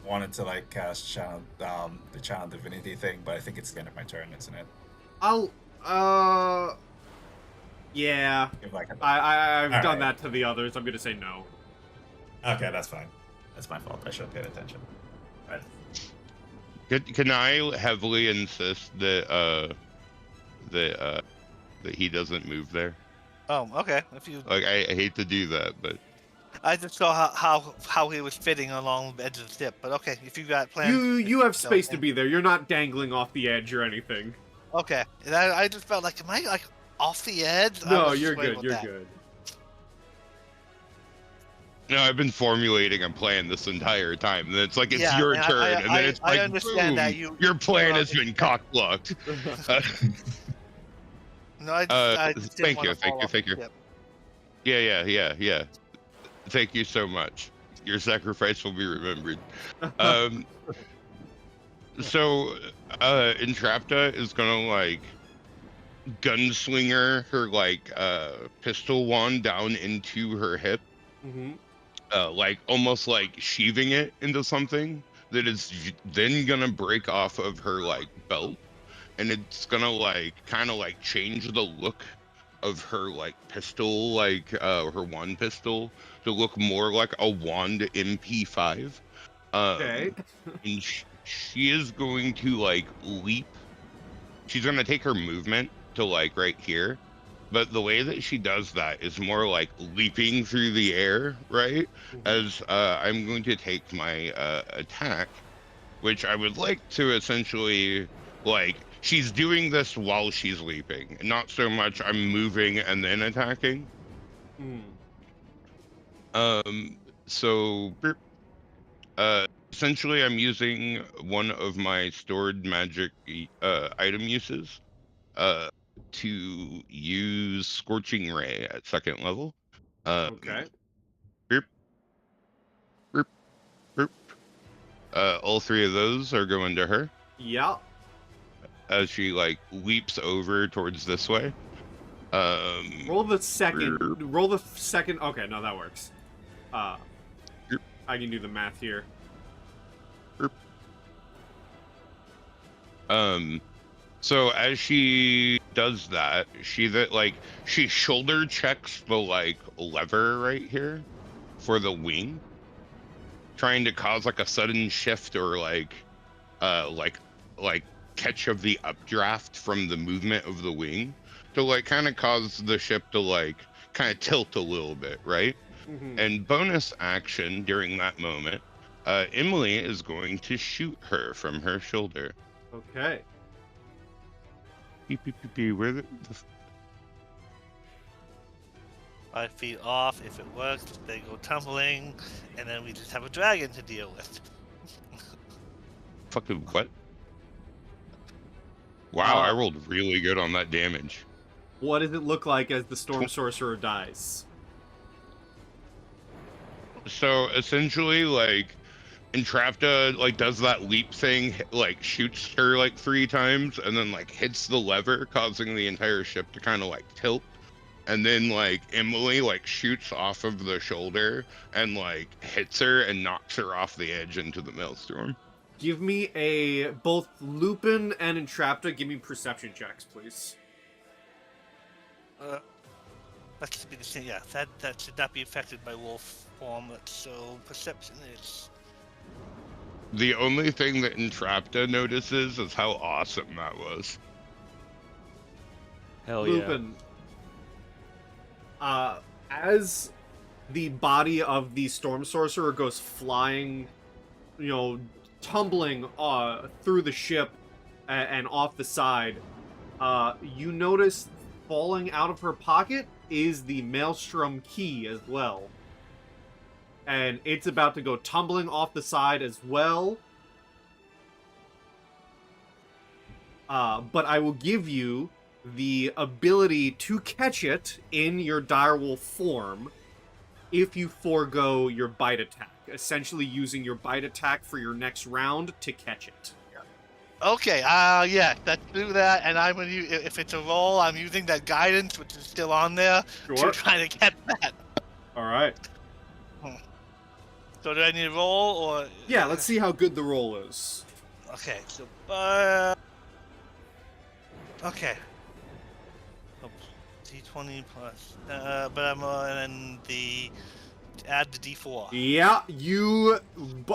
Wanted to like cast channel the channel divinity thing, but I think it's the end of my turn, isn't it? Yeah. If I can... I've All done right. that to the others. I'm gonna say no. Okay, that's fine. That's my fault. I should have paid attention. Right. Can I heavily insist that that he doesn't move there? Oh, okay. If you, Like I hate to do that, but I just saw how he was fitting along the edge of the ship. But okay, if you got plans, You have space so- to be there. You're not dangling off the edge or anything. Okay, and I just felt like, am I like off the edge? I No, was you're swayed good. with You're that. good. no, I've been formulating a plan this entire time. And it's like it's Yeah, your and turn, and then it's I like, understand that boom, you- your plan you're has on- been cock-blocked. No, I just didn't thank wanna you. fall off the ship. Yeah. Thank you so much. Your sacrifice will be remembered. So, Entrapta is gonna like gunslinger her like pistol wand down into her hip, Mm-hmm. like almost like sheathing it into something that is then gonna break off of her like belt, and it's gonna like kind of like change the look of her like pistol, like her wand pistol, to look more like a wand MP5. Okay. And she is going to like leap. She's gonna take her movement to like right here, but the way that she does that is more like leaping through the air, right? As I'm going to take my attack, which I would like to essentially like. She's doing this while she's leaping, not so much I'm moving and then attacking. So essentially I'm using one of my stored magic item uses to use Scorching Ray at 2nd level. Okay. All 3 of those are going to her Yeah. as she like leaps over towards this way. Roll the second. Roll the second. Okay, no, that works. I can do the math here. So as she does that, she shoulder checks the like lever right here for the wing, trying to cause like a sudden shift or like catch of the updraft from the movement of the wing to like kind of cause the ship to like kind of tilt a little bit, right? Mhm. And bonus action during that moment, Emily is going to shoot her from her shoulder. Okay. Beep, beep, beep, beep. Where the 5 feet off. If it works, they go tumbling, and then we just have a dragon to deal with. fucking what? Wow, I Uh, rolled really good on that damage. What does it look like as the Storm Sorcerer dies? So essentially, like, Entrapta like does that leap thing, like shoots her like 3 times, and then like hits the lever, causing the entire ship to kind of like tilt. And then like Emily like shoots off of the shoulder and like hits her and knocks her off the edge into the Maelstrom. Give me both Lupin and Entrapta, give me perception checks, please. That should be the same. Yeah, that should not be affected by wolf form. So perception is. The only thing that Entrapta notices is how awesome that was. Hell yeah. Lupin. As the body of the Storm Sorcerer goes flying, tumbling through the ship and off the side, you notice falling out of her pocket is the Maelstrom key as well. And it's about to go tumbling off the side as well. But I will give you the ability to catch it in your direwolf form if you forego your bite attack. Essentially using your bite attack for your next round to catch it. Okay, yeah, let's do that. And I'm gonna use, if it's a roll, I'm using that guidance, which is still on there, Sure. to try to get that. Alright. So do I need to roll, or? Yeah, let's see how good the roll is. Okay, so, okay. Oh, D20 plus, but I'm and add the D4. Yeah, you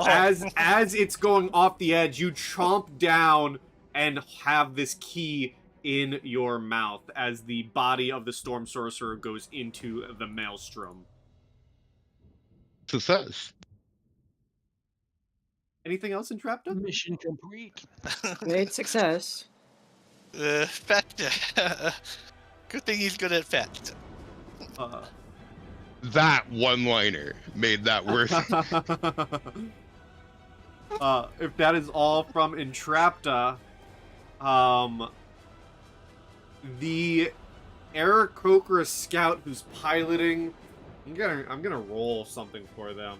as it's going off the edge, you chomp down and have this key in your mouth as the body of the Storm Sorcerer goes into the Maelstrom. Success. Anything else, Entrapta? Mission complete. Great success. Fetch. Good thing he's good at fetch. That one-liner made that worth it. If that is all from Entrapta, the Aarakocra scout who's piloting, I'm gonna roll something for them.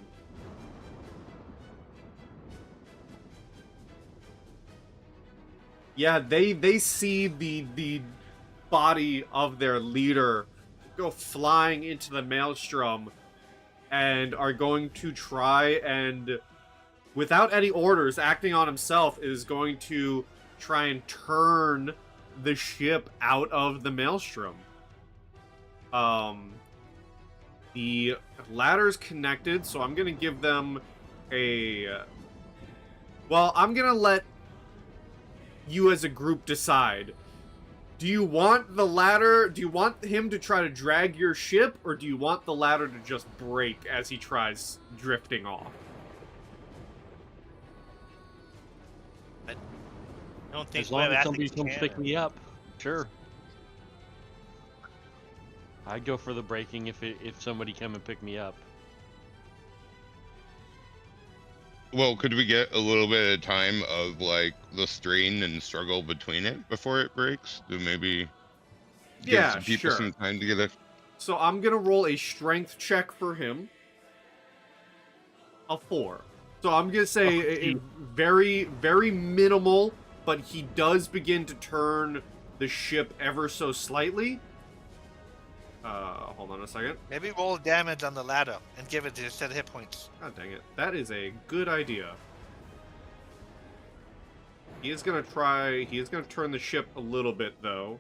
Yeah, they see the body of their leader go flying into the Maelstrom and are going to try and, without any orders, acting on himself, is going to try and turn the ship out of the Maelstrom. The ladder's connected, so I'm gonna give them I'm gonna let you as a group decide. Do you want the ladder? Do you want him to try to drag your ship, or do you want the ladder to just break as he tries drifting off? I don't think As long we're as at somebody the comes pick cannon. me up, sure. I'd go for the breaking if somebody come and pick me up. Well, could we get a little bit of time of like the strain and struggle between it before it breaks? To maybe give Yeah, some people sure. some time to get it. So I'm gonna roll a strength check for him. A 4. So I'm gonna say a very, very minimal, but he does begin to turn the ship ever so slightly. Hold on a second. Maybe roll damage on the ladder and give it a set of hit points. God dang it. That is a good idea. He is gonna turn the ship a little bit, though.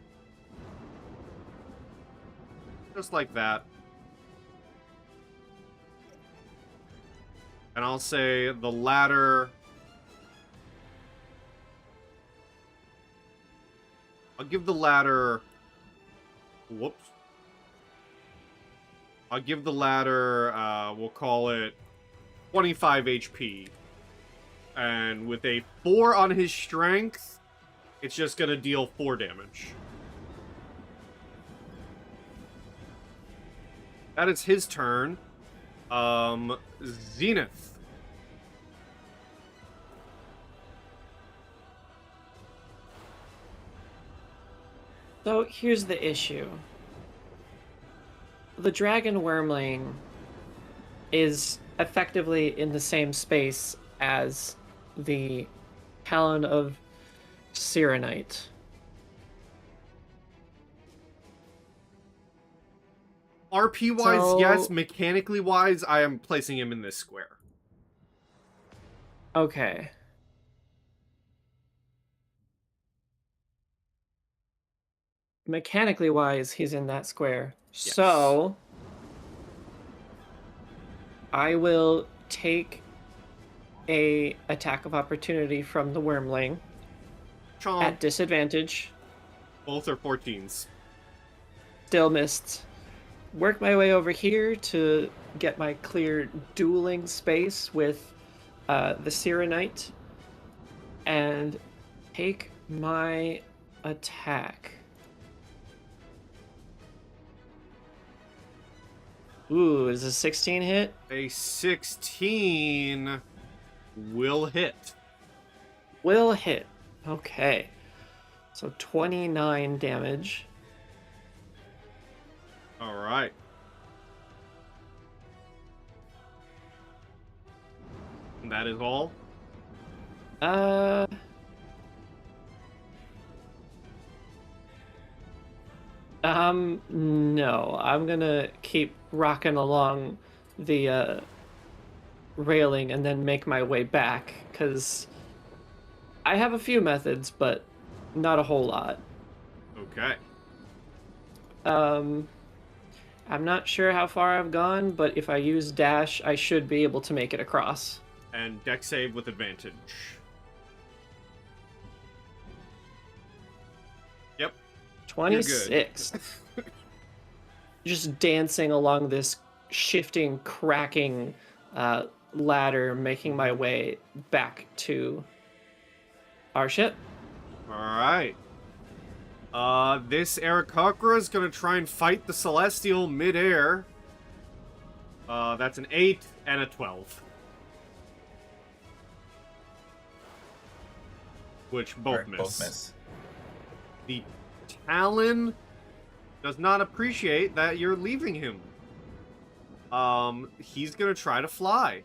Just like that. And I'll say the ladder I'll give the ladder... Whoops. I'll give the ladder, we'll call it 25 HP. And with a 4 on his strength, it's just gonna deal 4 damage. That is his turn. Zenith. So here's the issue. The Dragon Wormling is effectively in the same space as the Talon of Serenite. RP-wise, So- yes. Mechanically-wise, I am placing him in this square. Okay. Mechanically wise, he's in that square. Yes. So I will take a attack of opportunity from the Wormling Chomp. at disadvantage. Both are 14s. Still missed. Work my way over here to get my clear dueling space with the Serenite and take my attack. Ooh, is a 16 hit? A 16 will hit. Will hit. Okay. So 29 damage. All right. And that is all. No. I'm gonna keep rocking along the railing and then make my way back, because I have a few methods, but not a whole lot. Okay. I'm not sure how far I've gone, but if I use dash, I should be able to make it across. And deck save with advantage. Yep. 26. Just dancing along this shifting, cracking ladder, making my way back to our ship. All right. This Aarakocra is gonna try and fight the Celestial mid-air. That's an 8 and a 12. Which both Alright, miss. both miss. The Talon does not appreciate that you're leaving him. He's gonna try to fly.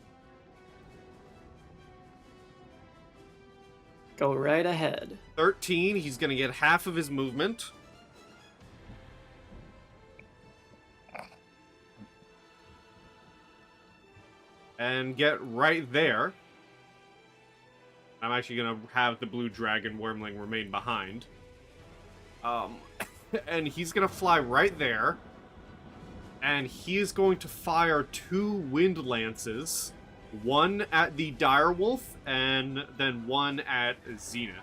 Go right ahead. 13, he's gonna get half of his movement. And get right there. I'm actually gonna have the blue dragon wormling remain behind. And he's gonna fly right there. And he is going to fire 2 wind lances. One at the direwolf, and then one at Zenith.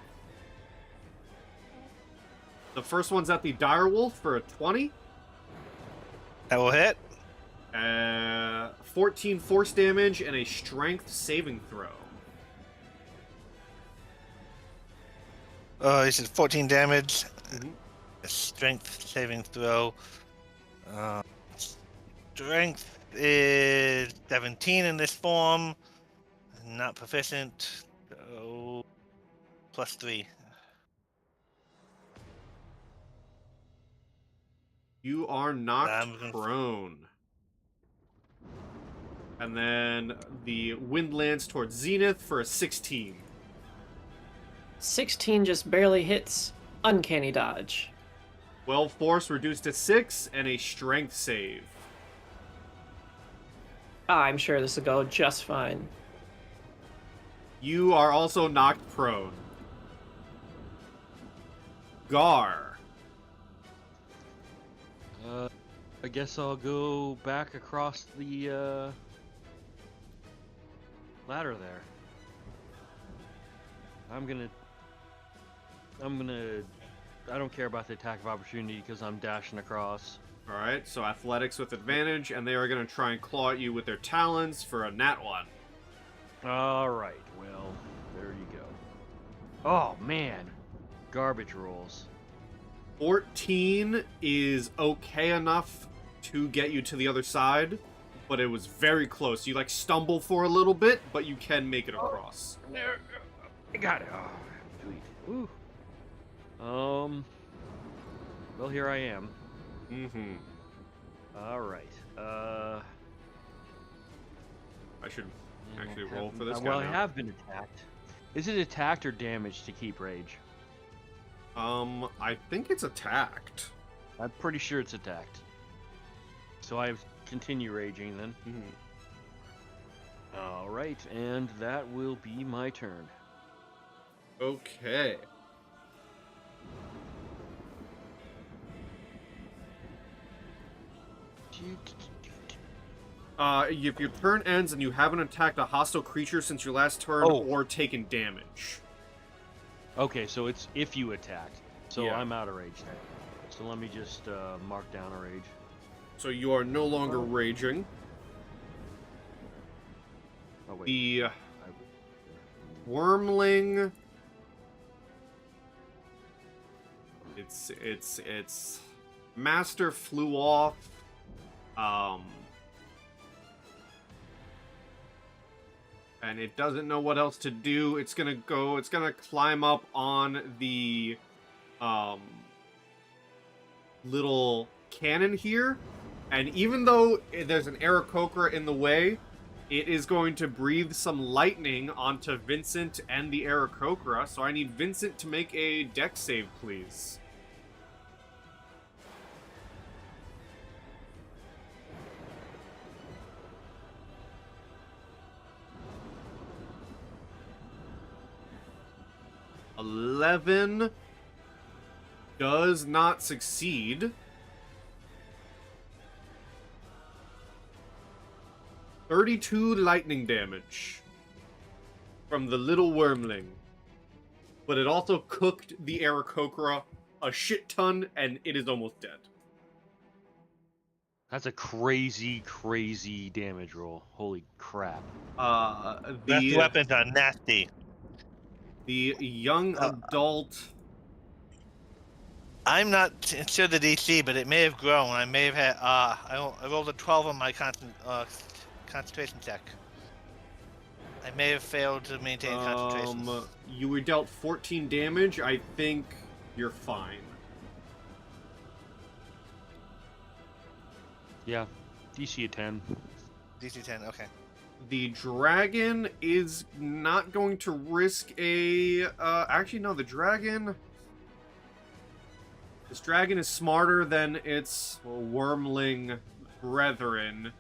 The first one's at the direwolf for a 20. That will hit. 14 force damage and a strength saving throw. This is 14 damage. Mhm. A strength saving throw. Strength is 17 in this form. Not proficient. So +3. You are knocked I'm gonna- prone. And then the wind lance towards Zenith for a 16. 16 just barely hits. Uncanny dodge. 12 force reduced to 6 and a strength save. I'm sure this will go just fine. You are also knocked prone. Garr. I guess I'll go back across the ladder there. I'm gonna I don't care about the attack of opportunity because I'm dashing across. All right, so athletics with advantage, and they are going to try and claw at you with their talons for a nat 1. All right, well, there you go. Oh man, garbage rolls. 14 is okay enough to get you to the other side, but it was very close. You like stumble for a little bit, but you can make it across. There, I got it. Oh, sweet. Woo. Well, here I am. Mm-hmm. All right. I should actually roll for this guy Well, I now. have been attacked. Is it attacked or damaged to keep rage? I think it's attacked. I'm pretty sure it's attacked. So I continue raging then. Mhm. All right, and that will be my turn. Okay. If your turn ends and you haven't attacked a hostile creature since your last turn Oh. or taken damage. Okay, so it's if you attacked. So Yeah. I'm out of rage then. So let me just mark down a rage. So you are no longer raging. Oh wait. The wormling. Its master flew off. And it doesn't know what else to do. It's gonna climb up on the little cannon here. And even though there's an Aarakocra in the way, it is going to breathe some lightning onto Vincent and the Aarakocra. So I need Vincent to make a dex save, please. $11 does not succeed. 32 lightning damage from the little wormling. But it also cooked the Aarakocra a shit ton, and it is almost dead. That's a crazy, crazy damage roll. Holy crap. Best weapons are nasty. The young adult. I'm not sure the DC, but it may have grown. I may have had. I rolled a 12 on my concentration check. I may have failed to maintain concentration. You were dealt 14 damage. I think you're fine. Yeah, DC a 10. DC 10, okay. The dragon is not going to risk a... actually, no, this dragon is smarter than its wormling brethren.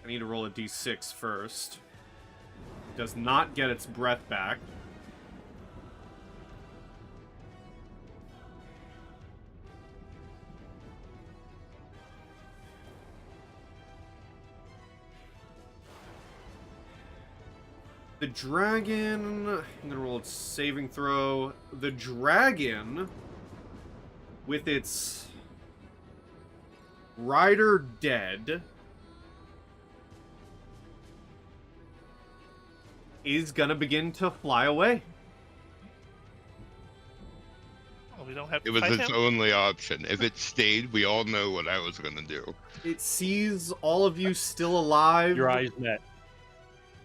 I need to roll a d6 first. Does not get its breath back. The dragon... I'm gonna roll its saving throw. The dragon, with its rider dead, is gonna begin to fly away. Oh, we don't have to It was fight its him? only option. If it stayed, we all know what I was gonna do. It sees all of you still alive. Your eyes met.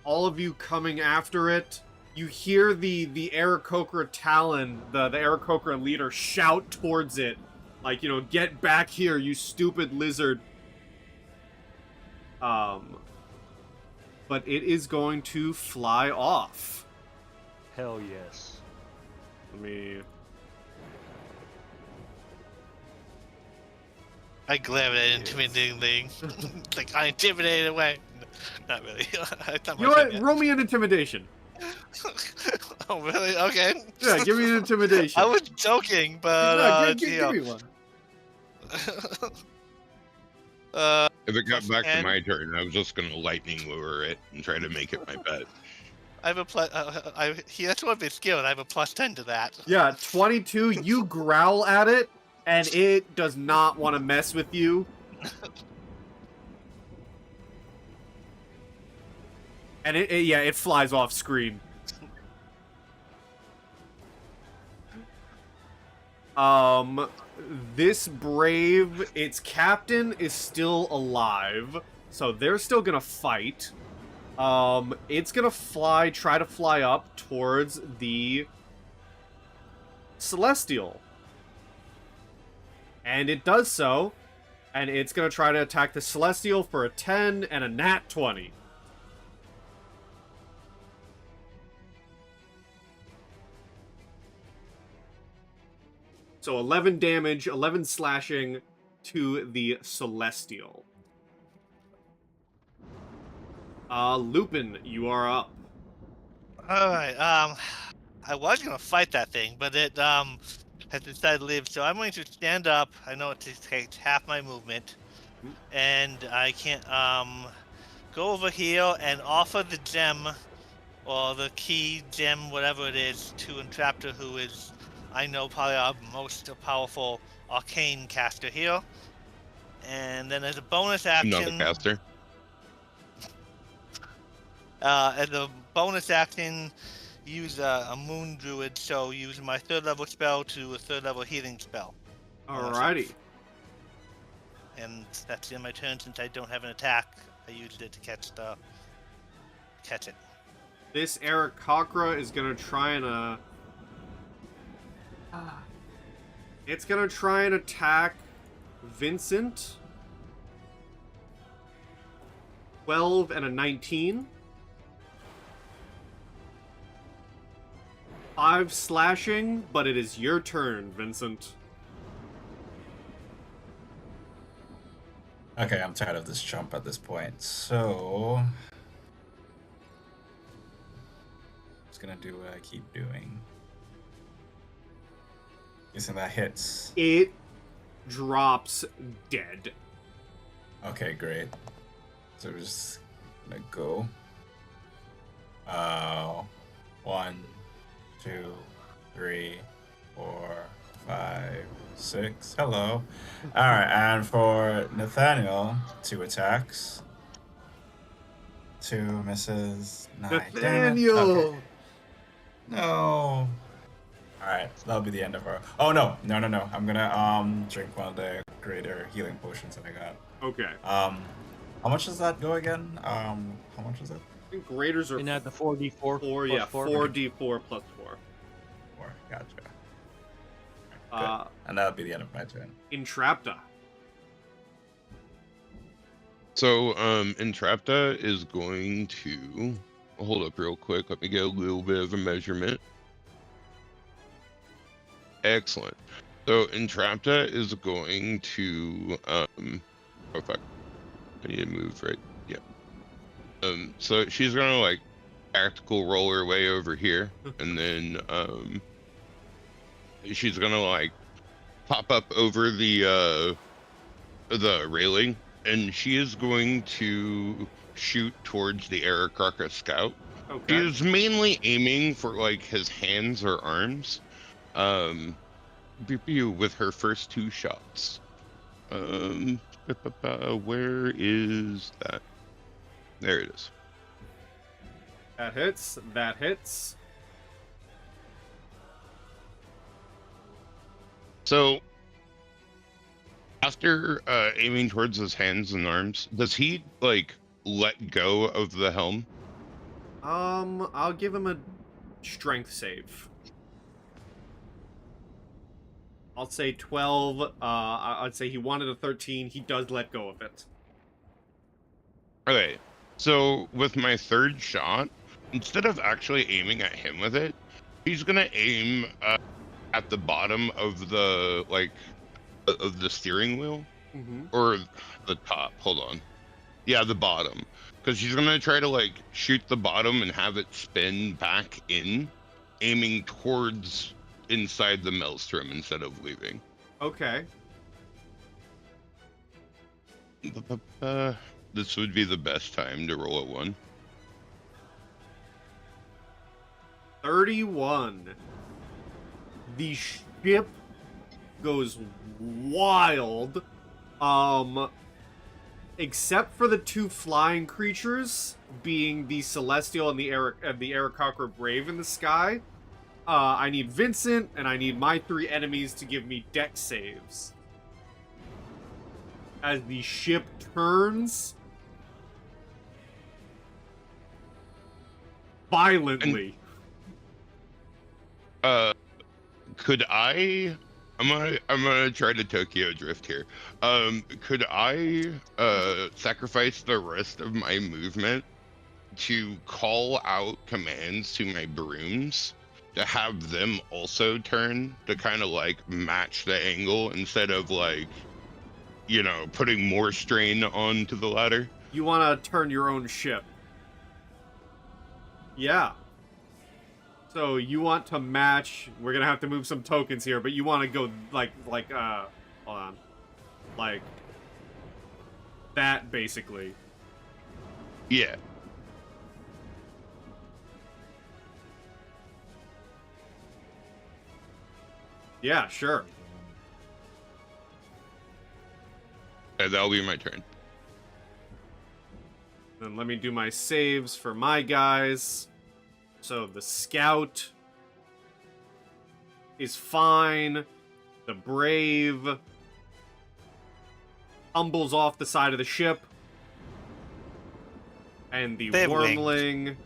All of you coming after it. You hear the Aarakocra Talon, the Aarakocra leader, shout towards it. Like, you know, get back here, you stupid lizard. But it is going to fly off. Hell yes. Let me... I glare at that intimidating thing. It's like, I intimidated away. Not really. It's not You know my what? turn yet. Roll me an intimidation. Oh, really? Okay. Yeah, give me an intimidation. I was joking, but No, give me one. If it got back to And- my turn, I was just gonna lightning lure it and try to make it my pet. I have a plus. That's one of his skills. I have a +10 to that. Yeah, 22, you growl at it, and it does not want to mess with you. And it flies off screen. This brave, its captain is still alive, so they're still gonna fight. It's gonna try to fly up towards the Celestial. And it does so, and it's gonna try to attack the Celestial for a 10 and a nat 20. So 11 damage, 11 slashing to the Celestial. Lupin, you are up. Alright, I was gonna fight that thing, but it, has decided to leave, so I'm going to stand up. I know it takes half my movement. And I can, go over here and offer the gem, or the key gem, whatever it is, to Entrapta, who is, I know, probably our most powerful arcane caster here. And then as a bonus action... Not a caster. As a bonus action, use a moon druid, so use my 3rd level spell to a 3rd level healing spell. Alrighty. And that's in my turn. Since I don't have an attack, I used it to catch it. This Aarakocra is gonna try and it's gonna try and attack Vincent. 12 and a 19. 5 slashing, but it is your turn, Vincent. Okay, I'm tired of this jump at this point, so... just gonna do what I keep doing. Guessing that hits. It drops dead. Okay, great. So we're just gonna go. 1, 2, 3, 4, 5, 6. Hello. Alright, and for Nathaniel, 2 attacks. 2 misses. 9. Nathaniel! Okay. No. Alright, so that'll be the end of our... Oh, no. No. I'm gonna drink one of the greater healing potions that I got. Okay. How much does that go again? How much is it? I think graders are And add the 4d4 4, yeah, 4d4 plus 4. 4. Gotcha. Good. And that'll be the end of my turn. Entrapta. So, Entrapta is going to... Hold up real quick. Let me get a little bit of a measurement. Excellent. So, Entrapta is going to... oh, fuck. I need to move, right? Yeah. So, she's going to, like, tactical roll her way over here. And then, she's going to, like, pop up over the railing. And she is going to shoot towards the Aarakocra scout. Okay. She is mainly aiming for like his hands or arms. With her first 2 shots. Where is that? There it is. That hits. That hits. So, after aiming towards his hands and arms, does he, like, let go of the helm? I'll give him a strength save. I'll say 12. I'd say he wanted a 13. He does let go of it. Okay, so with my 3rd shot, instead of actually aiming at him with it, he's gonna aim at the bottom of the, like, of the steering wheel, or the top. Hold on. Yeah, the bottom, because she's gonna try to like shoot the bottom and have it spin back in, aiming towards inside the Maelstrom instead of leaving. Okay. This would be the best time to roll a 1. 31. The ship goes wild. Except for the two flying creatures, being the Celestial and the Aarakocra Brave in the sky. I need Vincent, and I need my 3 enemies to give me dex saves. As the ship turns violently. Could I? I'm gonna try to Tokyo drift here. Could I sacrifice the rest of my movement to call out commands to my brooms to have them also turn to kind of like match the angle instead of like, you know, putting more strain onto the ladder? You want to turn your own ship. Yeah. So you want to match, we're going to have to move some tokens here, but you want to go hold on. Like that, basically. Yeah. Yeah, sure. That'll be my turn. Then let me do my saves for my guys. So the Scout is fine. The Brave tumbles off the side of the ship. And the They have Wormling...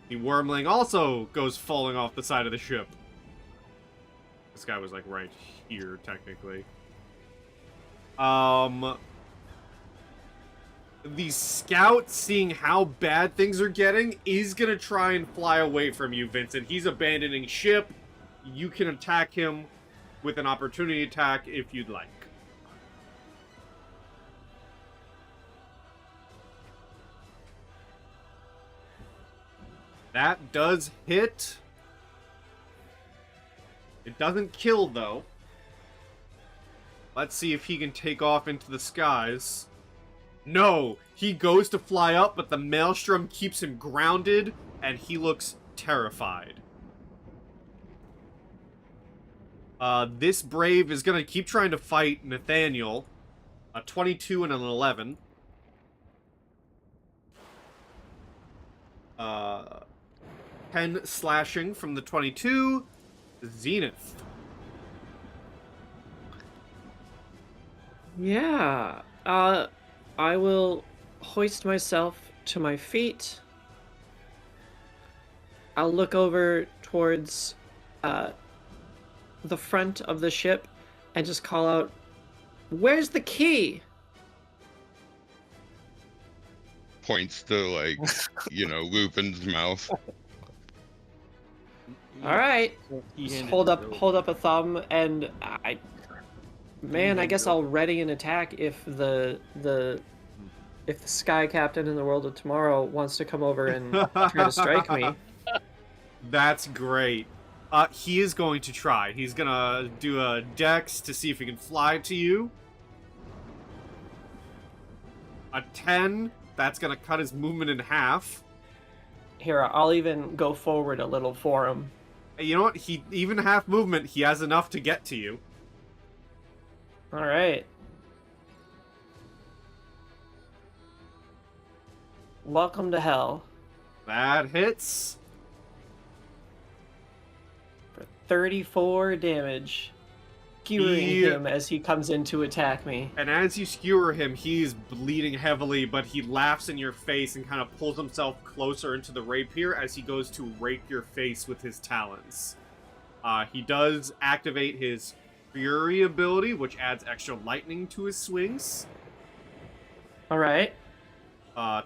The Wormling also goes falling off the side of the ship. This guy was like right here, technically. The Scout, seeing how bad things are getting, is gonna try and fly away from you, Vincent. He's abandoning ship. You can attack him with an opportunity attack if you'd like. That does hit. It doesn't kill, though. Let's see if he can take off into the skies. No! He goes to fly up, but the Maelstrom keeps him grounded, and he looks terrified. This Brave is gonna keep trying to fight Nathaniel. A 22 and an 11. 10 slashing from the 22. Zenith. Yeah. I will hoist myself to my feet. I'll look over towards the front of the ship and just call out, "Where's the key?" Points to like, you know, Lupin's mouth. All right. He Just handed hold the up rope. hold up a thumb, and I guess I'll ready an attack if the Sky Captain in the World of Tomorrow wants to come over and try to strike me. That's great. He is going to try. He's gonna do a dex to see if he can fly to you. A 10. That's gonna cut his movement in half. Here, I'll even go forward a little for him. Hey, you know what? Even half movement, he has enough to get to you. All right. Welcome to hell. That hits. For 34 damage. Skewering him as he comes in to attack me. And as you skewer him, he's bleeding heavily, but he laughs in your face and kind of pulls himself closer into the rapier as he goes to rake your face with his talons. He does activate his Fury ability, which adds extra lightning to his swings. Alright.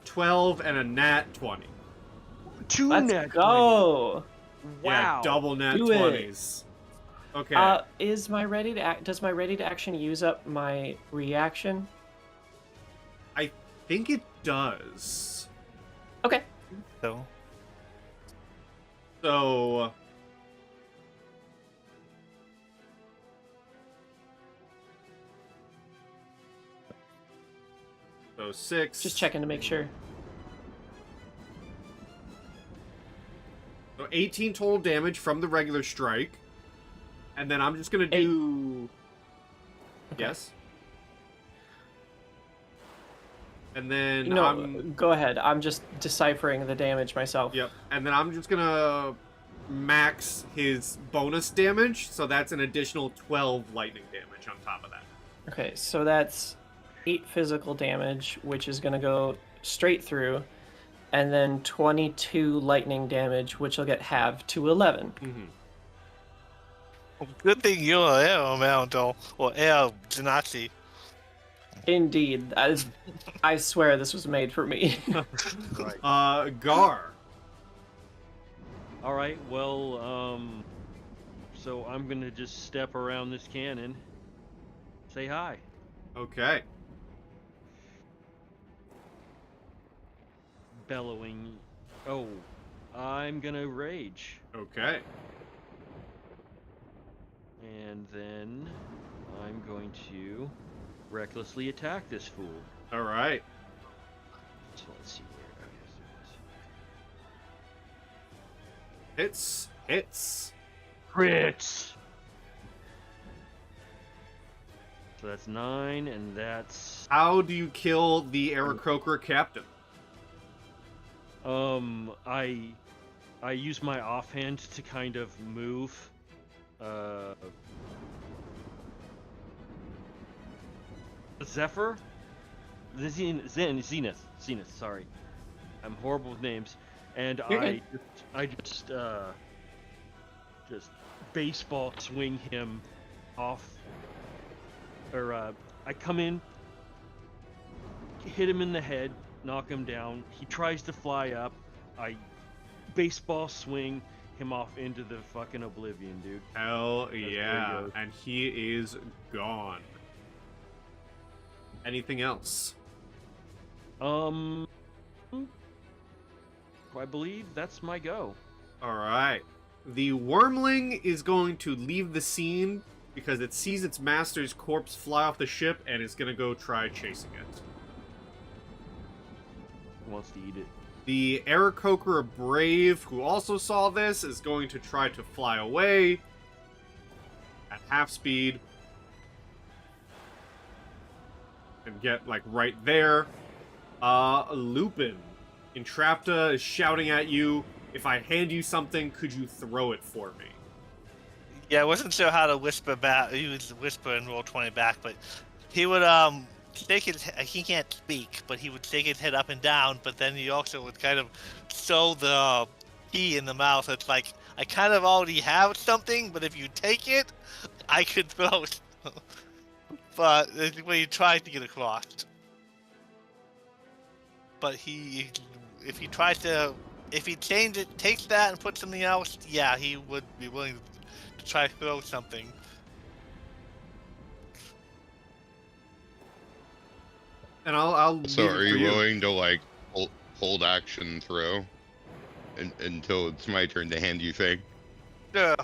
12 and a nat 20. Two Let's nat go! 20. Wow. Yeah, double nat Do it. 20s. Okay. Does my ready to action use up my reaction? I think it does. Okay. So So... So 6. Just checking to make sure. So 18 total damage from the regular strike. And then I'm just going to do... Okay. Yes? And then No, go ahead. I'm just deciphering the damage myself. Yep. And then I'm just going to max his bonus damage. So that's an additional 12 lightning damage on top of that. Okay, so that's 8 physical damage, which is going to go straight through, and then 22 lightning damage, which will get halved to 11. Mm-hmm. Good thing you're an arrow Mounto, or arrow Genasi. Indeed. I swear this was made for me. Right. Garr. All right. Well, so I'm gonna just step around this cannon. Say hi. Okay. Bellowing. Oh, I'm gonna rage. Okay. And then I'm going to recklessly attack this fool. All right. So let's see where Hits. Hits. crits. So that's 9, and that's How do you kill the Aarakocra captain? I use my offhand to kind of move. Zephyr? The Zenith. Sorry, I'm horrible with names, and You're good. I just baseball swing him off, or I come in, hit him in the head, knock him down. He tries to fly up. I baseball swing him off into the fucking oblivion, dude. Hell where he yeah. goes. And he is gone. Anything else? I believe that's my go. All right. The wormling is going to leave the scene because it sees its master's corpse fly off the ship and is going to go try chasing it. Wants to eat it. The Aarakocra Brave, who also saw this, is going to try to fly away at half speed and get, like, right there. Lupin. Entrapta is shouting at you, if I hand you something, could you throw it for me? Yeah, I wasn't sure how to whisper back. Use whisper and roll 20 back, but he would shake his. He can't speak, but he would shake his head up and down. But then he also would kind of show the key in the mouth. It's like I kind of already have something, but if you take it, I could throw it. But it's what he tried to get across. But if he tries to, if he changes it, takes that and puts something else, yeah, he would be willing to try to throw something. And I'll So leave it are for you you. willing to like hold action throw until it's my turn to hand you thing? Sure.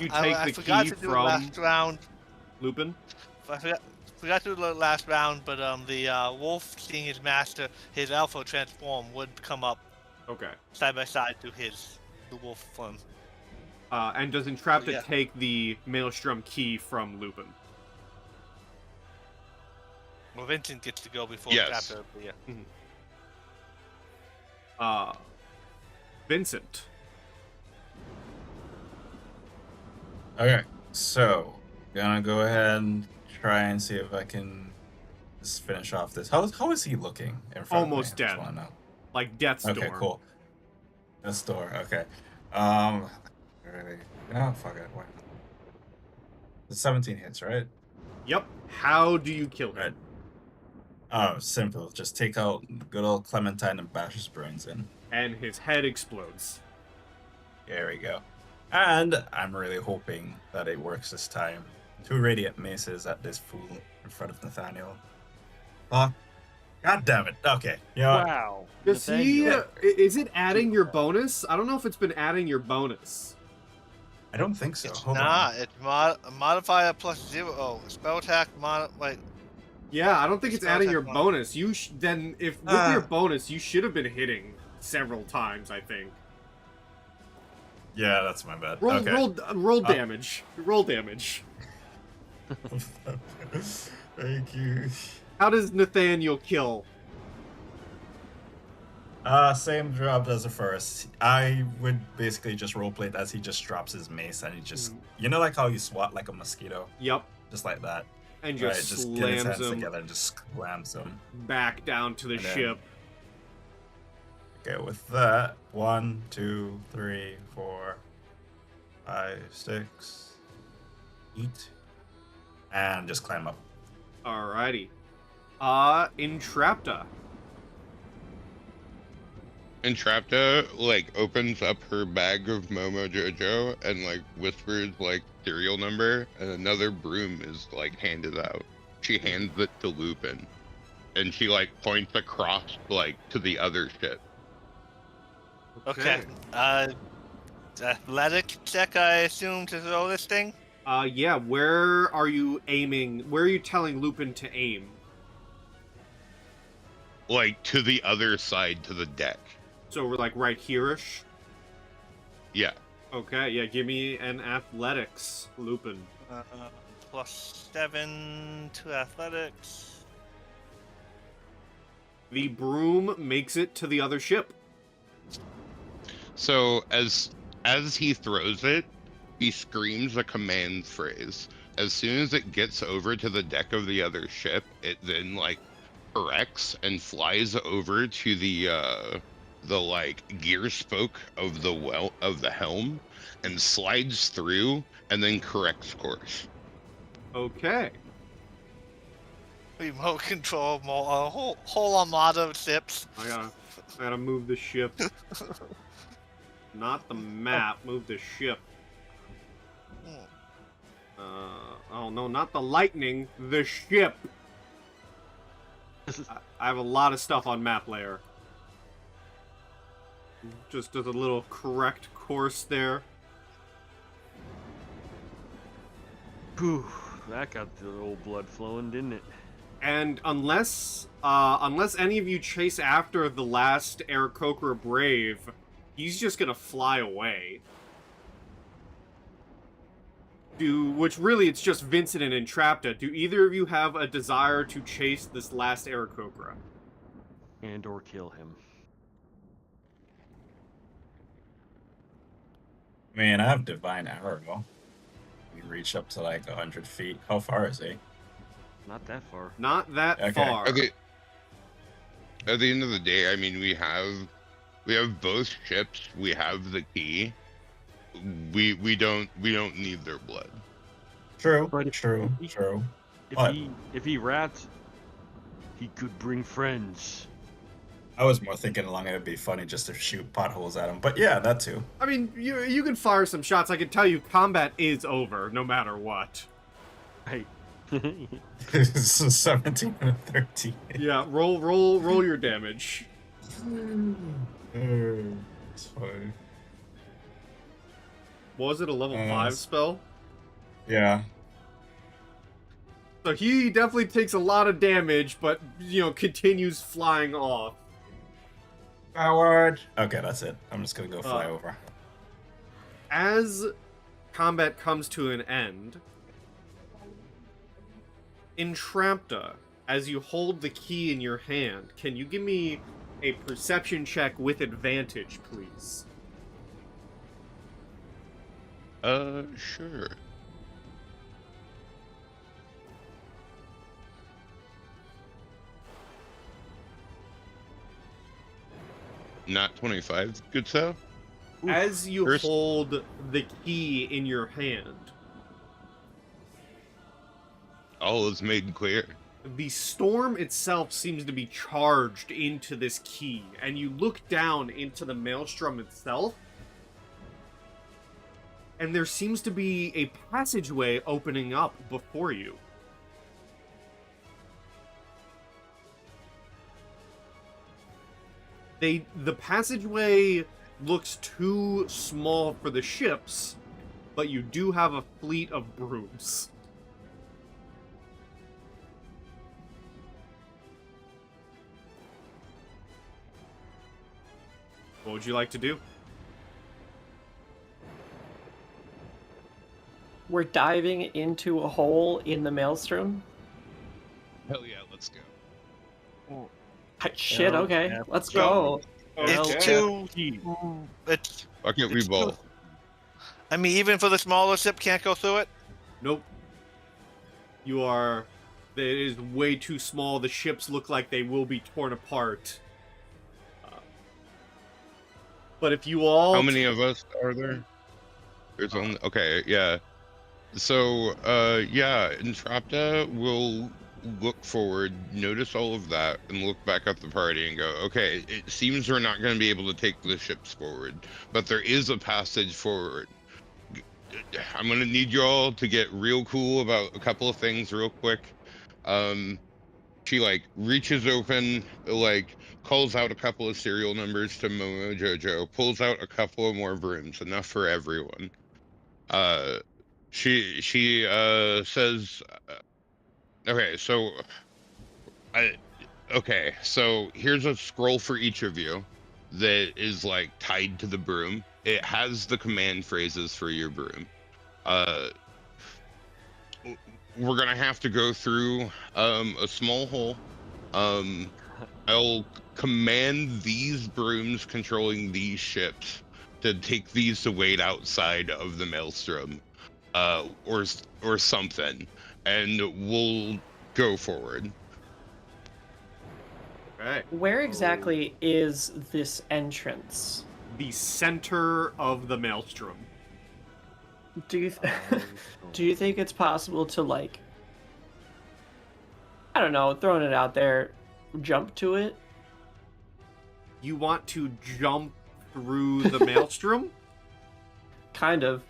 You I take the forgot key to do it from last round. Lupin? I forgot to do it last round, but the wolf seeing his master, his alpha transform, would come up Okay. side by side to the wolf form. And does Entrapta Yeah. take the Maelstrom key from Lupin? Well, Vincent gets to go before Yes. after. Yeah. Vincent. Okay, so gonna go ahead and try and see if I can just finish off this. How is he looking in front Almost of me? I dead. just wanna know. Like Death's Door. Okay, cool. Death's Door. Okay. Really? No, fuck it. Why not? The 17 hits, right? Yep. How do you kill him? Right. Oh, simple. Just take out good old Clementine and bash his brains in. And his head explodes. There we go. And I'm really hoping that it works this time. 2 radiant maces at this fool in front of Nathaniel. Fuck. God damn it. Okay. You know what? Wow. Does he? Nathaniel. Is it adding your bonus? I don't know if it's been adding your bonus. I don't think so. It's Hold not. on. It's modifier +0. Oh, spell attack wait. Yeah, I don't think it's Spell adding attack your bonus. bonus. Then if with your bonus, you should have been hitting several times. I think. Yeah, that's my bad. Roll, Okay. roll damage. Roll damage. Thank you. How does Nathaniel kill? Same drop as the first. I would basically just roleplay it as he just drops his mace and he just, you know, like how you swat like a mosquito, Yep. just like that. And Right, just just get his slams hands him together and just slams him. back down to the And then- ship. Okay, with that, 1, 2, 3, 4, 5, 6, 8, and just climb up. Alrighty. Entrapta. Entrapta like opens up her bag of Momo Jojo and like whispers like serial number, and another broom is like handed out. She hands it to Lupin, and she like points across like to the other ship. Okay. Athletic check, I assume, to throw this thing? Yeah, where are you aiming? Where are you telling Lupin to aim? Like to the other side, to the deck. So we're like right here-ish? Yeah. Okay, yeah, give me an athletics, Lupin. +7 to athletics. The broom makes it to the other ship. So as he throws it, he screams a command phrase. As soon as it gets over to the deck of the other ship, it then like corrects and flies over to the like gear spoke of the helm and slides through and then corrects course. Okay. Remote control, a whole armada of ships. I gotta move the ship. Not the map, move the ship. Oh no, not the lightning, the ship. I have a lot of stuff on map layer. Just as a little correct course there. Whew, that got the old blood flowing, didn't it? And unless any of you chase after the last Aarakocra Brave, he's just gonna fly away. Which really, it's just Vincent and Entrapta. Do either of you have a desire to chase this last Aarakocra? And or kill him. Man, I have divine arrow. We reach up to like 100 feet. How far is he? Not that far. Not that Okay. far. Okay. At the end of the day, I mean, we have both ships. We have the key. We don't need their blood. True. But True. What? If he rats, he could bring friends. I was more thinking along it would be funny just to shoot potholes at him, but yeah, that too. I mean, you can fire some shots. I can tell you, combat is over, no matter what. Right. It's 17 and 13. Yeah, roll your damage. It's fine. Was it a level 5 spell? Yeah. So he definitely takes a lot of damage, but, continues flying off. Forward. Okay, that's it. I'm just gonna go fly over. As combat comes to an end, Entrapta, as you hold the key in your hand, can you give me a perception check with advantage, please? Sure. Not 25, good stuff. As you First- hold the key in your hand, All is made clear. the storm itself seems to be charged into this key, and you look down into the Maelstrom itself, and there seems to be a passageway opening up before you. The passageway looks too small for the ships, but you do have a fleet of brooms. What would you like to do? we're diving into a hole in the Maelstrom? Hell yeah, let's go. Shit, okay. yeah. Let's go. It's too. It's. Why can't we It's both? I mean, even for the smaller ship, can't go through it. Nope. You are. It is way too small. The ships look like they will be torn apart. But if you all. How many of us are there? There's only. Okay, yeah. So, yeah, Entrapta will look forward, notice all of that, and look back at the party and go, okay, it seems we're not going to be able to take the ships forward, but there is a passage forward. I'm going to need you all to get real cool about a couple of things real quick. She, like, reaches open, like, calls out a couple of serial numbers to Momo Jojo, pulls out a couple of more brooms, enough for everyone. She says, okay, so here's a scroll for each of you that is like tied to the broom. It has the command phrases for your broom. We're gonna have to go through a small hole. I'll command these brooms controlling these ships to take these to wait outside of the Maelstrom, or something, and we'll go forward. Okay. Where exactly is this entrance? The center of the Maelstrom. Do you do you think it's possible to, like, I don't know, throwing it out there, jump to it? You want to jump through the Maelstrom? Kind of.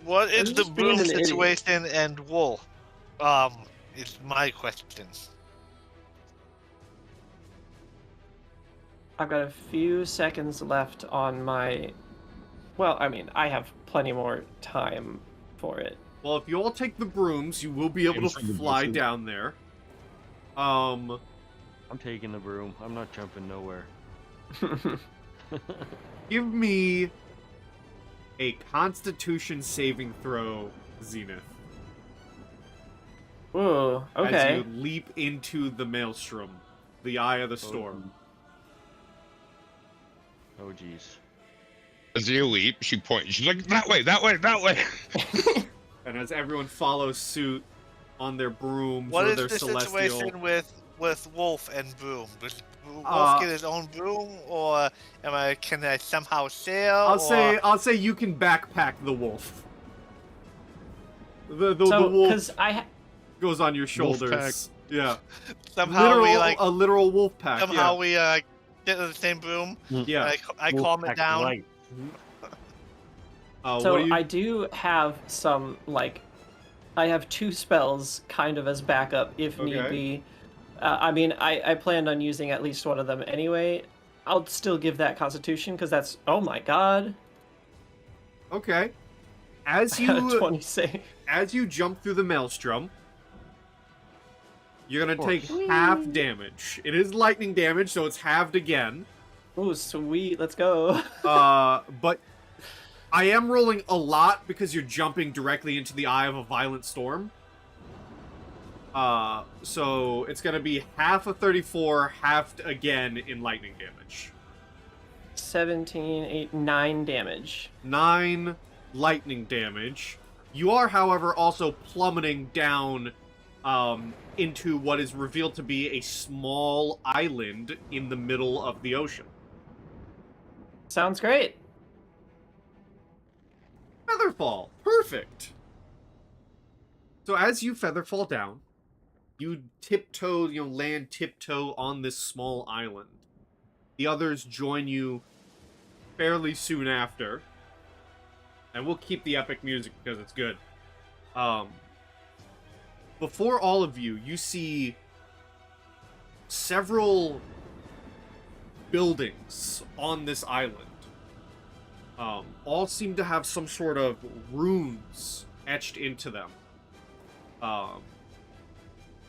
What is I'm the just being broom an idiot. situation and wool? Is my question. I've got a few seconds left on my... Well, I mean, I have plenty more time for it. Well, if you all take the brooms, you will be able Aim to for the fly bushes. down there. I'm taking the broom. I'm not jumping nowhere. Give me a Constitution saving throw, Zenith. Ooh, As okay. you leap into the Maelstrom, the eye of the storm. Oh, jeez. As you leap, she points. She's like, that way, that way, that way. And as everyone follows suit on their brooms What or is their the celestial... situation with Wolf and Broom? Does Wolf get his own broom, or can I somehow sail? I'll say you can backpack the wolf. The So, wolf because goes on your Wolf shoulders. Yeah. somehow a literal wolf pack. somehow we get to the same broom. Yeah. I calm it down. Light. What So do you... I do have some, like, I have 2 spells kind of as backup if need Okay. be. I mean, I planned on using at least one of them anyway. I'll still give that Constitution because that's, oh my god. Okay. As I got a you 20 save. as you jump through the Maelstrom, you're gonna take course. half damage. It is lightning damage, so it's halved again. Ooh, sweet, let's go. But I am rolling a lot because you're jumping directly into the eye of a violent storm. So it's gonna be half of 34, halved again in lightning damage. 17, 8, 9 damage. 9 lightning damage. You are, however, also plummeting down into what is revealed to be a small island in the middle of the ocean. Sounds great. Featherfall. Perfect. So as you featherfall down, you tiptoe, land tiptoe on this small island. The others join you fairly soon after. And we'll keep the epic music because it's good. Before all of you, you see several buildings on this island. All seem to have some sort of runes etched into them.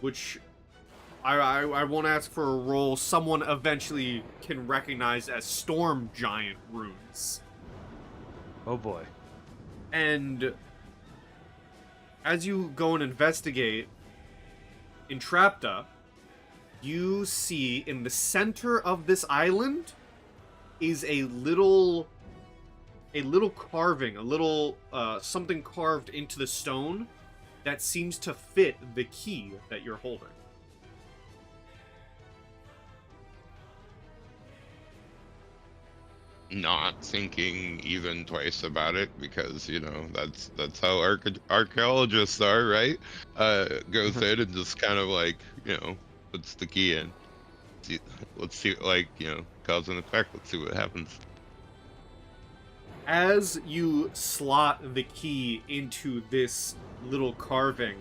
Which I won't ask for a roll. Someone eventually can recognize as storm giant runes. Oh boy. And as you go and investigate Entrapta, you see in the center of this island is a little carving, something carved into the stone that seems to fit the key that you're holding. Not thinking even twice about it, because that's how archaeologists are, right? Goes in and just kind of like puts the key in. Let's see, like cause and effect. Let's see what happens. As you slot the key into this little carving,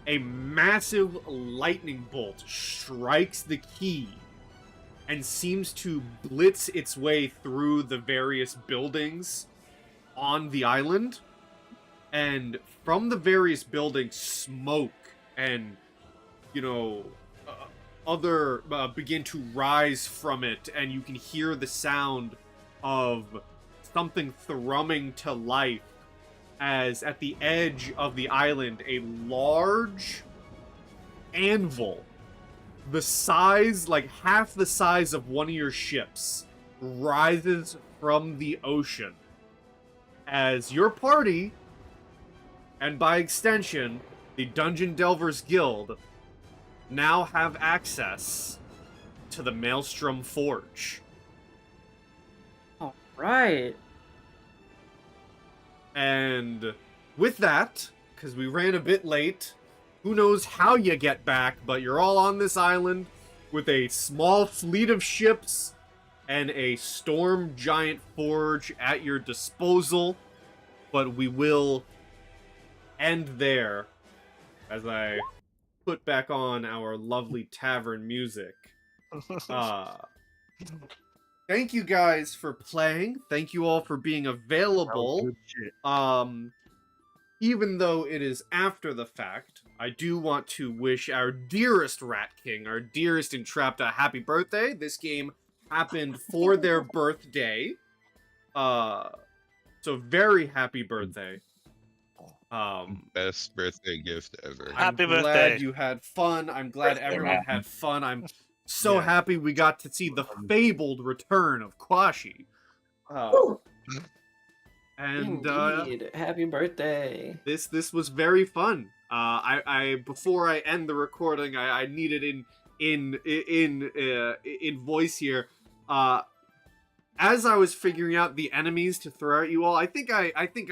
a massive lightning bolt strikes the key and seems to blitz its way through the various buildings on the island. And from the various buildings, smoke and, other begin to rise from it, and you can hear the sound of something thrumming to life as at the edge of the island, a large anvil the size, like half the size of one of your ships, rises from the ocean as your party, and by extension, the Dungeon Delvers Guild, now have access to the Maelstrom Forge. All right. And with that, because we ran a bit late, who knows how you get back, but you're all on this island with a small fleet of ships and a storm giant forge at your disposal. But we will end there as I put back on our lovely tavern music. Thank you guys for playing. Thank you all for being available. Good shit. Even though it is after the fact, I do want to wish our dearest Rat King, our dearest Entrapta, happy birthday. This game happened for their birthday. So very happy birthday. Best birthday gift ever. Happy I'm birthday. glad you had fun. I'm glad everyone had fun. I'm so happy we got to see the fabled return of Quashie. And Indeed. Happy birthday. This was very fun. I before I end the recording, I needed in voice here. As I was figuring out the enemies to throw at you all, I think I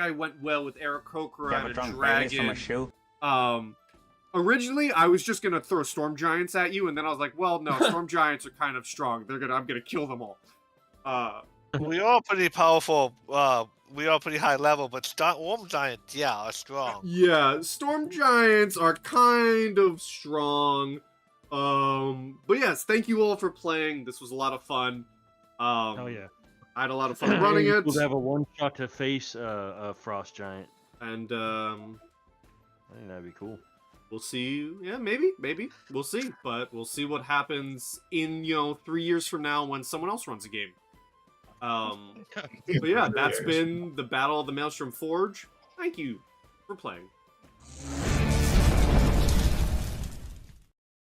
went well with Aarakocra and Dragon. Originally I was just gonna throw Storm Giants at you, and then I was like, well, no, Storm Giants are kind of strong. I'm gonna kill them all. We are pretty powerful. We are pretty high level, but Storm Giants, yeah, are strong. Yeah, Storm Giants are kind of strong. But yes, thank you all for playing. This was a lot of fun. Hell yeah. I had a lot of fun running it. We'll have a one shot to face a Frost Giant. And I think that'd be cool. we'll see. Yeah, maybe. We'll see. But we'll see what happens in, 3 years from now when someone else runs a game. But yeah, that's been the Battle of the Maelstrom Forge. Thank you for playing.